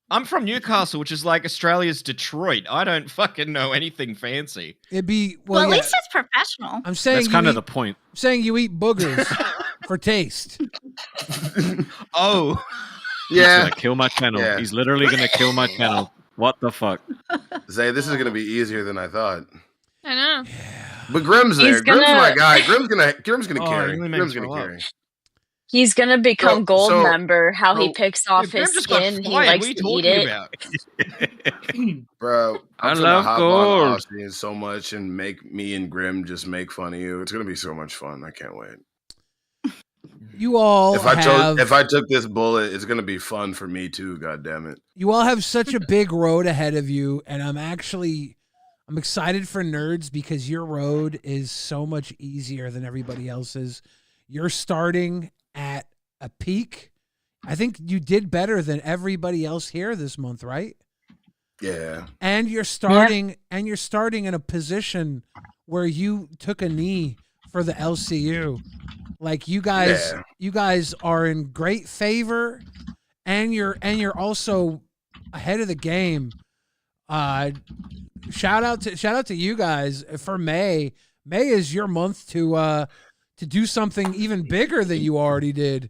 I'm from Newcastle, which is like Australia's Detroit. I don't fucking know anything fancy. It'd be Well, well, at yeah, least it's professional. I'm saying That's you kind of eat- the point. I'm saying you eat boogers for taste. Oh, He's Yeah. gonna kill my channel. Yeah. He's literally gonna kill my channel. What the fuck? Zay, this is gonna be easier than I thought. I know. But Grim's there. He's Grim's gonna- my guy. Grim's gonna Oh, carry. you really made Grim's me gonna throw up. carry. He's gonna become gold so- member. How he so- picks off Dude, Grim his just got skin. He fired. likes What are you to eat talking it. about? Bro, I I'm trying love to hop gold. on Austin so much and make me and Grim just make fun of you. It's gonna be so much fun. I can't wait. You all If I have took this bullet, it's gonna be fun for me too. God damn it! you all have such a big road ahead of you, and I'm excited for nerds because your road is so much easier than everybody else's. You're starting at a peak. I think you did better than everybody else here this month, right? Yeah. And you're starting in a position where you took a knee for the LCU. Like you guys are in great favor, and you're also ahead of the game. Shout out to you guys for May. May is your month to do something even bigger than you already did.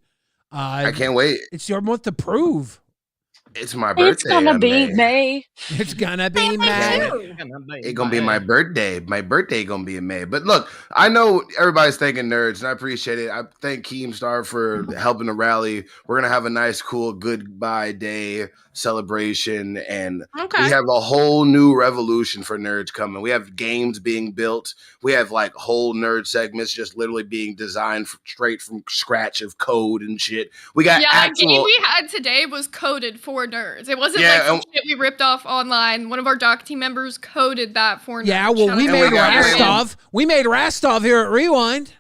I can't wait. It's your month to prove. It's my birthday. It's gonna in be May. May. It's gonna be May. It's gonna be my birthday. My birthday gonna be in May. But look, I know everybody's thanking nerds, and I appreciate it. I thank Keemstar for helping the rally. We're gonna have a nice, cool goodbye day celebration, and Okay. we have a whole new revolution for nerds coming. We have games being built. We have like whole nerd segments just literally being designed straight from scratch of code and shit. We got Yeah, actual. the game we had today was coded for nerds. It wasn't Yeah, like some and- shit we ripped off online. One of our doc team members coded that for nerds. Yeah, well, Shout we out made to Aaron. Rastov. We made Rastov here at Rewind.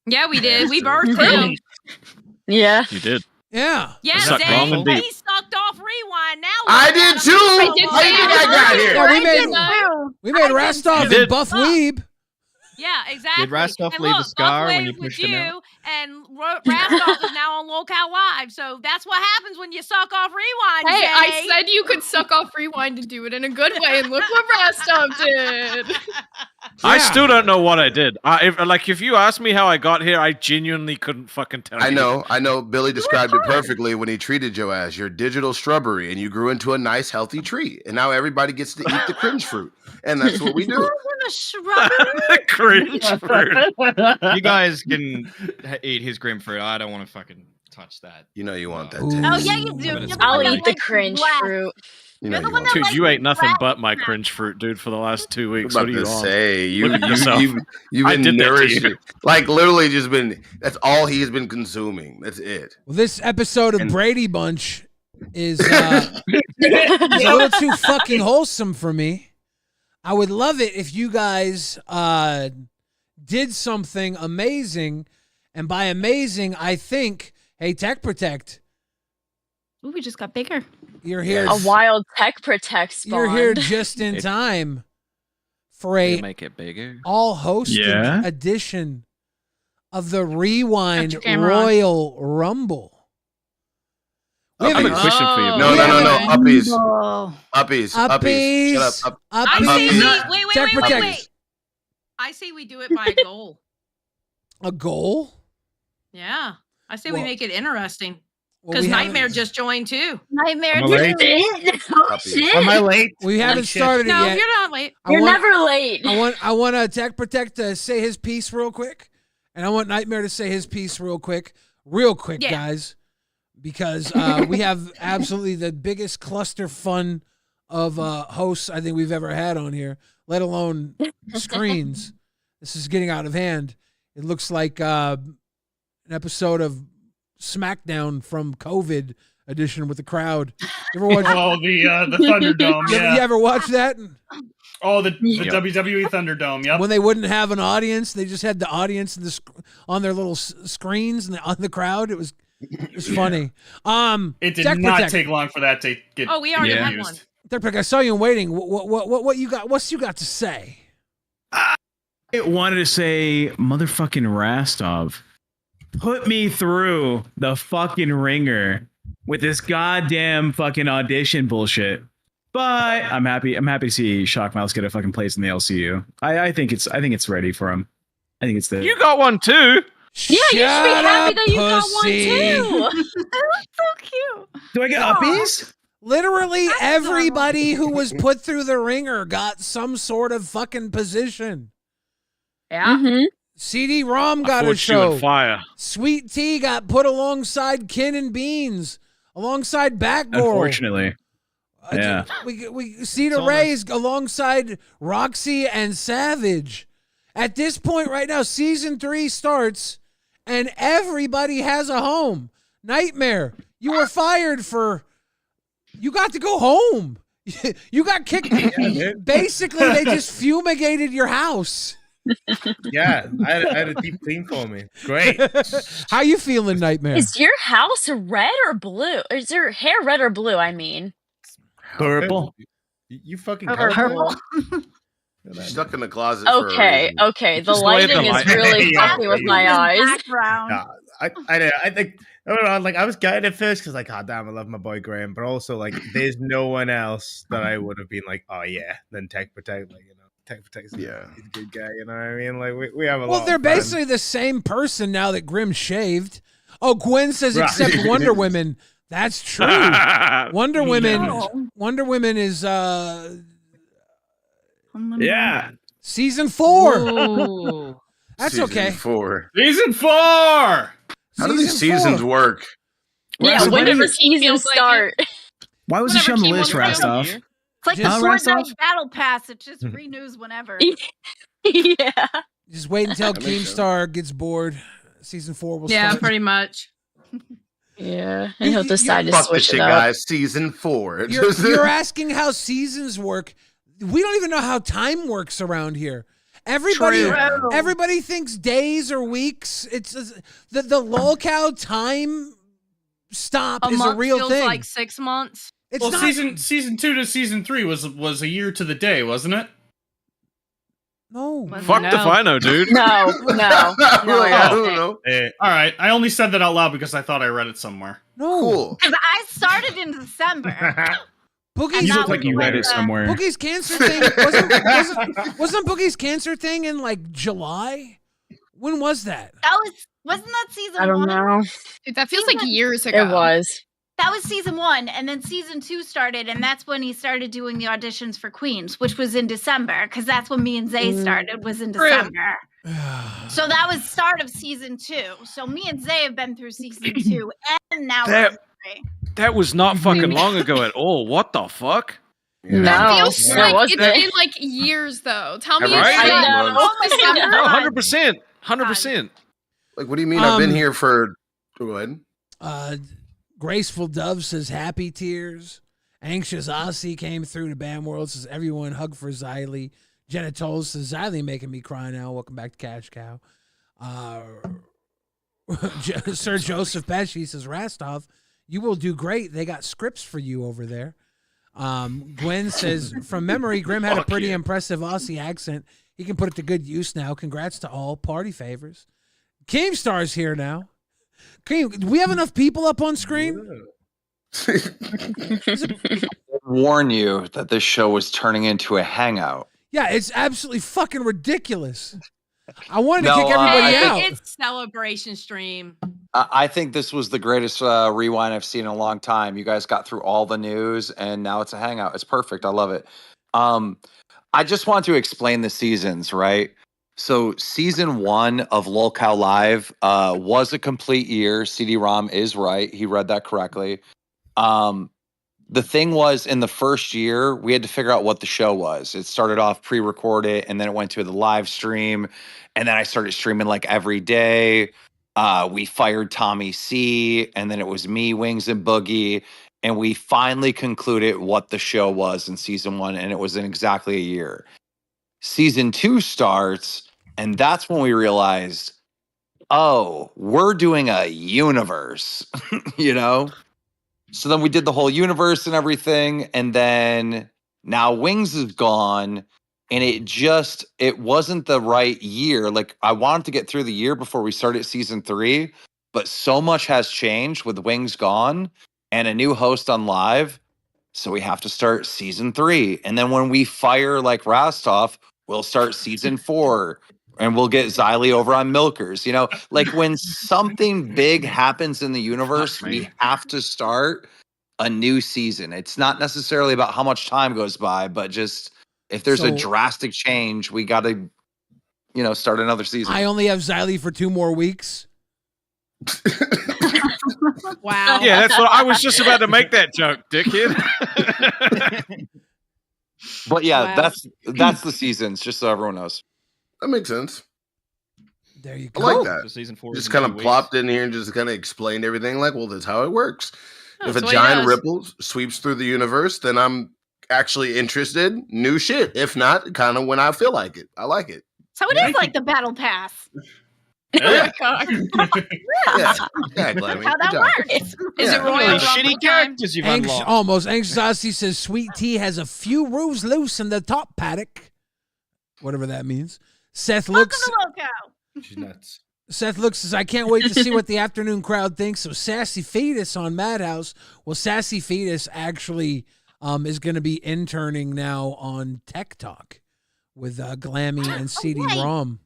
Yeah, we did. We birthed him. Yeah. You did. Yeah. Yeah, Suck Zay, long and deep. he sucked off Rewind. Now I look did at too. him. How you think I got here? Yeah, we I made did too. we made You Rastov and did. Buff Weeb. Yeah, exactly. Rastov And leave a look, scar Buff when you Wade with pushed him you, out? and Rastov is now on Lolcow Live. So that's what happens when you suck off Rewind. Hey, I Zay. said you could suck off Rewind and do it in a good way, and look what Rastov did. I Yeah. still don't know what I did. If you ask me how I got here, I genuinely couldn't fucking tell you. I know. Billy described it perfectly when he treated Joe as your digital shrubbery, and you grew into a nice, healthy tree. And now everybody gets to eat the cringe fruit, and that's what we do. In a shrubbery. Cringe fruit. You guys can eat his grim fruit. I don't want to fucking touch that. You know you want that. Ooh. Taste. Oh yeah, you do. But You're it's the one I'll that eat the likes cringe black. fruit. You know You're the you one want that that. Dude, you ate nothing black but my now. cringe fruit, dude, for the last 2 I'm weeks. about What are you to on? say Look at yourself. you've I been did that to nourished, you. like literally just been. That's all he's been consuming. That's it. Well, this episode of And- Brady Bunch is a little too fucking wholesome for me. I would love it if you guys did something amazing. And by amazing, I think, hey, Tech Protect. Ooh, we just got bigger. You're here. A wild Tech Protect spawned. You're here just in time for a make it bigger. all-hosted edition of the Rewind Got your camera on. Royal Rumble. I have a question for you. No. Uppies. Oh. Uppies. Uppies. Shut up. I say Uppies. wait. Tech Protect. I say we do it by a goal. A goal? Yeah. I say Well- we make it interesting. Well, Because we Nightmare haven't- just joined too. Nightmare. Am I late? Oh, shit. Am I late? We haven't Holy shit. started it No, yet. you're not late. I You're want- never late. I want Tech Protect to say his piece real quick, and I want Nightmare to say his piece real quick, Yeah. guys, because we have absolutely the biggest cluster fun of hosts I think we've ever had on here, let alone screens. This is getting out of hand. It looks like an episode of SmackDown from COVID edition with the crowd. You ever watch? Oh, the Thunderdome. You Yeah. ever watch that? Oh, the WWE Thunderdome. Yep. When they wouldn't have an audience, they just had the audience in on their little screens and on the crowd. It was funny. It did Tech not Protect. take long for that to get. Oh, we already had used. one. Tech Protect, I saw you waiting. What you got? What's you got to say? I wanted to say, motherfucking Rastov, put me through the fucking ringer with this goddamn fucking audition bullshit. But I'm happy to see Shockmouse get a fucking place in the LCU. I think it's ready for him. I think it's the You got one too. Yeah, you should be happy that you got pussy. one too. so cute. Do I get uppies? Literally everybody who was put through the ringer got some sort of fucking position. Yeah. Mm-hmm. CD-ROM got a Thought you on show. fire. Sweet Tea got put alongside Kin and Beans, alongside Batgirl. Unfortunately. Yeah. We Cedar Ray's alongside Roxy and Savage. At this point right now, season 3 starts and everybody has a home. Nightmare, you were fired for, you got to go home. You got kicked. Basically, they just fumigated your house. Yeah, I had a deep clean for me. Great. How you feeling, Nightmare? Is your house red or blue? Is your hair red or blue? I mean, Purple. You fucking purple. Stuck in the closet. For a Okay, reason. okay. The Just lay the lighting is light- really Yeah. fucking with my eyes. Background. Nah, I think I don't know. Like I was gutted at first because like, oh damn, I love my boy Graham, but also like, there's no one else that I would have been like, oh yeah, then Tech Protect, like Tech Protect's he's a good guy, you know what I mean? Like we have a lot. Well, they're of fun. basically the same person now that Grimm shaved. Oh, Gwen says Right. except Wonder Women. That's true. Wonder Women is Yeah. season 4. Ooh. That's Season okay. 4. Season 4. How do these Season seasons 4. work? Yeah, So when why did the did season feels like start? Why was this Whenever on the Team list, Wonder Rastov? Woman- It's like the Huh, Fortnite Rastov? Battle Pass. It just renews whenever. Yeah. Just wait until That makes Keemstar gets bored. Season 4 will Yeah, start. pretty much. Yeah. And he'll decide to Fuck this switch shit, it up. guys. Season 4. You're asking how seasons work. We don't even know how time works around here. Everybody thinks days or weeks. It's the Lolcow time stop is a month real feels thing. like 6 months. It's Well, not, season 2 to season 3 was a year to the day, wasn't it? no. Fuck if I know, dude. No. Like, I don't know. All right, I only said that out loud because I thought I read it somewhere. No. Cool. Because I started in December. Boogie's, You look like you read it somewhere. Boogie's cancer thing wasn't Boogie's cancer thing in like July? When was that? Wasn't that season I don't 1? know. Dude, that feels like years ago. It was. That was season 1, and then season 2 started, and that's when he started doing the auditions for Queens, which was in December, because that's when me and Zay started, was in December. So that was start of season 2. So me and Zay have been through season 2, and now we're in 3. That was not fucking long ago at all. What the fuck? No, That feels it like wasn't. it's been like years though. Tell me Right? it's like I know. almost December. No, 100%. 100%. Like, what do you mean? I've been here for. Go ahead. Graceful Dove says happy tears. Anxious Aussie came through to Bam World, says everyone hug for Xylee. Jenna Toll says Xylee making me cry now. Welcome back to Cash Cow. Sir Joseph Pesci says Rastov, you will do great. They got scripts for you over there. Gwen says from memory, Grim had a pretty impressive Aussie accent. He can put it to good use now. Congrats to all. Party favors. Keemstar's here now. Keem, do we have enough people up on screen? Warn you that this show was turning into a hangout. Yeah, it's absolutely fucking ridiculous. I wanted to kick everybody out. It's celebration stream. I think this was the greatest rewind I've seen in a long time. You guys got through all the news, and now it's a hangout. It's perfect. I love it. I just want to explain the seasons, right? So season 1 of Lolcow Live was a complete year. CD-ROM is right. He read that correctly. The thing was, in the first year, we had to figure out what the show was. It started off pre-recorded, and then it went to the live stream, and then I started streaming like every day. We fired Tommy C, and then it was me, Wings, and Boogie, and we finally concluded what the show was in season 1, and it was in exactly a year. Season 2 starts, and that's when we realized, oh, we're doing a universe, you know? So then we did the whole universe and everything, and then now Wings is gone, and it wasn't the right year. Like, I wanted to get through the year before we started season 3, but so much has changed with Wings gone and a new host on live, so we have to start season 3. And then when we fire like Rastov, we'll start season 4. And we'll get Xylee over on Milkers. You know, like when something big happens in the universe, we have to start a new season. It's not necessarily about how much time goes by, but just if there's a drastic change, we got to, start another season. I only have Xylee for 2 more weeks. Wow. Yeah, that's what I was just about to make that joke, dickhead. But yeah, that's the seasons, just so everyone knows. That makes sense. There you I go. like that. So season 4 just is kind in of 2 plopped in here and just kind of explained everything. Like, well, that's how it works. If a that's what he giant does. ripple sweeps through the universe, then I'm actually interested. New shit. If not, kind of when I feel like it. I like it. So it is like the battle pass. Yeah. God. Yeah, exactly. I mean, How good that job. works. Is Yeah. it Royal Really Rumble shitty time? characters you've unlocked. Almost. Anxious Aussie says Sweet Tea has a few roos loose in the top paddock. Whatever that means. Seth looks. Welcome to Lolcow. She's nuts. Seth looks says, I can't wait to see what the afternoon crowd thinks of Sassy Fetus on Madhouse. Well, Sassy Fetus actually is going to be interning now on Tech Talk with Glammy and CD-ROM.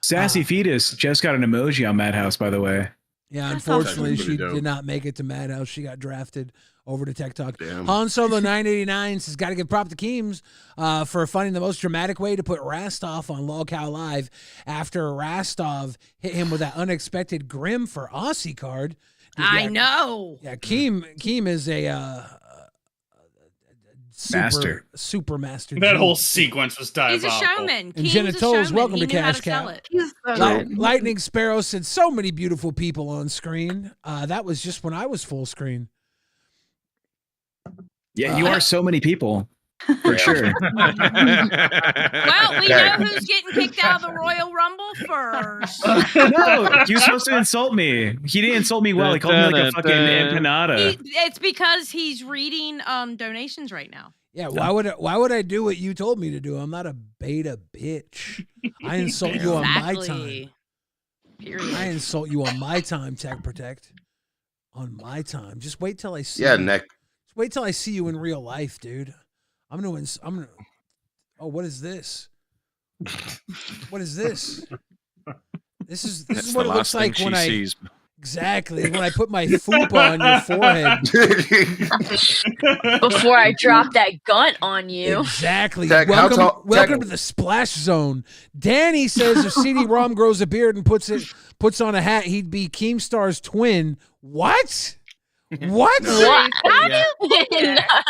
Sassy Fetus just got an emoji on Madhouse, by the way. Yeah, That's unfortunately, pretty she dope. did not make it to Madhouse. She got drafted over to Tech Talk. Damn. Han Solo 989 says, got to give prop to Keems for finding the most dramatic way to put Rastov on Lolcow Live after Rastov hit him with that unexpected Grim for Aussie card. I know. Yeah, Keem is a super master. That whole sequence was He's a diabolical. showman. And Keem's Jenna a Tolles, showman. welcome He to knew how Cash to sell Cow. it. He's so good. Lightning Sparrow said, so many beautiful people on screen. That was just when I was full screen. Yeah, you are so many people. For sure. Well, we know who's getting kicked out of the Royal Rumble first. No, you were supposed to insult me. He didn't insult me well. He called me like a fucking empanada. It's because he's reading donations right now. Yeah, why would I do what you told me to do? I'm not a beta bitch. I insult you on my time. Period. I insult you on my time, Tech Protect. On my time. Just wait till I see Yeah, you. Nick. Just wait till I see you in real life, dude. I'm gonna Oh, what is this? What is this? This is That's what the it looks last thing like she when sees. Exactly. When I put my fupa on your forehead. Before I drop that gun on you. Exactly. Tech, how tall- Welcome Tech- to the splash zone. Danny says if CD-ROM grows a beard and puts on a hat, he'd be Keemstar's twin. What? What? What?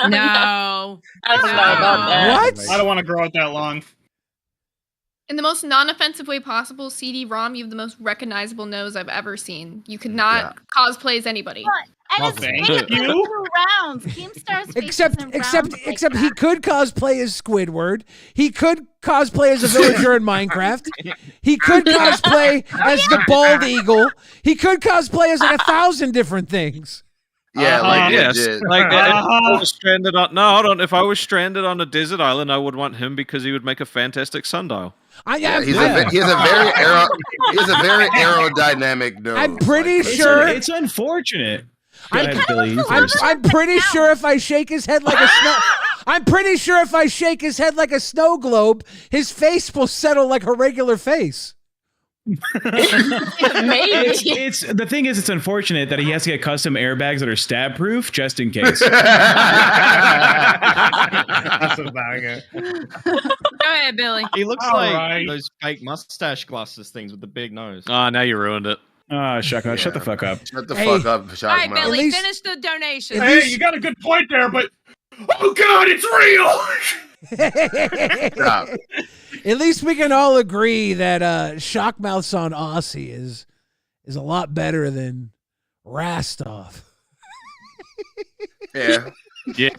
No. I don't know about that. What? I don't want to grow it that long. In the most non-offensive way possible, CD-ROM, you have the most recognizable nose I've ever seen. You could not cosplay as anybody. But And it's thank been you. 2 rounds. Keemstar's face is in rounds like Except he could cosplay as Squidward. He could cosplay as a villager in Minecraft. He could cosplay as the bald eagle. He could cosplay as like 1,000 different things. Yeah, like yes, legit. like if I was stranded on hold on. If I was stranded on a desert island, I would want him because he would make a fantastic sundial. He has a very aerodynamic nose. I'm pretty sure it's unfortunate. I'm pretty sure if I shake his head like a snow, I'm pretty sure if I shake his head like a snow globe, his face will settle like a regular face. It's the thing is, it's unfortunate that he has to get custom airbags that are stab proof just in case. That's a banger. Go ahead, Billy. He looks All like right. those fake mustache glasses things with the big nose. Ah, now you ruined it. Shut the fuck up. Shut the fuck up, All right, Billy, finish the donation. Hey, you got a good point there, but oh god, it's real. Stop. At least we can all agree that Shockmouth's on Aussie is a lot better than Rastov. Yeah. Yeah.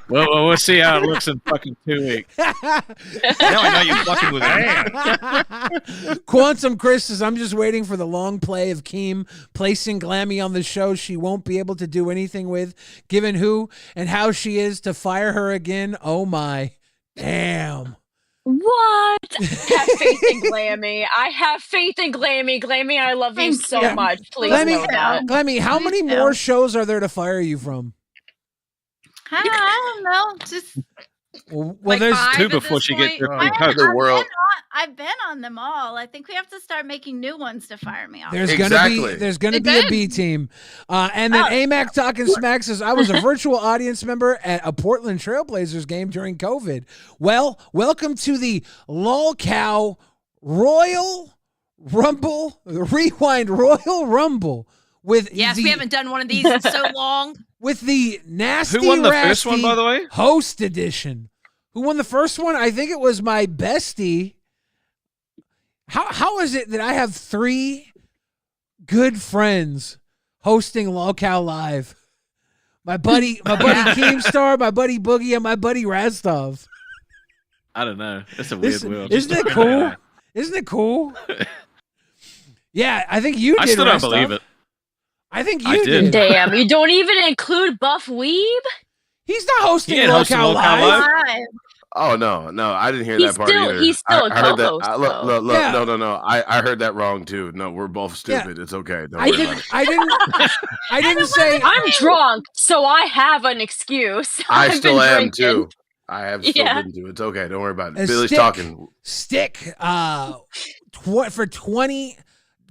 Well, we'll see how it looks in fucking 2 weeks. Now I know you're fucking with him. Quantum Chris says, I'm just waiting for the long play of Keem placing Glammy on the show she won't be able to do anything with, given who and how she is, to fire her again. Oh my. Damn. What? Have faith in Glammy. I have faith in Glammy. Glammy, I love you so much. Please know that. Glammy, how many more shows are there to fire you from? I don't know. Just Well, Like there's 5 before she gets her the world. I've been on them all. I think we have to start making new ones to fire me off. There's gonna be a B team, and then AMAC talking smack says, I was a virtual audience member at a Portland Trailblazers game during COVID. Well, welcome to the Lolcow Royal Rumble Rewind Royal Rumble with Yes, we haven't done one of these in so long. with the nasty. Who won the first Rasty one, by the way? Host edition. Who won the first one? I think it was my bestie. How is it that I have 3 good friends hosting Lolcow Live? My buddy Keemstar, my buddy Boogie, and my buddy Rastov. I don't know. That's a weird world. Isn't it cool? Isn't it cool? Yeah, I think you did. I still don't Rastov. believe it. I think you did. Damn, you don't even include Buff Weeb? He's not hosting He ain't hosting Lolcow Lolcow Live. Live. Oh no, I didn't hear that part either. He's still a I heard that. co-host, Look, though. Yeah. no. I heard that wrong too. No, we're both stupid. It's okay. Don't I worry about didn't. it. I didn't say. I'm drunk, so I have an excuse. I I've still been am drinking. too. I have still Yeah. been to. It's okay. Don't worry about it. A Billy's stick. talking. Stick. For 20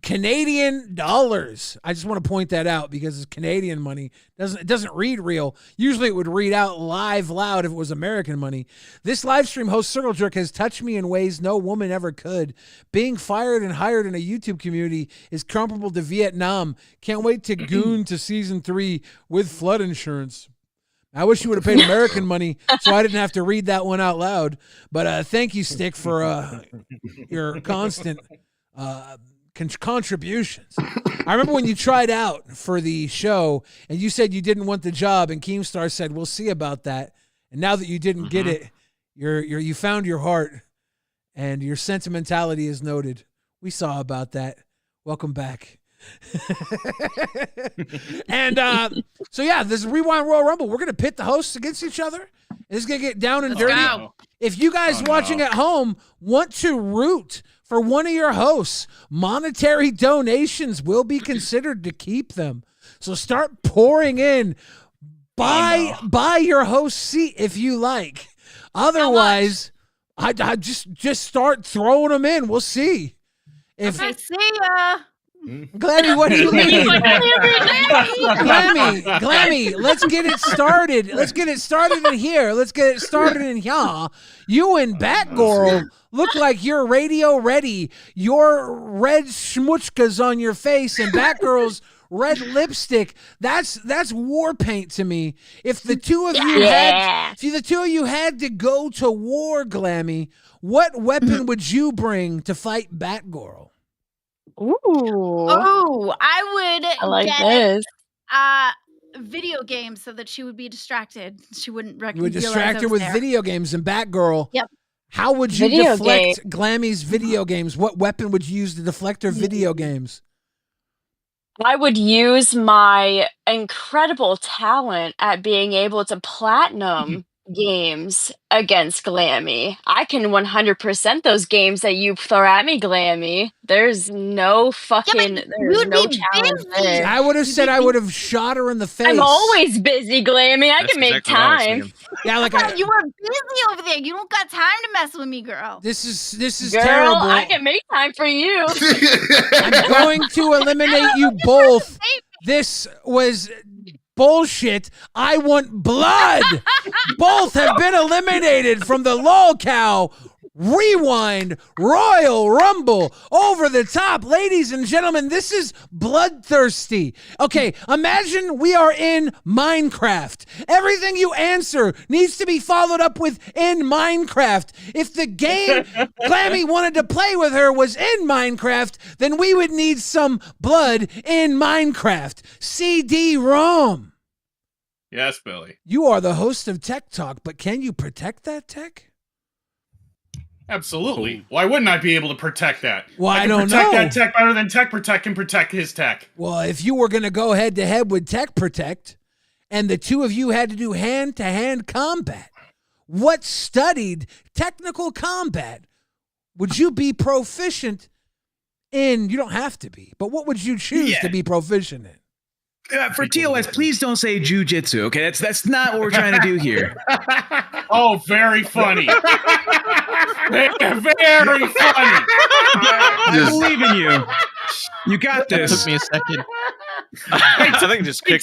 Canadian dollars. I just want to point that out because it's Canadian money. It doesn't read real. Usually it would read out live loud if it was American money. This live stream host Circle Jerk has touched me in ways no woman ever could. Being fired and hired in a YouTube community is comparable to Vietnam. Can't wait to goon to season 3 with flood insurance. I wish you would have paid American money so I didn't have to read that one out loud. But thank you, Stick, for your constant contributions. I remember when you tried out for the show and you said you didn't want the job, and Keemstar said, "We'll see about that." And now that you didn't get it, you found your heart, and your sentimentality is noted. We saw about that. Welcome back. And so yeah, this is Rewind Royal Rumble. We're gonna pit the hosts against each other. It's gonna get down and dirty. go. If you guys watching at home want to root for one of your hosts, monetary donations will be considered to keep them. So start pouring in. Buy your host seat if you like. Otherwise, I just start throwing them in. We'll see. If Okay, see ya. Glammy, what do you mean? Glammy, let's get it started. Let's get it started in here. You and Batgirl look like you're radio ready. Your red schmutzkas on your face and Batgirl's red lipstick. That's war paint to me. If the two of you had to go to war, Glammy, what weapon would you bring to fight Batgirl? Ooh. Oh, I would I like get this. video games so that she would be distracted. She wouldn't You would realize distract I her was with there. video games and Batgirl. Yep. How would you Video deflect Glammy's video games? What weapon would you use to deflect her video games? I would use my incredible talent at being able to platinum games against Glammy. I can 100% those games that you throw at me, Glammy. There's no fucking, there's would no be challenge busy. there. I would have said I would have shot her in the face. I'm always busy, Glammy. I That's can make exactly what I was time. thinking. Yeah, like You were busy over there. You don't got time to mess with me, girl. this is Girl, terrible. I can make time for you. I'm going to eliminate you both. This was bullshit. I want blood. Both have been eliminated from the Lolcow Rewind Royal Rumble. Over the top. Ladies and gentlemen, this is bloodthirsty. Okay, imagine we are in Minecraft. Everything you answer needs to be followed up with in Minecraft. If the game Glammy wanted to play with her was in Minecraft, then we would need some blood in Minecraft. CD-ROM. Yes, Billy. You are the host of Tech Talk, but can you protect that tech? Absolutely. Why wouldn't I be able to protect that? Well, I can don't protect know. that tech better than Tech Protect can protect his tech. Well, if you were going to go head to head with Tech Protect and the two of you had to do hand to hand combat, what studied technical combat would you be proficient in? You don't have to be, but what would you choose to be proficient in? For TOS, please don't say jujitsu. Okay, that's not what we're trying to do here. Oh, very funny. Very funny. I believe in you. You got It took this. me a second. I think just kick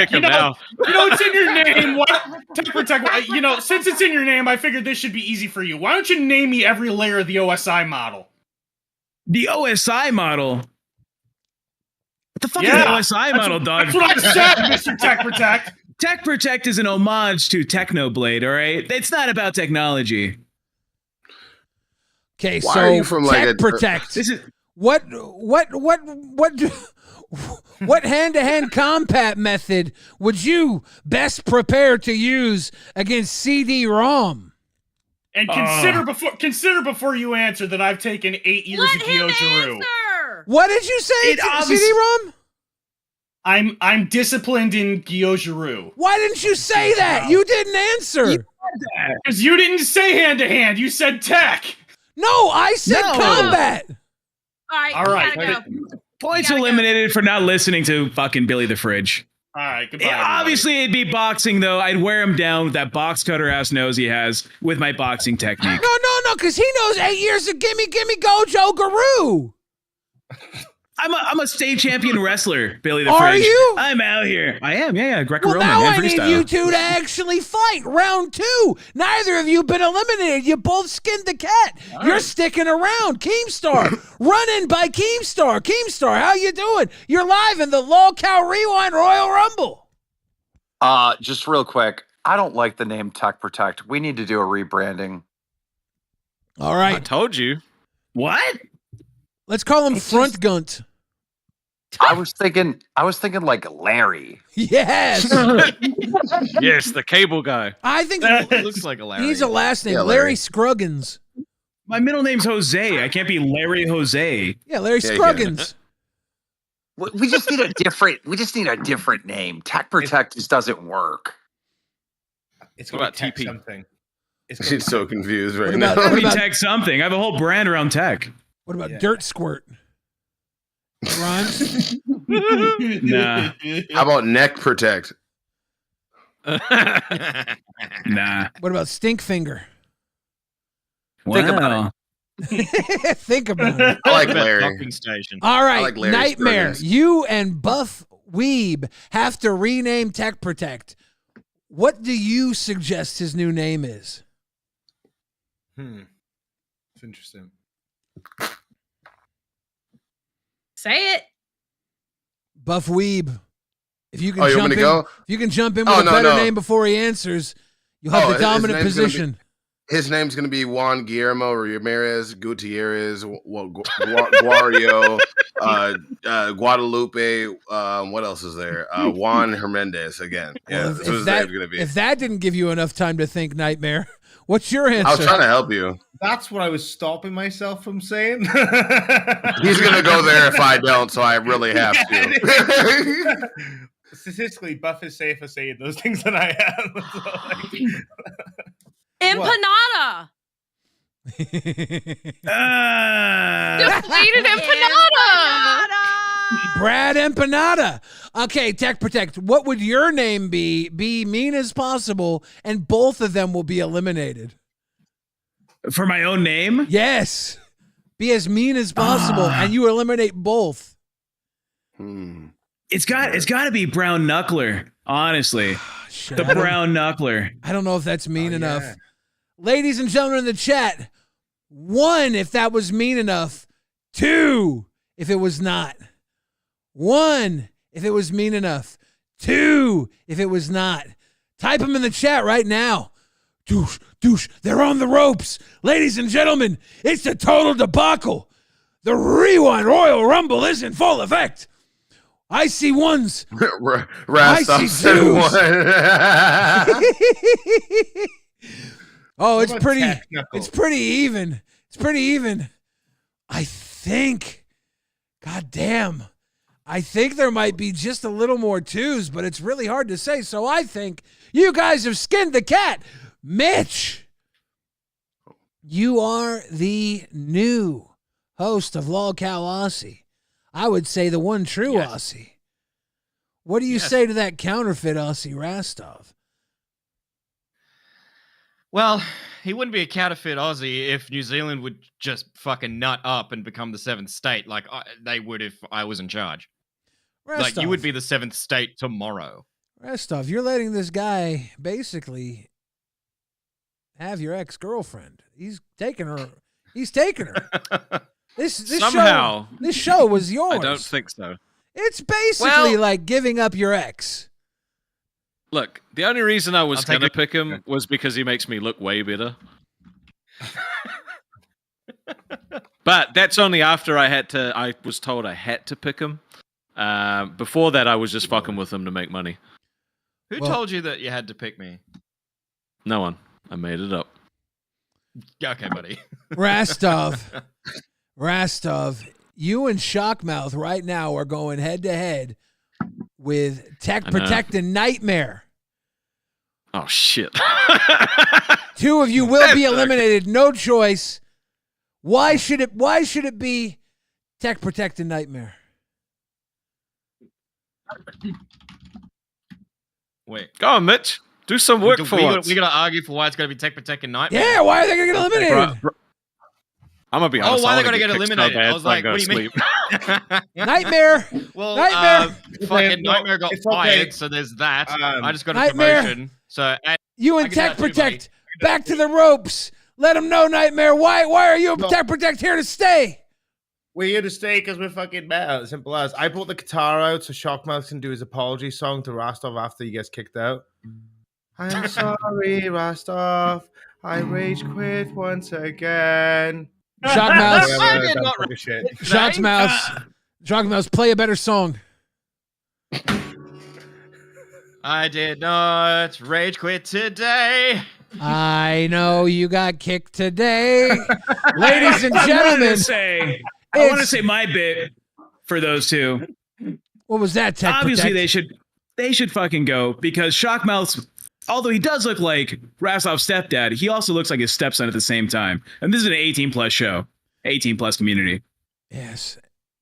him now. You know, it's in your name. What? Tech Protect. You know, since it's in your name, I figured this should be easy for you. Why don't you name me every layer of the OSI model? The OSI model. What the fuck Yeah, is the OSI model, dog? That's what I said, Mr. Tech Protect. Tech Protect is an homage to Technoblade, all right? It's not about technology. Okay, Why so are you from, like, Tech a- Protect. This is What hand-to-hand combat method would you best prepare to use against CD-ROM? And consider before you answer that I've taken 8 years of Gyojiru. What did you say, CD-ROM? I'm disciplined in Gyojiru. Why didn't you say that? You didn't answer. Because you didn't say hand to hand. You said tech. No, I said combat. All right. Gotta go. Points eliminated for not listening to fucking Billy the Fridge. All right. Goodbye. Obviously, it'd be boxing, though. I'd wear him down with that box cutter ass nose he has with my boxing technique. No, because he knows 8 years of gimme Gojo Guru. I'm a state champion wrestler, Billy the Are Fridge. you? I'm out here. I am, yeah, Well, Greco-Roman, now yeah, I need freestyle. you two to actually fight. Round 2. Neither of you been eliminated. You both skinned the cat. You're sticking around. Keemstar. Running by Keemstar. Keemstar, how you doing? You're live in the LolcowRewind Royal Rumble. Just real quick, I don't like the name Tech Protect. We need to do a rebranding. All right. I told you. What? Let's call him Front Gunt. I was thinking like Larry. Yes. Yes, the cable guy. I think Looks like a Larry. he needs a last name. Yeah, Larry Larry. Scruggins. My middle name's Jose. I can't be Larry Jose. Yeah, Larry Yeah, Scruggins. We just need a different name. Tech Protect just doesn't work. It's What going about to tech TP? something. She's so confused right What now. about- Let me tech something. I have a whole brand around tech. What about Dirt Squirt? Rhymes? Nah. How about Neck Protect? Nah. What about Stink Finger? Think about Think about it. I like About Larry. docking station. All right, like Larry Nightmare. Scruggins. You and Buff Weeb have to rename Tech Protect. What do you suggest his new name is? It's interesting. Say it. Buff Weeb. If you can Oh, you jump want me in, to go? if you can jump in with Oh, a no, better no. name before he answers, you'll have Oh, the his dominant name's gonna be- position. His name's going to be Juan Guillermo Ramirez Gutierrez, Guario, Guadalupe. What else is there? Juan Hernandez again. Yeah, Well, that's what his name's going to be. if that didn't give you enough time to think, Nightmare, what's your answer? I was trying to help you. That's what I was stopping myself from saying. He's going to go there if I don't, so I really have to. Statistically, Buff is safer saying those things than I am. So, Empanada. Deflated empanada. Brad Empanada. Okay, Tech Protect. What would your name be? Be mean as possible, and both of them will be eliminated. For my own name? Yes. Be as mean as possible, and you eliminate both. It's got to be Brown Knuckler, honestly. Shit, the Brown Knuckler. I don't know if that's mean enough. Yeah. Ladies and gentlemen in the chat, 1 if that was mean enough, 2 if it was not. 1 if it was mean enough, 2 if it was not. Type them in the chat right now. Douche, they're on the ropes. Ladies and gentlemen, it's a total debacle. The Rewind Royal Rumble is in full effect. I see ones. Rastov said 1. Oh, it's pretty even. It's pretty even. I think, God damn, I think there might be just a little more 2s, but it's really hard to say. So I think you guys have skinned the cat. Mitch, you are the new host of Lolcow Aussie. I would say the one true Aussie. What do you say to that counterfeit Aussie Rastov? Well, he wouldn't be a counterfeit Aussie if New Zealand would just fucking nut up and become the 7th state like they would if I was in charge. Rastov. Like, you would be the 7th state tomorrow. Rastov, you're letting this guy basically have your ex-girlfriend. He's taking her. This Somehow. This show was yours. I don't think so. It's basically like giving up your ex. Look, the only reason I was going to pick him was because he makes me look way better. But that's only after I was told I had to pick him. Before that, I was just fucking with him to make money. Who told you that you had to pick me? No one. I made it up. Okay, buddy. Rastov, you and Shockmouth right now are going head to head with Tech Protect and Nightmare. Oh shit. 2 of you will be eliminated. No choice. Why should it be Tech Protect and Nightmare? Wait. Go on, Mitch. Do some work for once. We're going to argue for why it's going to be Tech Protect and Nightmare. Yeah, why are they going to get eliminated? I'm going to be honest. Oh, why are they going to get eliminated? I was like, what do you mean? Nightmare. Well, Nightmare. Fucking Nightmare got fired, so there's that. I just got a Nightmare. promotion. So You and Tech Protect, back to the ropes. Let them know, Nightmare. Why are you and Tech Protect here to stay? We're here to stay because we're fucking mad. Simple as. I brought the guitar out so Shockmouth can do his apology song to Rastov after he gets kicked out. I'm sorry, Rastov. I rage quit once again. Shockmouth, play a better song. I did not rage quit today. I know you got kicked today. Ladies and gentlemen, I want to say my bit for those 2. What was that, Tech Obviously, Protect? they should fucking go because Shockmouth's, although he does look like Rastov's stepdad, he also looks like his stepson at the same time. And this is an 18+ show, 18+ community. Yes.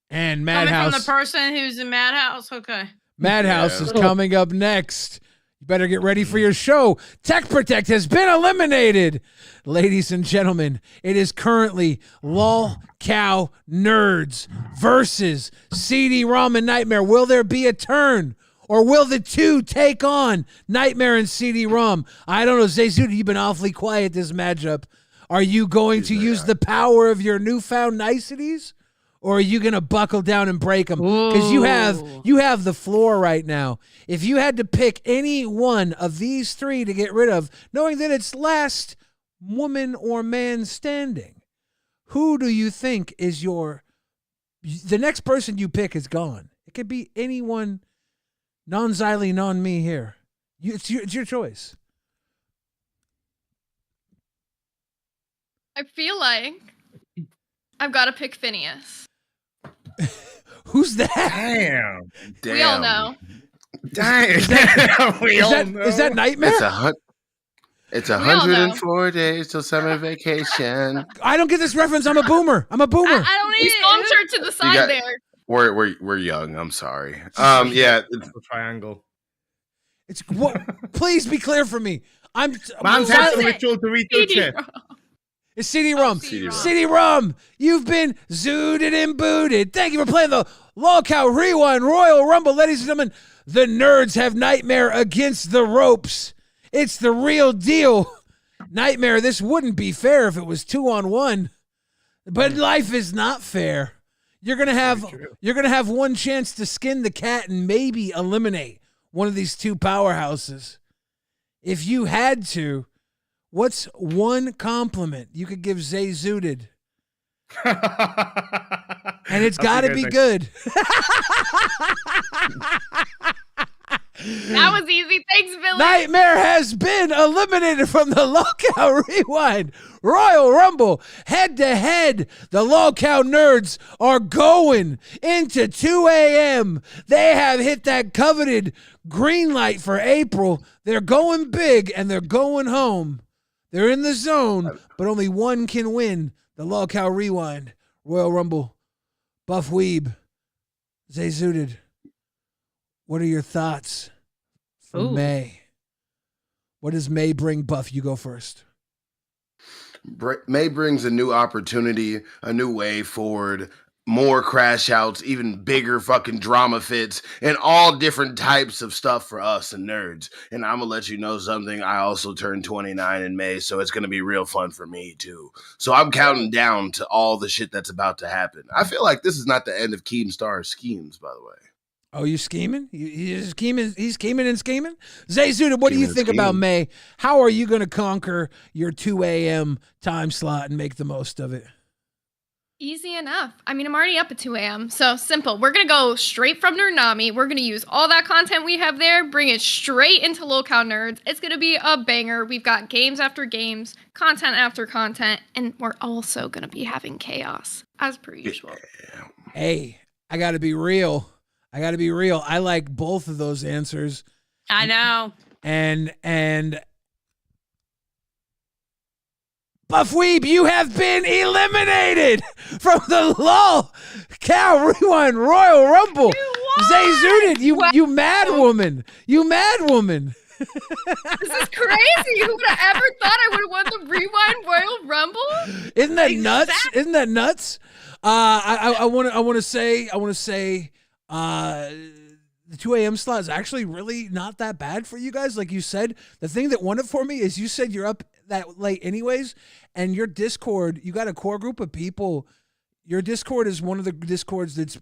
And Madhouse. Coming from the person who's in Madhouse? Okay. Madhouse is coming up next. You better get ready for your show. Tech Protect has been eliminated. Ladies and gentlemen, it is currently Lolcow Nerds versus CD-ROM and Nightmare. Will there be a turn? Or will the 2 take on Nightmare and CD-ROM? I don't know. Zayzuda, you've been awfully quiet this matchup. Are you going to use the power of your newfound niceties? Or are you going to buckle down and break them? Because you have the floor right now. If you had to pick any one of these 3 to get rid of, knowing that it's last woman or man standing. Who do you think is the next person you pick is gone? It could be anyone, non-Xylee, non-me here. It's your choice. I feel like I've got to pick Phineas. Who's that? Damn. We all know. Damn. Is that Nightmare? It's We all know. 104 days till summer vacation. I don't get this reference. I'm a boomer. I don't need it. To the side got- there. We're young. I'm sorry. Yeah, it's a triangle. It's what? Please be clear for me. Man's had the ritual to read your chest. It's CD-ROM. CD-ROM. You've been zooted and booted. Thank you for playing the Lolcow Rewind Royal Rumble. Ladies and gentlemen, the nerds have Nightmare against the ropes. It's the real deal. Nightmare, this wouldn't be fair if it was 2-on-1. But life is not fair. You're gonna have one chance to skin the cat and maybe eliminate one of these two powerhouses. If you had to, what's one compliment you could give Zay Zooted? And it's got to be good. That was easy. Thanks, Billy. Nightmare has been eliminated from the Lolcow Rewind Royal Rumble. Head to head, the Lolcow nerds are going into 2 a.m. They have hit that coveted green light for April. They're going big and they're going home. They're in the zone, but only one can win the Lolcow Rewind Royal Rumble. Buff Weeb, Zay Zooted, what are your thoughts for May? What does May bring, Buff? You go first. May brings a new opportunity, a new way forward, more crash outs, even bigger fucking drama fits, and all different types of stuff for us and nerds. And I'm gonna let you know something. I also turned 29 in May, so it's gonna be real fun for me too. So I'm counting down to all the shit that's about to happen. I feel like this is not the end of Keemstar's schemes, by the way. Oh, you scheming? He's scheming. He's scheming and scheming. Zay Zooted, what do you think about May? How are you going to conquer your 2 a.m. time slot and make the most of it? Easy enough. I mean, I'm already up at 2 a.m. So simple. We're going to go straight from Nerdnami. We're going to use all that content we have there, bring it straight into Lolcow Nerds. It's going to be a banger. We've got games after games, content after content, and we're also going to be having chaos as per usual. Hey, I got to be real. I like both of those answers. I know. And Buff Weeb, you have been eliminated from the Lolcow Rewind Royal Rumble. Zay Zooted, you mad woman. You mad woman. This is crazy. Who would have ever thought I would have won the Rewind Royal Rumble? Isn't that nuts? Isn't that nuts? I want to say the 2 a.m. slot is actually really not that bad for you guys. Like you said, the thing that won it for me is you said you're up that late anyways, and your Discord, you got a core group of people. Your Discord is one of the Discords that's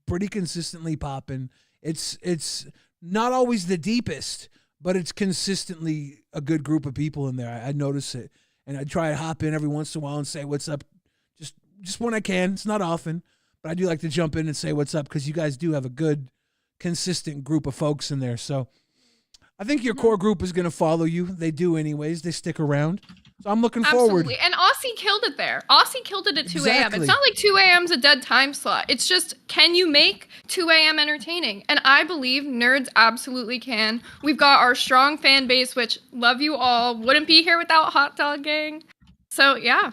pretty consistently popping. It's not always the deepest, but it's consistently a good group of people in there. I notice it, and I try to hop in every once in a while and say what's up, just when I can. It's not often, but I do like to jump in and say what's up because you guys do have a good, consistent group of folks in there. So I think your core group is going to follow you. They do anyways. They stick around. So I'm looking forward. Absolutely. And Aussie killed it there. Aussie killed it at 2 a.m. Exactly. It's not like 2 a.m. is a dead time slot. It's just, can you make 2 a.m. entertaining? And I believe nerds absolutely can. We've got our strong fan base, which love you all. Wouldn't be here without Hot Dog Gang. So yeah,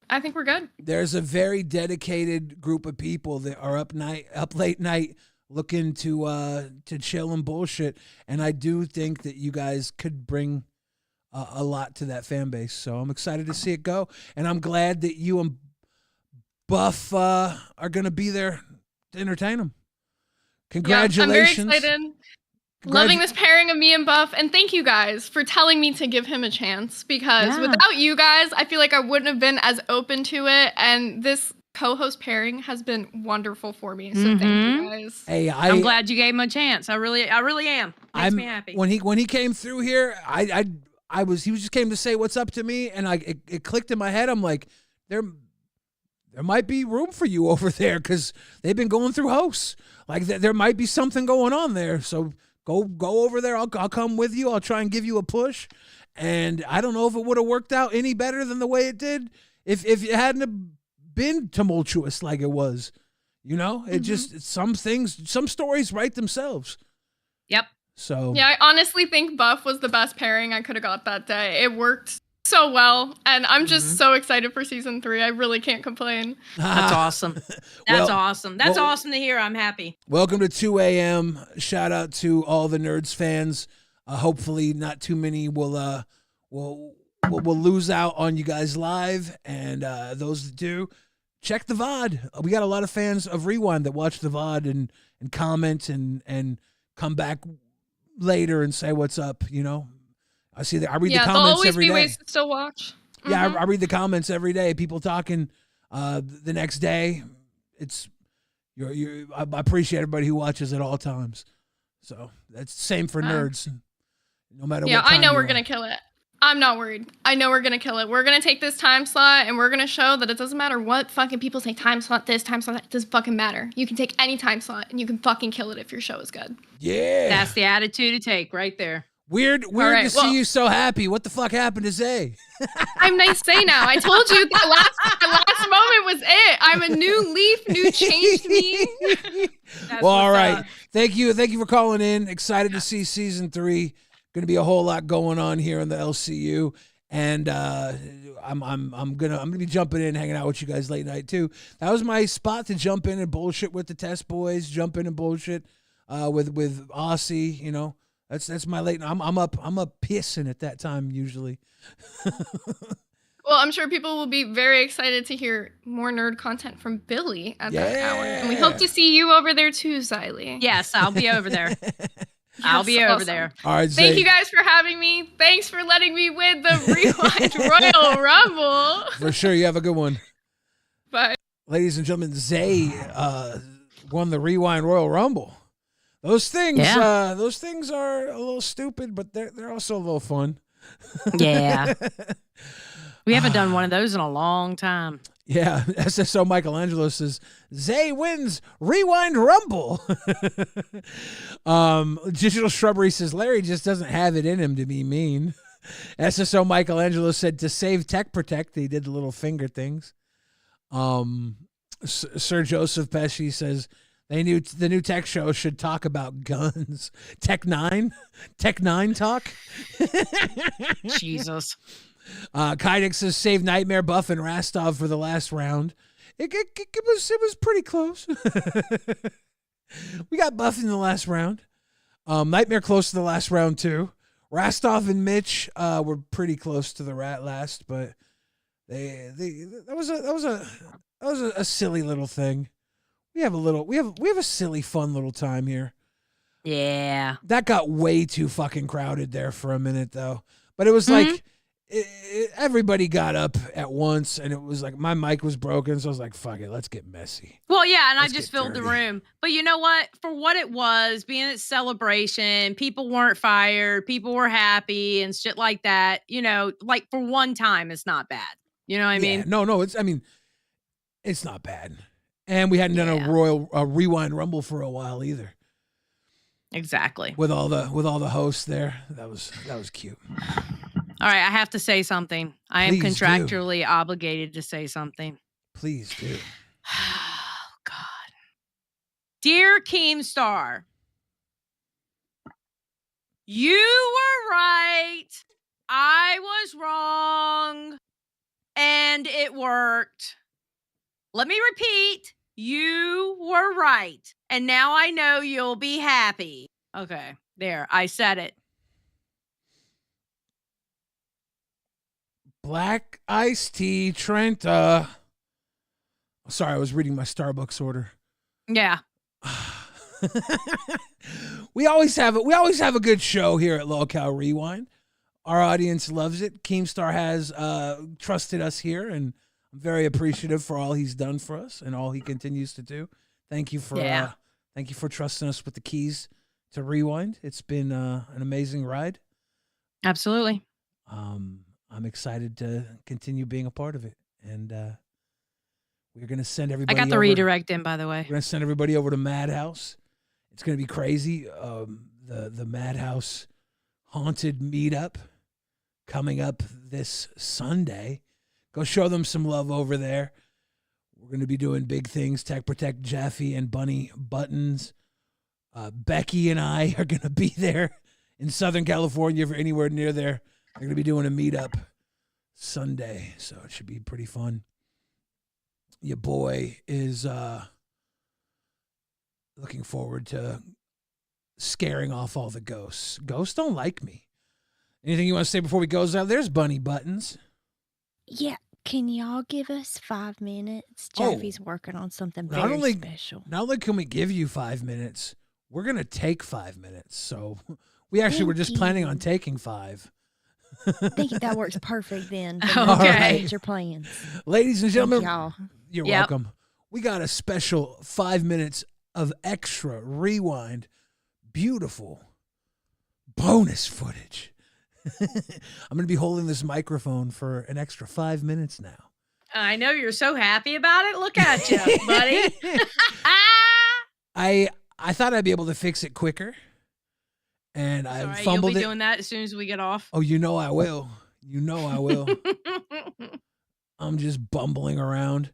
I think we're good. There's a very dedicated group of people that are up late night looking to chill and bullshit. And I do think that you guys could bring a lot to that fan base. So I'm excited to see it go. And I'm glad that you and Buff are going to be there to entertain them. Congratulations. Yeah, I'm very excited. Loving this pairing of me and Buff. And thank you guys for telling me to give him a chance, because without you guys, I feel like I wouldn't have been as open to it. And this co-host pairing has been wonderful for me. So thank you guys. Hey, I'm glad you gave him a chance. I really am. Makes me happy. When he came through here, he just came to say what's up to me, and it clicked in my head. I'm like, there might be room for you over there because they've been going through hosts. Like there might be something going on there. So go over there. I'll come with you. I'll try and give you a push. And I don't know if it would have worked out any better than the way it did if it hadn't have been tumultuous like it was. You know, it just some stories write themselves. Yep. So yeah, I honestly think Buff was the best pairing I could have got that day. It worked so well, and I'm just so excited for season 3. I really can't complain. That's awesome. That's awesome. That's awesome to hear. I'm happy. Welcome to 2 a.m. Shout out to all the Nerds fans. Hopefully, not too many will lose out on you guys live, and those that do, check the VOD. We got a lot of fans of Rewind that watch the VOD and comment and come back later and say what's up. You know, I see that. I read the comments every day. There'll always be ways to still watch. Yeah, I read the comments every day. People talking the next day. It's I appreciate everybody who watches at all times. So that's the same for nerds. No matter what time I know we're gonna kill it. I'm not worried. I know we're gonna kill it. We're gonna take this time slot and we're gonna show that it doesn't matter what fucking people say. Time slot this, time slot that. It doesn't fucking matter. You can take any time slot and you can fucking kill it if your show is good. Yeah, that's the attitude to take right there. Weird to see you so happy. What the fuck happened to Zay? I'm nice Zay now. I told you that last moment was it. I'm a new leaf, new changed me. Well, all right. Thank you for calling in. Excited to see season 3. Going to be a whole lot going on here in the LCU, and I'm gonna be jumping in, hanging out with you guys late night too. That was my spot to jump in and bullshit with the Test boys. Jump in and bullshit with Aussie. You know, that's my late. I'm up pissing at that time usually. Well, I'm sure people will be very excited to hear more nerd content from Billy at that hour, and we hope to see you over there too, Xylee. Yes, I'll be over there. I'll be over there. All right, thank you guys for having me. Thanks for letting me win the Rewind Royal Rumble. For sure, you have a good one. Bye. Ladies and gentlemen, Zay won the Rewind Royal Rumble. Those things are a little stupid, but they're also a little fun. Yeah. We haven't done one of those in a long time. Yeah, SSO Michelangelo says, Zay wins Rewind Rumble. Digital Shrubbery says, Larry just doesn't have it in him to be mean. SSO Michelangelo said, to save Tech Protect, he did the little finger things. Sir Joseph Pesci says, the new tech show should talk about guns. Tech 9 talk? Jesus. Kydex says save Nightmare, Buff, and Rastov for the last round. It was pretty close. We got Buff in the last round. Nightmare close to the last round too. Rastov and Mitch were pretty close to the last, but that was a silly little thing. We have a silly fun little time here. Yeah. That got way too fucking crowded there for a minute though. But it was like everybody got up at once, and it was like my mic was broken, so I was like, fuck it, let's get messy. Well, yeah, and I just filled the room. But you know what? For what it was, being a celebration, people weren't fired, people were happy and shit like that. You know, like for one time, it's not bad. You know what I mean? No, it's not bad. And we hadn't done a Rewind Rumble for a while either. Exactly. With all the hosts there. That was cute. All right, I have to say something. I am contractually obligated to say something. Please do. Oh, God. Dear Keemstar, you were right. I was wrong. And it worked. Let me repeat. You were right. And now I know you'll be happy. Okay, there. I said it. Black iced tea, Trenta. Sorry, I was reading my Starbucks order. Yeah. We always have a good show here at LolcowRewind. Our audience loves it. Keemstar has trusted us here, and I'm very appreciative for all he's done for us and all he continues to do. Thank you for trusting us with the keys to Rewind. It's been an amazing ride. Absolutely. I'm excited to continue being a part of it. And we're going to send I everybody got the over. redirect in, by the way. We're going to send everybody over to Madhouse. It's going to be crazy. The Madhouse Haunted Meetup coming up this Sunday. Go show them some love over there. We're going to be doing big things. Tech Protect Jeffy and Bunny Buttons. Becky and I are going to be there in Southern California, if you're anywhere near there. They're going to be doing a meetup Sunday, so it should be pretty fun. Your boy is looking forward to scaring off all the ghosts. Ghosts don't like me. Anything you want to say before we goes out? There's Bunny Buttons. Yeah, can y'all give us 5 minutes? Oh. Jeffy's working on something very special. Not only can we give you 5 minutes, we're going to take 5 minutes. So we actually were just planning on taking 5. I think that works perfect then. Okay. Your plans. Ladies and gentlemen, y'all. You're welcome. We got a special 5 minutes of extra rewind. Beautiful bonus footage. I'm going to be holding this microphone for an extra 5 minutes now. I know you're so happy about it. Look at you, buddy. I thought I'd be able to fix it quicker. And I Sorry, fumbled you'll be it. doing that as soon as we get off. Oh, you know I will. You know I will. I'm just bumbling around.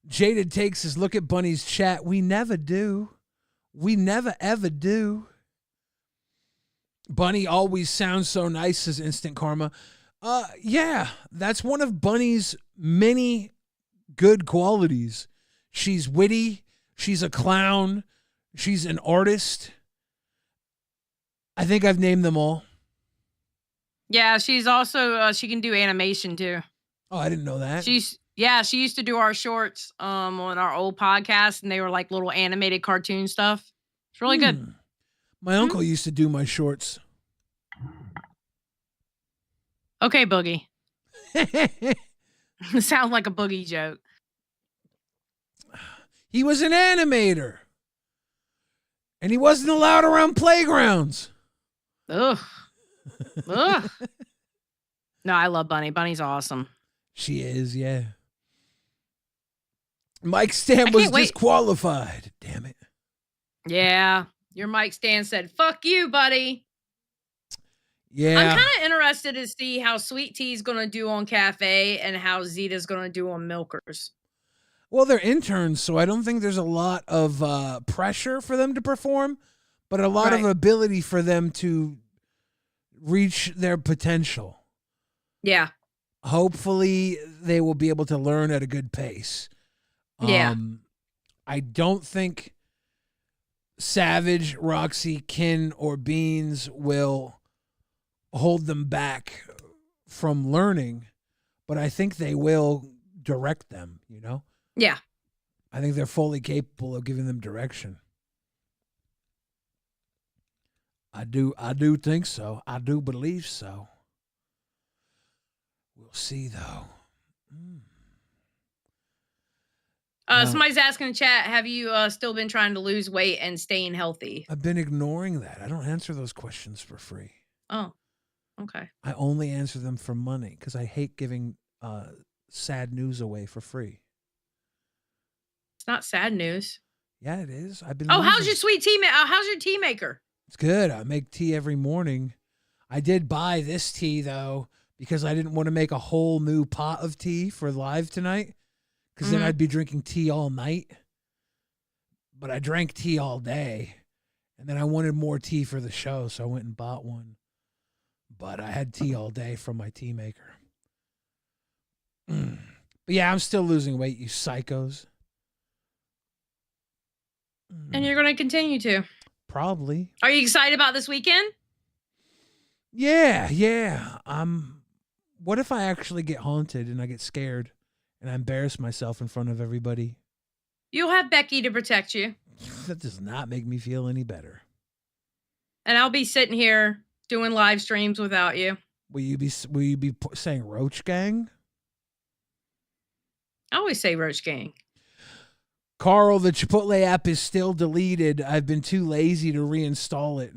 Jaded takes his look at Bunny's chat. We never do. We never, ever do. Bunny always sounds so nice, says Instant Karma. Yeah, that's one of Bunny's many good qualities. She's witty. She's a clown. She's an artist. I think I've named them all. Yeah, she's also she can do animation too. Oh, I didn't know that. She used to do our shorts on our old podcast, and they were like little animated cartoon stuff. It's really good. My uncle used to do my shorts. Okay, Boogie. Sounds like a Boogie joke. He was an animator. And he wasn't allowed around playgrounds. Ugh. Ugh. No, I love Bunny. Bunny's awesome. She is, yeah. Mike Stan was disqualified. Damn it. Yeah. Your Mike Stan said, fuck you, buddy. Yeah. I'm kind of interested to see how Sweet Tea's going to do on Cafe and how Zeta's going to do on Milkers. Well, they're interns, so I don't think there's a lot of pressure for them to perform, but a lot of ability for them to reach their potential. Yeah. Hopefully, they will be able to learn at a good pace. Yeah. I don't think Savage, Roxy, Kin, or Beans will hold them back from learning, but I think they will direct them, you know? Yeah. I think they're fully capable of giving them direction. I do think so. I do believe so. We'll see, though. Somebody's asking in chat, have you still been trying to lose weight and staying healthy? I've been ignoring that. I don't answer those questions for free. Oh, okay. I only answer them for money because I hate giving sad news away for free. It's not sad news. Yeah, it is. I've been. How's your sweet tea? How's your tea maker? It's good. I make tea every morning. I did buy this tea though because I didn't want to make a whole new pot of tea for live tonight. Because then I'd be drinking tea all night. But I drank tea all day. And then I wanted more tea for the show, so I went and bought one. But I had tea all day from my tea maker. But yeah, I'm still losing weight, you psychos. And you're going to continue to? Probably. Are you excited about this weekend? Yeah. What if I actually get haunted and I get scared? And I embarrass myself in front of everybody. You'll have Becky to protect you. That does not make me feel any better. And I'll be sitting here doing live streams without you. Will you be saying Roach Gang? I always say Roach Gang. Carl, the Chipotle app is still deleted. I've been too lazy to reinstall it.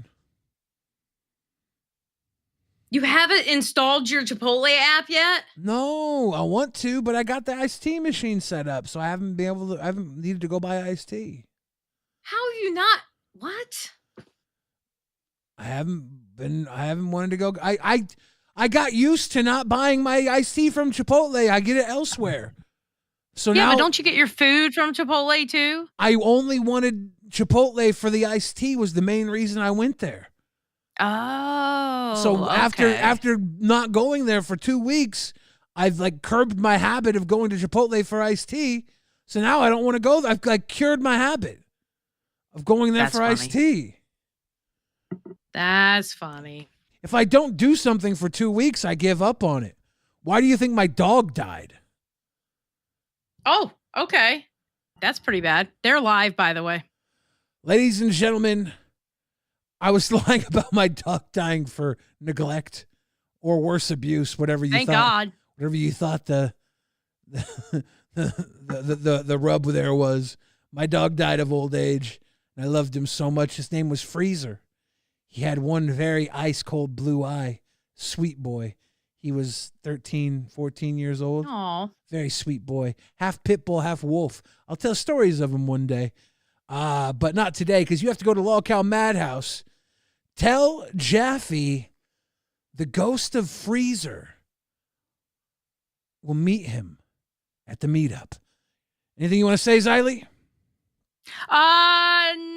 You haven't installed your Chipotle app yet? No, I want to, but I got the iced tea machine set up, so I haven't needed to go buy iced tea. How have you not? What? I haven't wanted to go. I got used to not buying my iced tea from Chipotle. I get it elsewhere. So yeah, now, but don't you get your food from Chipotle too? I only wanted Chipotle for the iced tea was the main reason I went there. Oh. So after not going there for 2 weeks, I've like curbed my habit of going to Chipotle for iced tea. So now I don't want to go there. I've like cured my habit of going there That's for iced tea. That's funny. If I don't do something for 2 weeks, I give up on it. Why do you think my dog died? Oh, okay. That's pretty bad. They're alive, by the way. Ladies and gentlemen, I was lying about my dog dying for neglect or worse abuse, whatever you Thank thought. God. Whatever you thought the rub there was. My dog died of old age, and I loved him so much. His name was Freezer. He had one very ice-cold blue eye. Sweet boy. He was 13, 14 years old. Aw. Very sweet boy. Half pit bull, half wolf. I'll tell stories of him one day. But not today, because you have to go to Lolcow Madhouse. Tell Jaffe the ghost of Freezer will meet him at the meetup. Anything you want to say, Xylee?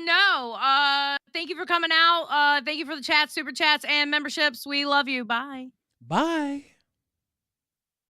No. Thank you for coming out. Thank you for the chats, super chats, and memberships. We love you. Bye. Bye.